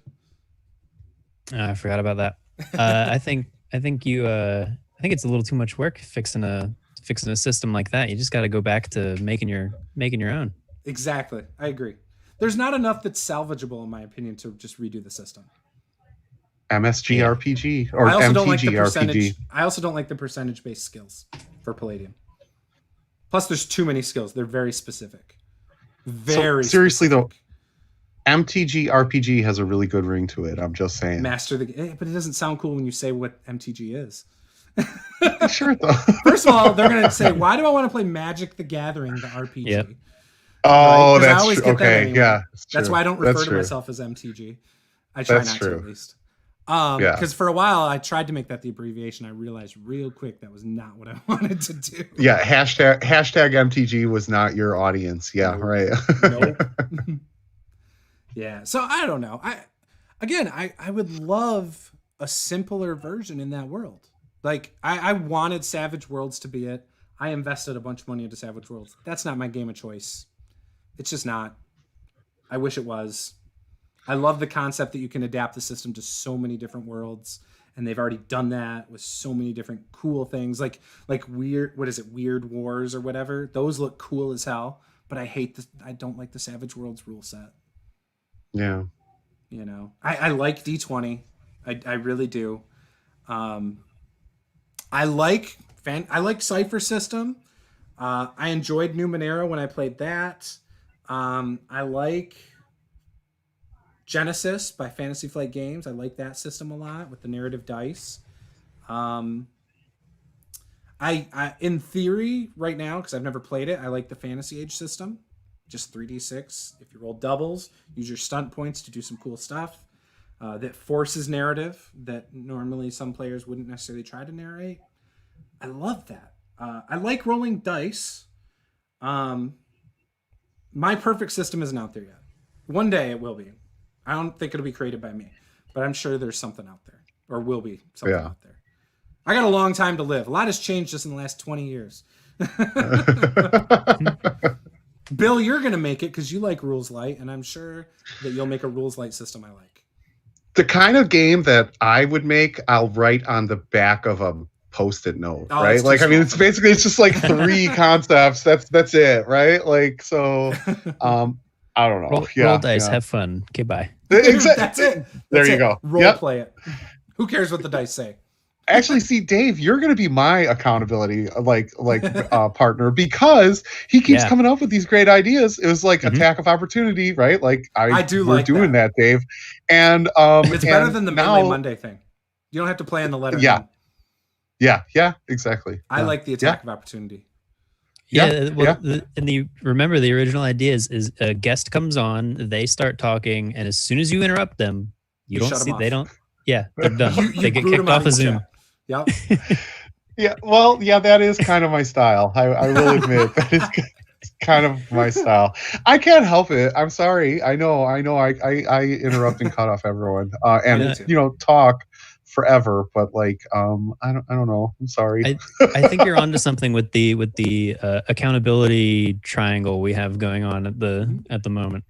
I forgot about that. I think it's a little too much work fixing a system like that. You just got to go back to making your own. Exactly. I agree. There's not enough that's salvageable, in my opinion, to just redo the system. MSG Yeah. RPG or I also MTG don't like the RPG. percentage. I also don't like the percentage-based skills for Palladium. Plus, there's too many skills. They're very specific. Very seriously specific. though, MTG RPG has a really good ring to it. I'm just saying. Master the but it doesn't sound cool when you say what MTG is. Sure though. First of all, they're gonna say, "Why do I want to play Magic: The Gathering, the RPG?" Yep. Oh, Right? 'Cause I that's always true. get that Okay, anyway. yeah. That's true. why I don't refer That's to true. myself as MTG. I try That's not true. to, at least. Yeah. Because for a while I tried to make that the abbreviation. I realized real quick that was not what I wanted to do. Yeah, hashtag MTG was not your audience. Yeah, Nope. right. Nope. Yeah. So I don't know. I would love a simpler version in that world. Like I wanted Savage Worlds to be it. I invested a bunch of money into Savage Worlds. That's not my game of choice. It's just not. I wish it was. I love the concept that you can adapt the system to so many different worlds, and they've already done that with so many different cool things, like weird. What is it? Weird Wars or whatever. Those look cool as hell, but I don't like the Savage Worlds rule set. Yeah. You know, I like D20. I really do. I like Cypher System. I enjoyed Numenera when I played that. I like Genesis by Fantasy Flight Games. I like that system a lot with the narrative dice. I in theory right now, because I've never played it, I like the Fantasy Age system. Just 3d6. If you roll doubles, use your stunt points to do some cool stuff. That forces narrative that normally some players wouldn't necessarily try to narrate. I love that. I like rolling dice. My perfect system isn't out there yet. One day it will be. I don't think it'll be created by me, but I'm sure there's something out there, or will be something out there. I got a long time to live. A lot has changed just in the last 20 years. Bill, you're going to make it because you like Rules Light, and I'm sure that you'll make a Rules Light system I like. The kind of game that I would make, I'll write on the back of a Post-it note, right? Like, I mean, it's basically, it's just like 3 concepts. That's it, right? Like, so, I don't know. Roll dice, have fun. Okay, bye. Exactly. That's it. There you go. Role play it. Who cares what the dice say? Actually, see, Dave, you're going to be my accountability partner because he keeps coming up with these great ideas. It was like Attack of Opportunity, right? Like I do we're like doing that, Dave. And it's better than the Melee Monday thing. You don't have to play in the letter. Yeah, exactly. I like the Attack of Opportunity. Remember the original idea is a guest comes on, they start talking, and as soon as you interrupt them, you don't see. They don't. Yeah, they're done. They get kicked off of Zoom. Yep. That is kind of my style. I will admit that is kind of my style. I can't help it. I'm sorry. I know. I interrupt and cut off everyone, and talk forever. But like, I don't know. I'm sorry. I think you're onto something with the accountability triangle we have going on at the moment.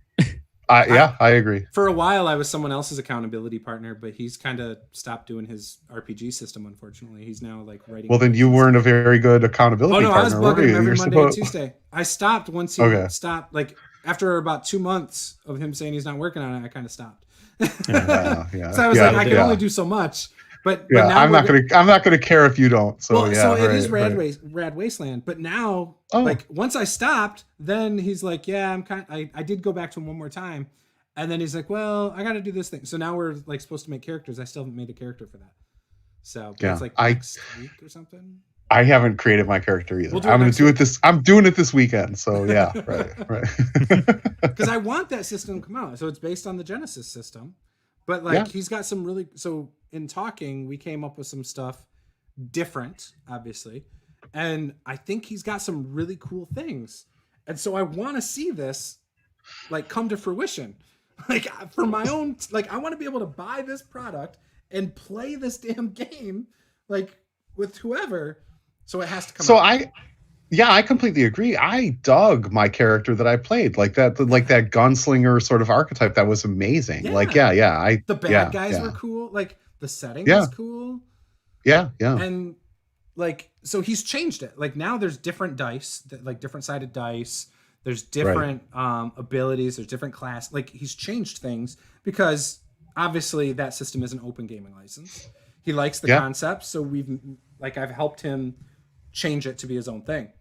I agree. For a while, I was someone else's accountability partner, but he's kind of stopped doing his RPG system. Unfortunately, he's now like writing. Well, then you weren't a very good accountability partner. I was bugging him every Monday and Tuesday. I stopped once he stopped. Like after about 2 months of him saying he's not working on it, I kind of stopped. So I was like, I can only do so much. But now I'm not gonna care if you don't. So it is Rad Wasteland. But now, like once I stopped, then he's like, I did go back to him one more time, and then he's like, well, I got to do this thing. So now we're like supposed to make characters. I still haven't made a character for that. So it's like next week or something. I haven't created my character either. I'm gonna do it I'm doing it this weekend. So right. Because I want that system to come out. So it's based on the Genesis system. But he's got some really, so in talking, we came up with some stuff different, obviously, and I think he's got some really cool things, and so I want to see this like come to fruition. Like for my own, like I want to be able to buy this product and play this damn game, like with whoever. So it has to come. So out. I completely agree. I dug my character that I played, like that gunslinger sort of archetype. That was amazing. Yeah. Like, the bad guys were cool. Like the setting was cool. Yeah. And like, so he's changed it. Like now there's different dice, like different sided dice. There's different abilities. There's different class. Like he's changed things because obviously that system is an open gaming license. He likes the concept. So I've helped him change it to be his own thing.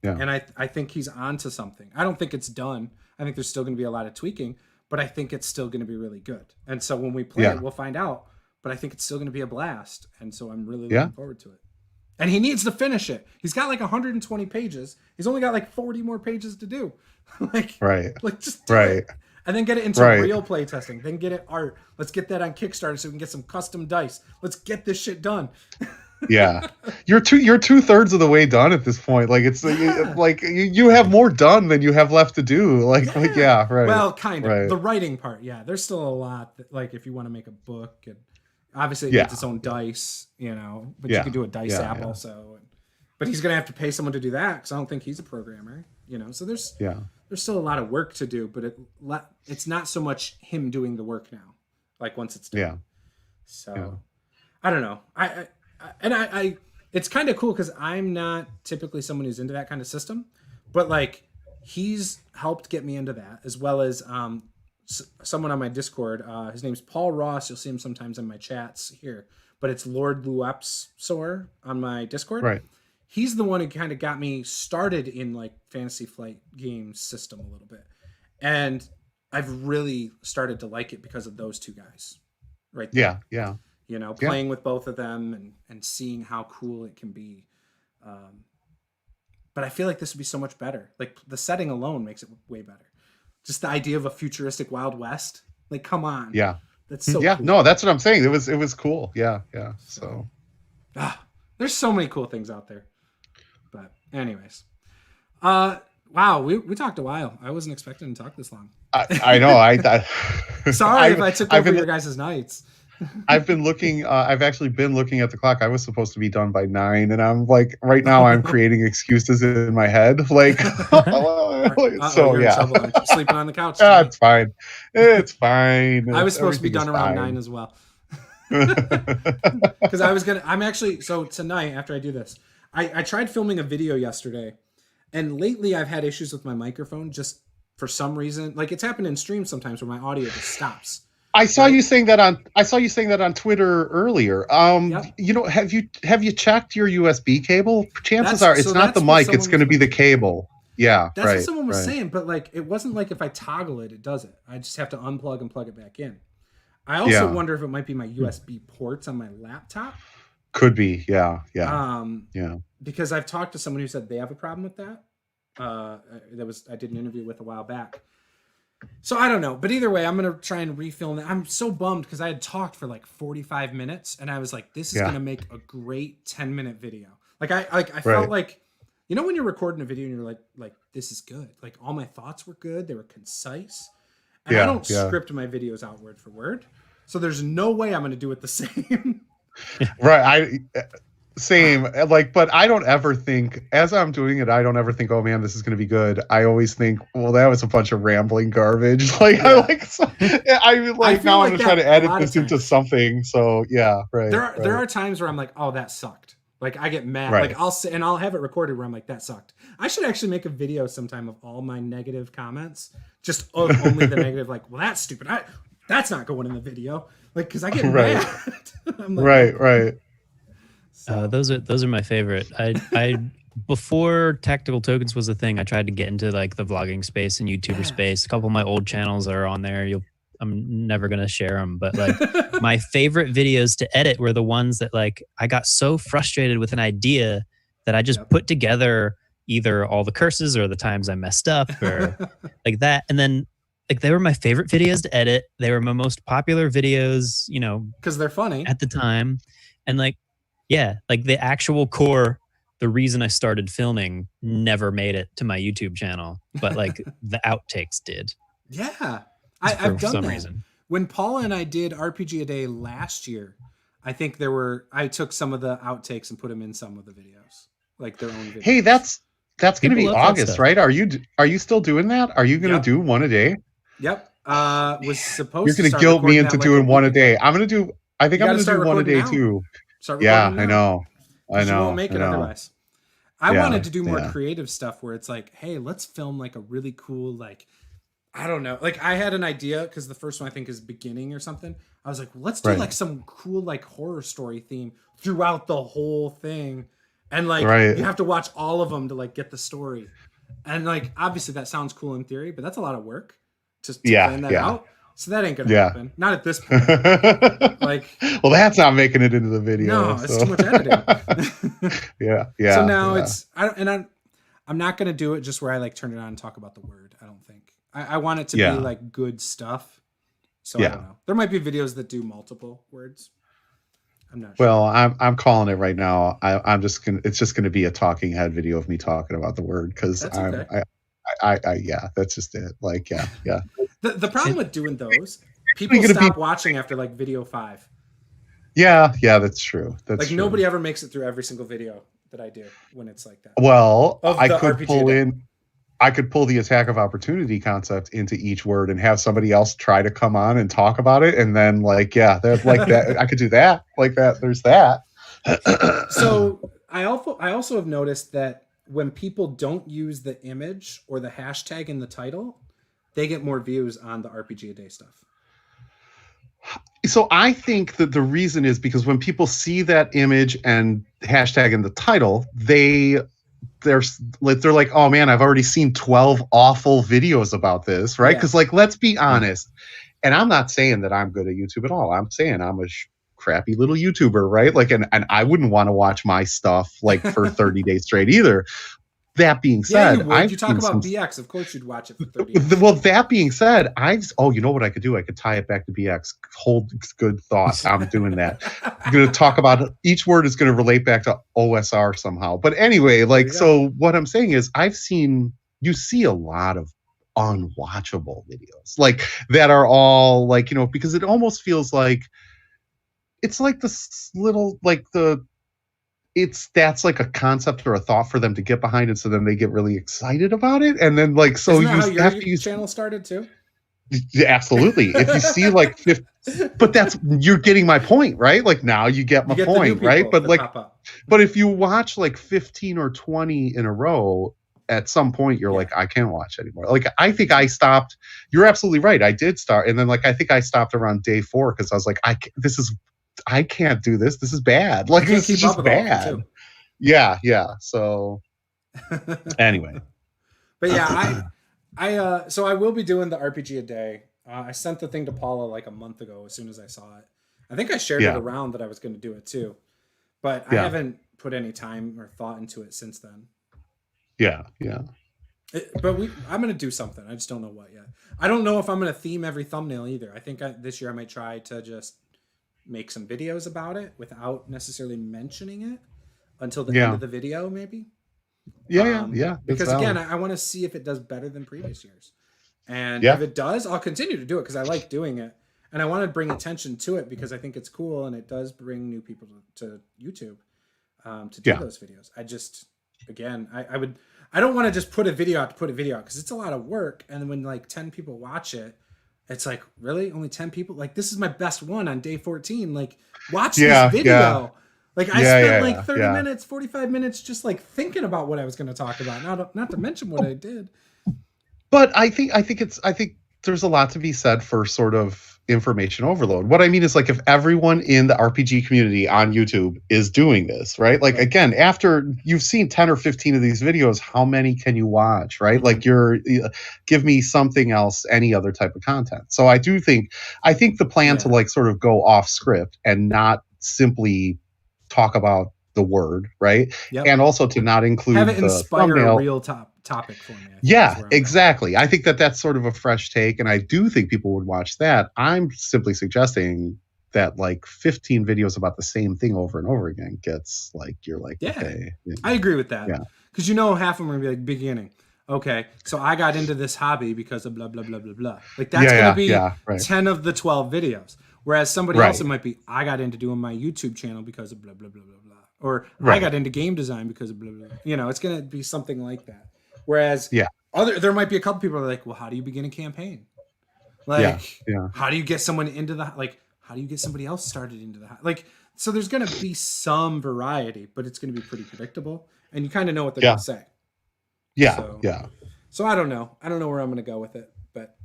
Yeah. And I think he's onto something. I don't think it's done. I think there's still going to be a lot of tweaking, but I think it's still going to be really good. And so when we play it, we'll find out, but I think it's still going to be a blast. And so I'm really looking forward to it. And he needs to finish it. He's got like 120 pages. He's only got like 40 more pages to do. Like just do it. And then get it into real play testing. Then get it art. Let's get that on Kickstarter so we can get some custom dice. Let's get this shit done. Yeah, you're 2/3 of the way done at this point. Like it's like you have more done than you have left to do. Like right. Well, kind of the writing part. Yeah, there's still a lot. Like if you want to make a book, and obviously it needs its own dice, but you can do a dice app also. But he's gonna have to pay someone to do that because I don't think he's a programmer. So there's still a lot of work to do, but it's not so much him doing the work now. Like once it's done. Yeah. So I don't know. I it's kind of cool because I'm not typically someone who's into that kind of system, but like he's helped get me into that, as well as someone on my Discord. His name's Paul Ross. You'll see him sometimes in my chats here, but it's Lord Luepsor on my Discord. Right. He's the one who kind of got me started in like Fantasy Flight games system a little bit, and I've really started to like it because of those two guys. Right there. Yeah. Playing with both of them and seeing how cool it can be. But I feel like this would be so much better. Like the setting alone makes it way better. Just the idea of a futuristic Wild West. Like, come on. Yeah. That's so cool. No, that's what I'm saying. It was cool. Yeah. So there's so many cool things out there. But anyways. Wow, we talked a while. I wasn't expecting to talk this long. I know. Sorry if I took over your guys' nights. I've been looking. I've actually been looking at the clock. I was supposed to be done by 9, and I'm like, right now, I'm creating excuses in my head. Like, so yeah, sleeping on the couch. It's fine. It's fine. I was supposed to be done around 9 as well. Because I'm actually. So tonight, after I do this, I tried filming a video yesterday, and lately I've had issues with my microphone. Just for some reason, like it's happened in streams sometimes where my audio just stops. I saw you saying that on Twitter earlier. Have you checked your USB cable? Chances are it's not the mic, it's going to be the cable. Yeah, that's what someone was saying, but like it wasn't like if I toggle it, it does it. I just have to unplug and plug it back in. I also wonder if it might be my USB ports on my laptop. Could be, yeah. Because I've talked to someone who said they have a problem with that. I did an interview with a while back. So I don't know, but either way, I'm going to try and refilm it. I'm so bummed because I had talked for like 45 minutes and I was like, this is going to make a great 10-minute video. Like I felt like, when you're recording a video and you're like, this is good. Like all my thoughts were good. They were concise. And I don't script my videos out word for word. So there's no way I'm going to do it the same. Right. Same, but I don't ever think, as I'm doing it, I don't ever think, oh man, this is going to be good. I always think, well, that was a bunch of rambling garbage. Now I'm going to try to edit this into something. So yeah, right. There are times where I'm like, oh, that sucked. Like I get mad. Like I'll have it recorded where I'm like, that sucked. I should actually make a video sometime of all my negative comments, just of only the negative. Like, well, that's stupid. That's not going in the video. Like, because I get mad. I'm like, right. So. Those are my favorite. I before Tactical Tokens was a thing, I tried to get into like the vlogging space and YouTuber space. A couple of my old channels are on there. I'm never gonna share them, but like my favorite videos to edit were the ones that like I got so frustrated with an idea that I just put together either all the curses or the times I messed up or like that, and then like they were my favorite videos to edit. They were my most popular videos, because they're funny at the time, and like. Yeah, like the actual core, the reason I started filming never made it to my YouTube channel, but like the outtakes did. Yeah, For I've done some that. reason. When Paula and I did RPG a Day last year, I think I took some of the outtakes and put them in some of the videos, like their own videos. Hey, that's going to People be love that August, stuff. right? Are you still doing that? Are you going to Yep. do one a day? Yep. Was supposed You're to going to start guilt me recording into that, like, a doing one a week day. ago. I'm going to do. I think You I'm gotta going to do start one a day recording now. too. Start Yeah, recording I now. know. I 'Cause know. you won't make it I know. otherwise. I Yeah, wanted to do more yeah. creative stuff where it's like, hey, let's film like a really cool, like, I don't know. Like, I had an idea because the first one I think is beginning or something. I was like, well, let's do Right. like some cool like horror story theme throughout the whole thing, and like Right. you have to watch all of them to like get the story. And like obviously that sounds cool in theory, but that's a lot of work to Yeah, plan that yeah. out. So that ain't gonna Yeah. happen. Not at this point. Like, well, that's not making it into the video. no, it's too much editing. Yeah, yeah. So now yeah. I'm not gonna do it just where I like turn it on and talk about the word. I don't think I want it to Yeah. be like good stuff. So Yeah. I don't know. There might be videos that do multiple words. I'm not sure. Well, I'm calling it right now. I'm just gonna. It's just gonna be a talking head video of me talking about the word because That's I'm. okay. I yeah. That's just it. Like yeah. The problem with doing those, people gonna stop watching after like video 5. Yeah. That's true. That's Like true. nobody ever makes it through every single video that I do when it's like that. Well, Of I the could RPG pull day. in. I could pull the attack of opportunity concept into each word and have somebody else try to come on and talk about it, and then like like that. I could do that. Like that. There's that. So I also have noticed that when people don't use the image or the hashtag in the title, they get more views on the RPG a Day stuff. So I think that the reason is because when people see that image and hashtag in the title, they're like, oh man, I've already seen 12 awful videos about this, right? Yeah. Because like, let's be honest, and I'm not saying that I'm good at YouTube at all. I'm saying I'm a crappy little YouTuber, right? Like, and I wouldn't want to watch my stuff like for 30 days straight either. That being Yeah, said, you would. You talk about BX, of course you'd watch it for 30 years. well, that being said, you know what I could do? I could tie it back to BX. Hold good thought. I'm doing that. I'm going to talk about each word is going to relate back to OSR somehow. But anyway, like, so what I'm saying is you see a lot of unwatchable videos like that are all like, you know, because it almost feels like it's like this little, like that's like a concept or a thought for them to get behind it, so then they get really excited about it, and then like so Isn't that how you your have to use channel started too? Yeah, absolutely. If you see like 50, but you're getting my point, right? Like now you get my point, right? But like, but if you watch like 15 or 20 in a row, at some point you're like, I can't watch anymore. Like I think I stopped. You're absolutely right. I did start, and then like I think I stopped around day 4 because I was like, I can't do this. This is bad. Like this is just bad. Yeah. So anyway, but yeah, so I will be doing the RPG a Day. I sent the thing to Paula like a month ago as soon as I saw it. I think I shared it around that I was going to do it too, but I haven't put any time or thought into it since then. Yeah. But I'm going to do something. I just don't know what yet. I don't know if I'm going to theme every thumbnail either. I think this year I might try to just make some videos about it without necessarily mentioning it until the end of the video, maybe. Yeah. Because again, I want to see if it does better than previous years. And if it does, I'll continue to do it because I like doing it. And I want to bring attention to it because I think it's cool and it does bring new people to YouTube to do those videos. I just, again, I don't want to just put a video out to put a video out because it's a lot of work. And then when like 10 people watch it, it's like, really? Only 10 people? Like, this is my best one on day 14. Like, watch this video. Yeah. Like, I spent like 30 minutes, 45 minutes just like thinking about what I was going to talk about. Not to mention what I did. But I think there's a lot to be said for sort of information overload. What I mean is like if everyone in the RPG community on YouTube is doing this, right? Like again, after you've seen 10 or 15 of these videos, how many can you watch, right? Like give me something else, any other type of content. So I think the plan to like sort of go off script and not simply talk about the word, right? Yep. And also to not include have it the inspire thumbnail. a real topic for me. Yeah, exactly. I think that's sort of a fresh take, and I do think people would watch that. I'm simply suggesting that like 15 videos about the same thing over and over again gets like, you're like, Yeah. okay. I agree with that. Yeah. Because you know half of them are going to be like beginning. Okay, so I got into this hobby because of blah, blah, blah, blah, blah. Like that's going to be right. 10 of the 12 videos. Whereas somebody else, it might be, I got into doing my YouTube channel because of blah, blah, blah, blah, blah. Or I got into game design because of blah, blah, blah. You know, it's going to be something like that. Whereas there might be a couple people that are like, well, how do you begin a campaign? Like, how do you get someone into the, like, how do you get somebody else started into the, like, so there's going to be some variety, but it's going to be pretty predictable. And you kind of know what they're going to say. So I don't know. I don't know where I'm going to go with it, but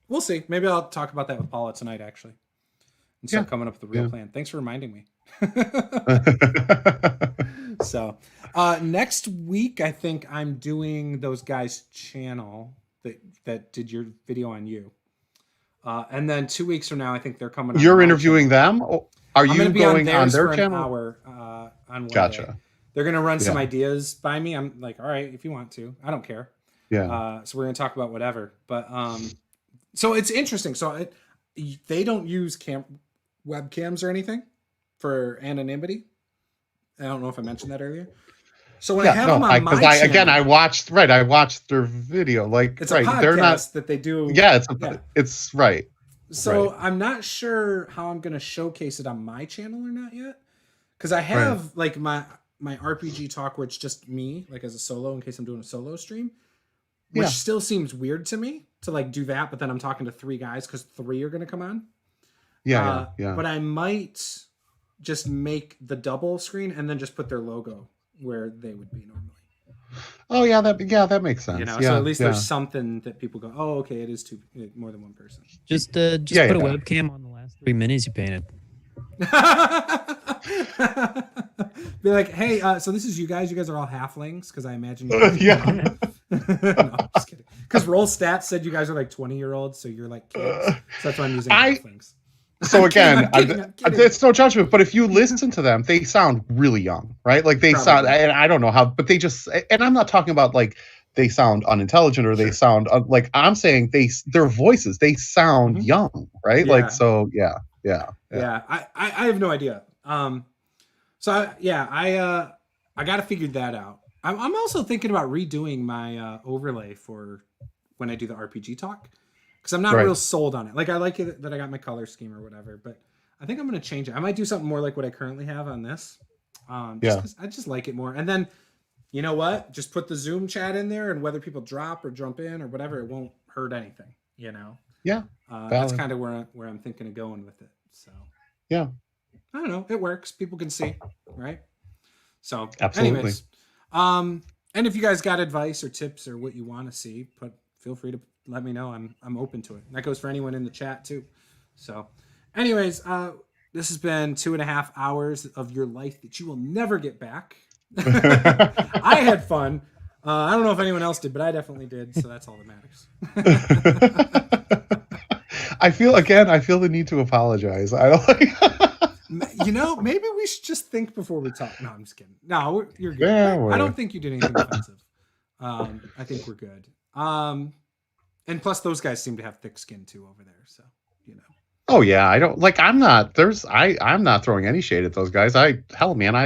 we'll see. Maybe I'll talk about that with Paula tonight, actually, and start coming up with a real plan. Thanks for reminding me. So next week, I think I'm doing those guys' channel that did your video on you. And then 2 weeks from now, I think they're coming on. You're interviewing them? Are you going on their channel? An hour, on one Gotcha. day. They're going to run some ideas by me. I'm like, all right, if you want to, I don't care. Yeah. So we're going to talk about whatever. But so it's interesting. So they don't use webcams or anything for anonymity. I don't know if I mentioned that earlier. So when I have them on my channel, I watched their video. Like, it's a podcast they're not, that they do. Yeah, it's right. So I'm not sure how I'm going to showcase it on my channel or not yet. Because I have like my RPG talk where it's just me, like as a solo, in case I'm doing a solo stream, which still seems weird to me to like do that. But then I'm talking to 3 guys because 3 are going to come on. Yeah. But I might just make the double screen and then just put their logo where they would be normally. Oh yeah, that makes sense. You know, so at least there's something that people go, oh, okay, it is more than one person. Just put a webcam on the last 3 minis you painted. Be like, hey, so this is you guys. You guys are all halflings because I imagine. No, I'm just kidding. Because Roll Stats said you guys are like 20-year-olds, so you're like kids. So that's why I'm using halflings. So again, I'm kidding. It's no judgment, but if you listen to them, they sound really young, right? Like they sound, and I don't know how, but they just, and I'm not talking about like they sound unintelligent or they sound like, I'm saying their voices, they sound young, right? Yeah. Like, so yeah. I have no idea. I got to figure that out. I'm also thinking about redoing my overlay for when I do the RPG talk. Because I'm not real sold on it. Like, I like it that I got my color scheme or whatever, but I think I'm going to change it. I might do something more like what I currently have on this. Because I just like it more. And then, you know what? Just put the Zoom chat in there, and whether people drop or jump in or whatever, it won't hurt anything, you know? Yeah. That's kind of where I'm thinking of going with it. So, yeah. I don't know. It works. People can see, right? So, absolutely. Anyways, and if you guys got advice or tips or what you want to see, feel free to let me know. I'm open to it. That goes for anyone in the chat too. So anyways, this has been 2.5 hours of your life that you will never get back. I had fun. I don't know if anyone else did, but I definitely did. So that's all that matters. I feel the need to apologize. I don't like, you know, maybe we should just think before we talk. No, I'm just kidding. No, you're good. Yeah, I don't think you did anything offensive. I think we're good. And plus those guys seem to have thick skin too over there. So, you know. Oh yeah. I don't like, I'm not throwing any shade at those guys. I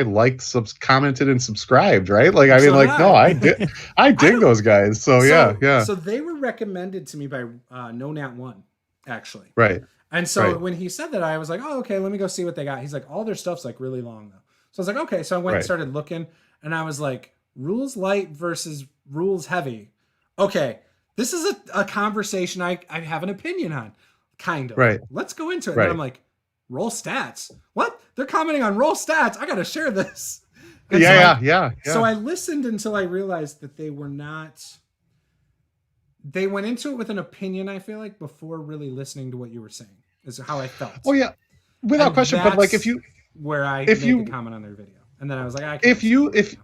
like commented and subscribed, right? Like, I mean, like, no, I dig those guys. So yeah. So they were recommended to me by No Nat One, actually. Right. And so when he said that, I was like, oh, okay, let me go see what they got. He's like, all their stuff's like really long though. So I was like, okay. So I went and started looking, and I was like, rules light versus rules heavy. Okay. This is a conversation I have an opinion on, kind of. Right. Let's go into it. And I'm like, roll stats. What? They're commenting on roll stats. I got to share this. And So I listened until I realized that they were not. They went into it with an opinion, I feel like, before really listening to what you were saying, is how I felt. Oh, yeah. Without question. But like, if you made the comment on their video. And then I was like, I can't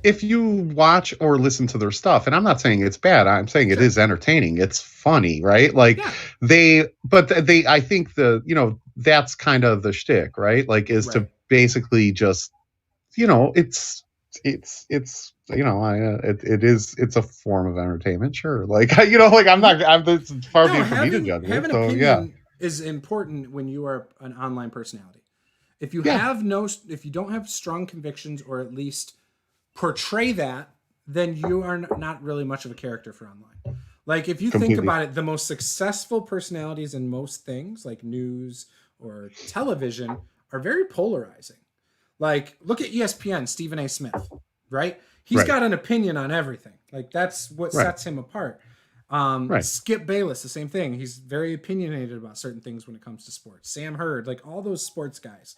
if you watch or listen to their stuff, and I'm not saying it's bad, I'm saying it is entertaining, it's funny, right? Like I think that's kind of the shtick, right? Like, is to basically just, it's a form of entertainment, sure. Like, like it's far be for me to judge it. So is important when you are an online personality. If you Yeah. if you don't have strong convictions, or at least portray that, then you are not really much of a character for online. Like, if you think Completely. about it, the most successful personalities in most things, like news or television, are very polarizing. Like, look at ESPN, Stephen A. Smith, right? He's Right. got an opinion on everything. Like, that's what Right. sets him apart. Right. Skip Bayless, the same thing. He's very opinionated about certain things when it comes to sports. Sam Hurd, like all those sports guys.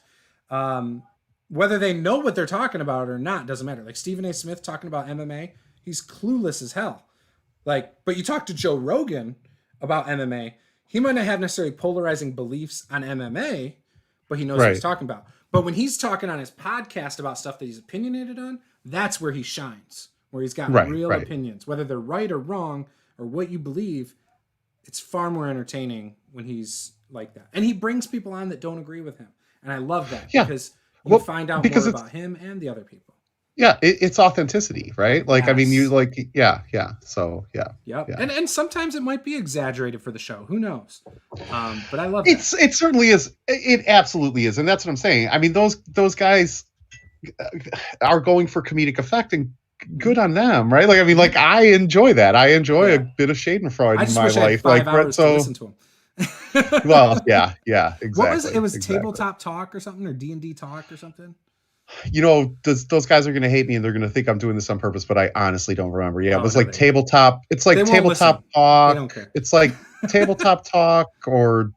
Whether they know what they're talking about or not doesn't matter. Like Stephen A. Smith talking about MMA, he's clueless as hell. Like, but you talk to Joe Rogan about MMA, he might not have necessarily polarizing beliefs on MMA, but he knows what he's talking about. But when he's talking on his podcast about stuff that he's opinionated on, that's where he shines, where he's got real opinions. Whether they're right or wrong or what you believe, it's far more entertaining when he's like that. And he brings people on that don't agree with him. And I love that because you find out more about him and the other people. Yeah, it's authenticity, right? Like, Yes. I mean, you like, yeah. So, yeah. Yep. Yeah. And sometimes it might be exaggerated for the show. Who knows? But I love it certainly is. It absolutely is. And that's what I'm saying. I mean, those guys are going for comedic effect, and good on them, right? Like, I mean, like, I enjoy that. I enjoy a bit of Schadenfreude in my life. I had 5 hours to listen to him. Well, yeah, exactly. What was it? It was Tabletop Talk or something, or D&D Talk or something? You know, those guys are going to hate me, and they're going to think I'm doing this on purpose, but I honestly don't remember. Yeah, it was like tabletop. It's like tabletop talk. They don't care. It's like tabletop talk or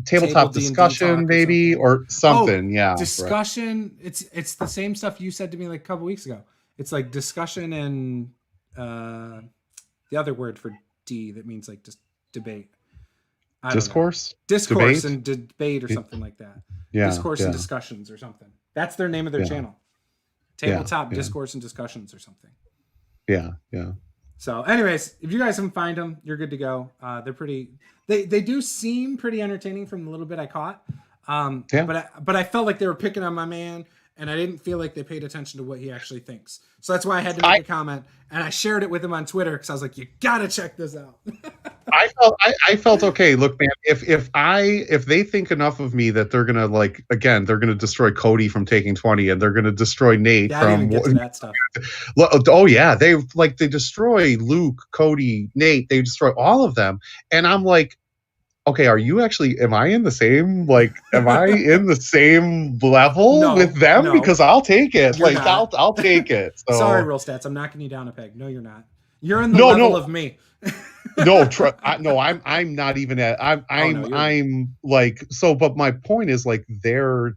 tabletop discussion, maybe, or something. Yeah, discussion. Right. It's the same stuff you said to me like a couple weeks ago. It's like discussion and the other word for D that means like just debate. Discourse debate? And debate or something like that. Yeah, discourse and discussions or something. That's their name of their channel. Tabletop discourse and discussions or something. Yeah. So anyways, if you guys can find them, you're good to go. They're pretty, they do seem pretty entertaining from the little bit I caught. But I felt like they were picking on my man, and I didn't feel like they paid attention to what he actually thinks. So that's why I had to make a comment, and I shared it with him on Twitter because I was like, you gotta check this out. I felt okay. Look, man, if they think enough of me that they're gonna they're gonna destroy Cody from Taking 20, and they're gonna destroy Nate from I didn't even get to that stuff. Oh yeah, they destroy Luke, Cody, Nate. They destroy all of them, and I'm like, okay, am I in the same level with them? No, because I'll take it. I'll take it. So. Sorry, Real Stats. I'm knocking you down a peg. No, you're not. You're in the level of me. I'm not even at. I'm like so. But my point is like they're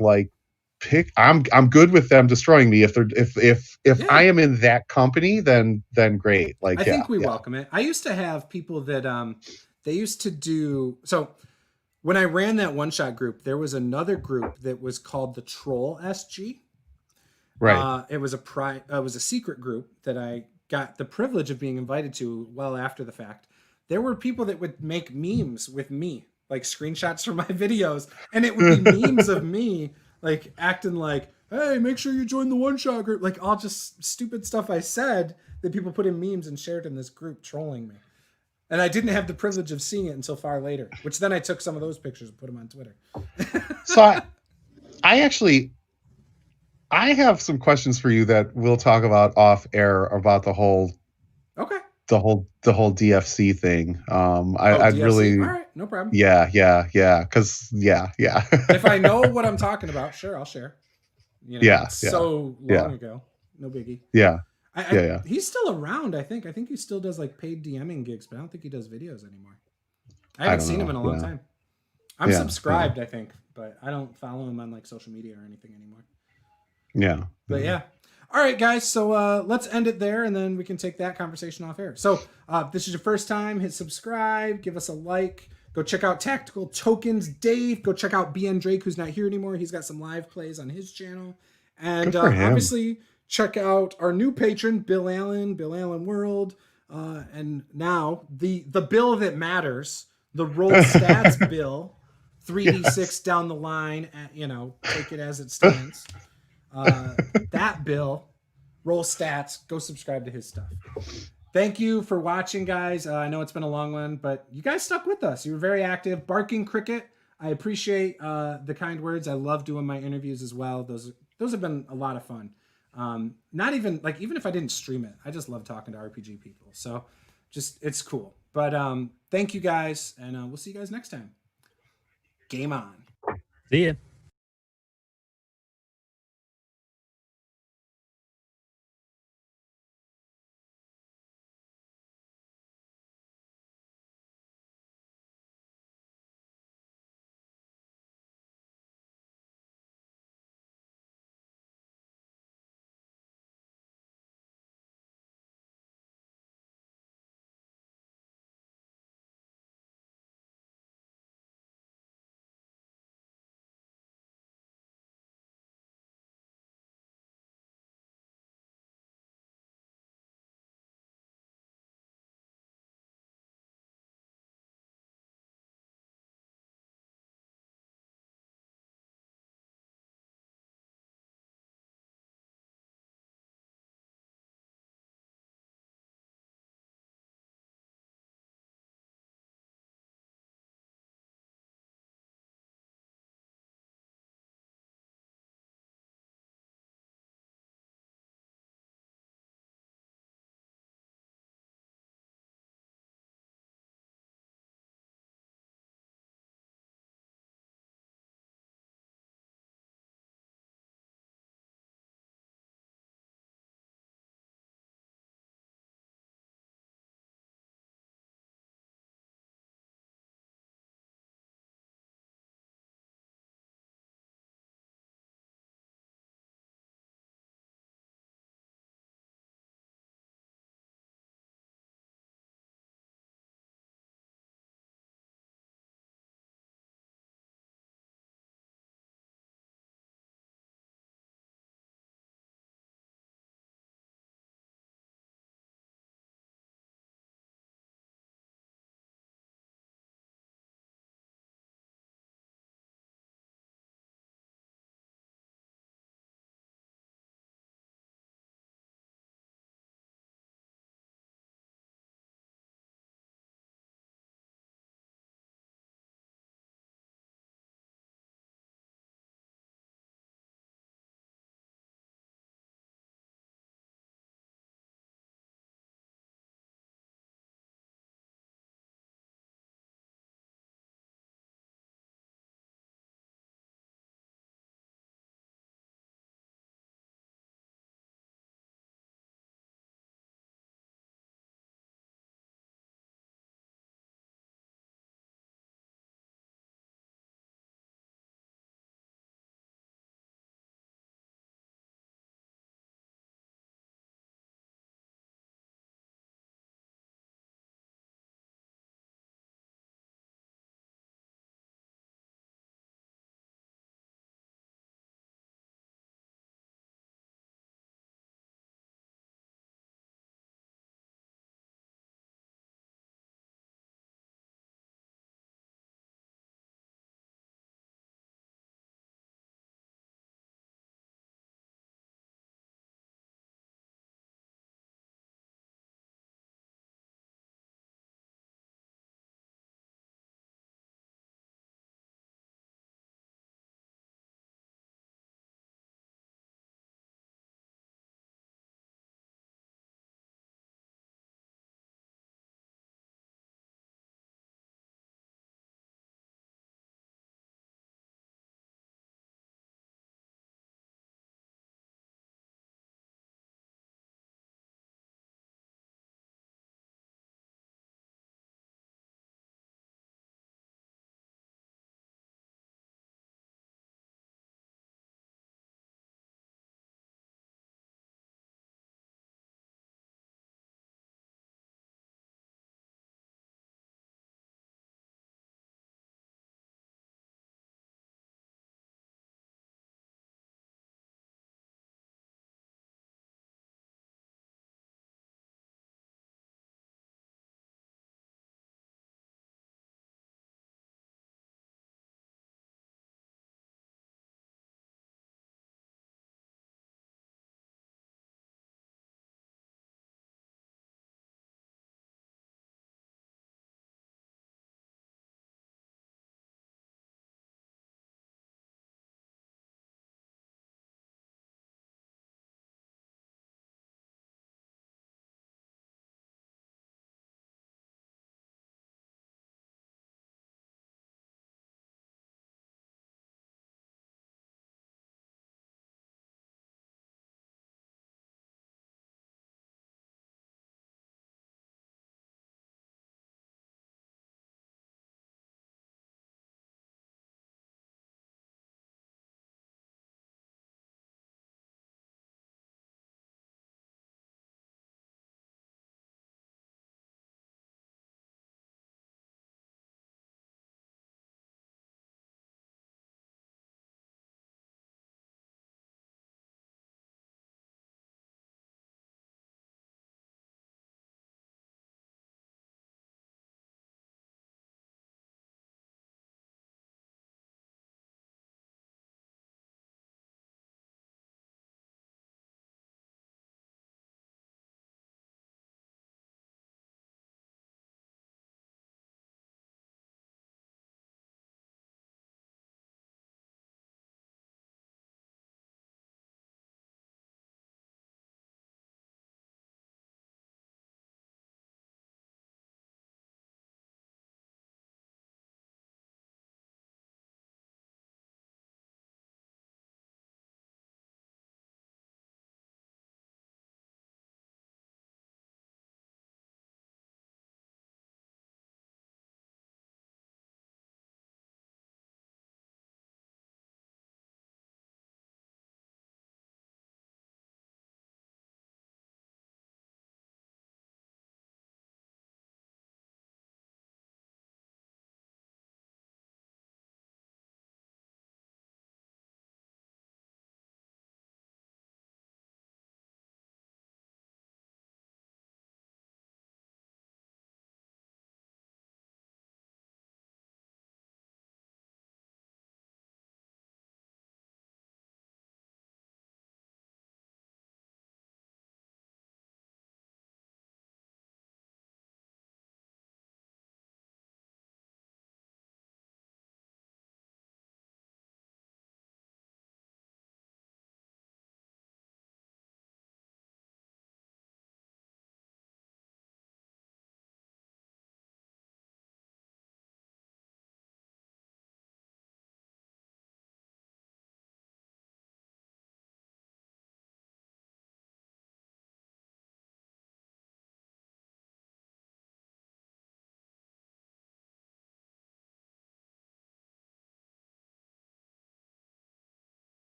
like pick. I'm good with them destroying me if I am in that company. Then great. Like I think we welcome it. I used to have people that they used to do so. When I ran that one-shot group, there was another group that was called the Troll SG. Right. It was a secret group that I got the privilege of being invited to well after the fact. There were people that would make memes with me, like screenshots from my videos, and it would be memes of me like acting like, hey, make sure you join the one-shot group. Like all just stupid stuff I said that people put in memes and shared in this group trolling me. And I didn't have the privilege of seeing it until far later, which then I took some of those pictures and put them on Twitter. So I have some questions for you that we'll talk about off air about the whole DFC thing. I'd DFC. really, all right, no problem. Yeah. Cause yeah. If I know what I'm talking about, sure, I'll share. So long ago, no biggie. Yeah. He's still around. I think he still does like paid DMing gigs, but I don't think he does videos anymore. I haven't seen him in a long time. I'm subscribed, I think, but I don't follow him on like social media or anything anymore. Yeah. But yeah. All right, guys. So let's end it there, and then we can take that conversation off air. So if this is your first time, hit subscribe, give us a like. Go check out Tactical Tokens Dave. Go check out BN Drake, who's not here anymore. He's got some live plays on his channel. And obviously, check out our new patron, Bill Allen World. And now the bill that matters, the roll stats bill, 3d6 down the line, take it as it stands. That bill, roll stats, go subscribe to his stuff. Thank you for watching, guys. I know it's been a long one, but you guys stuck with us. You were very active. Barking Cricket, I appreciate the kind words. I love doing my interviews as well. Those have been a lot of fun. Not even like, even if I didn't stream it, I just love talking to RPG people. So just, it's cool. But thank you guys, and we'll see you guys next time. Game on. See ya.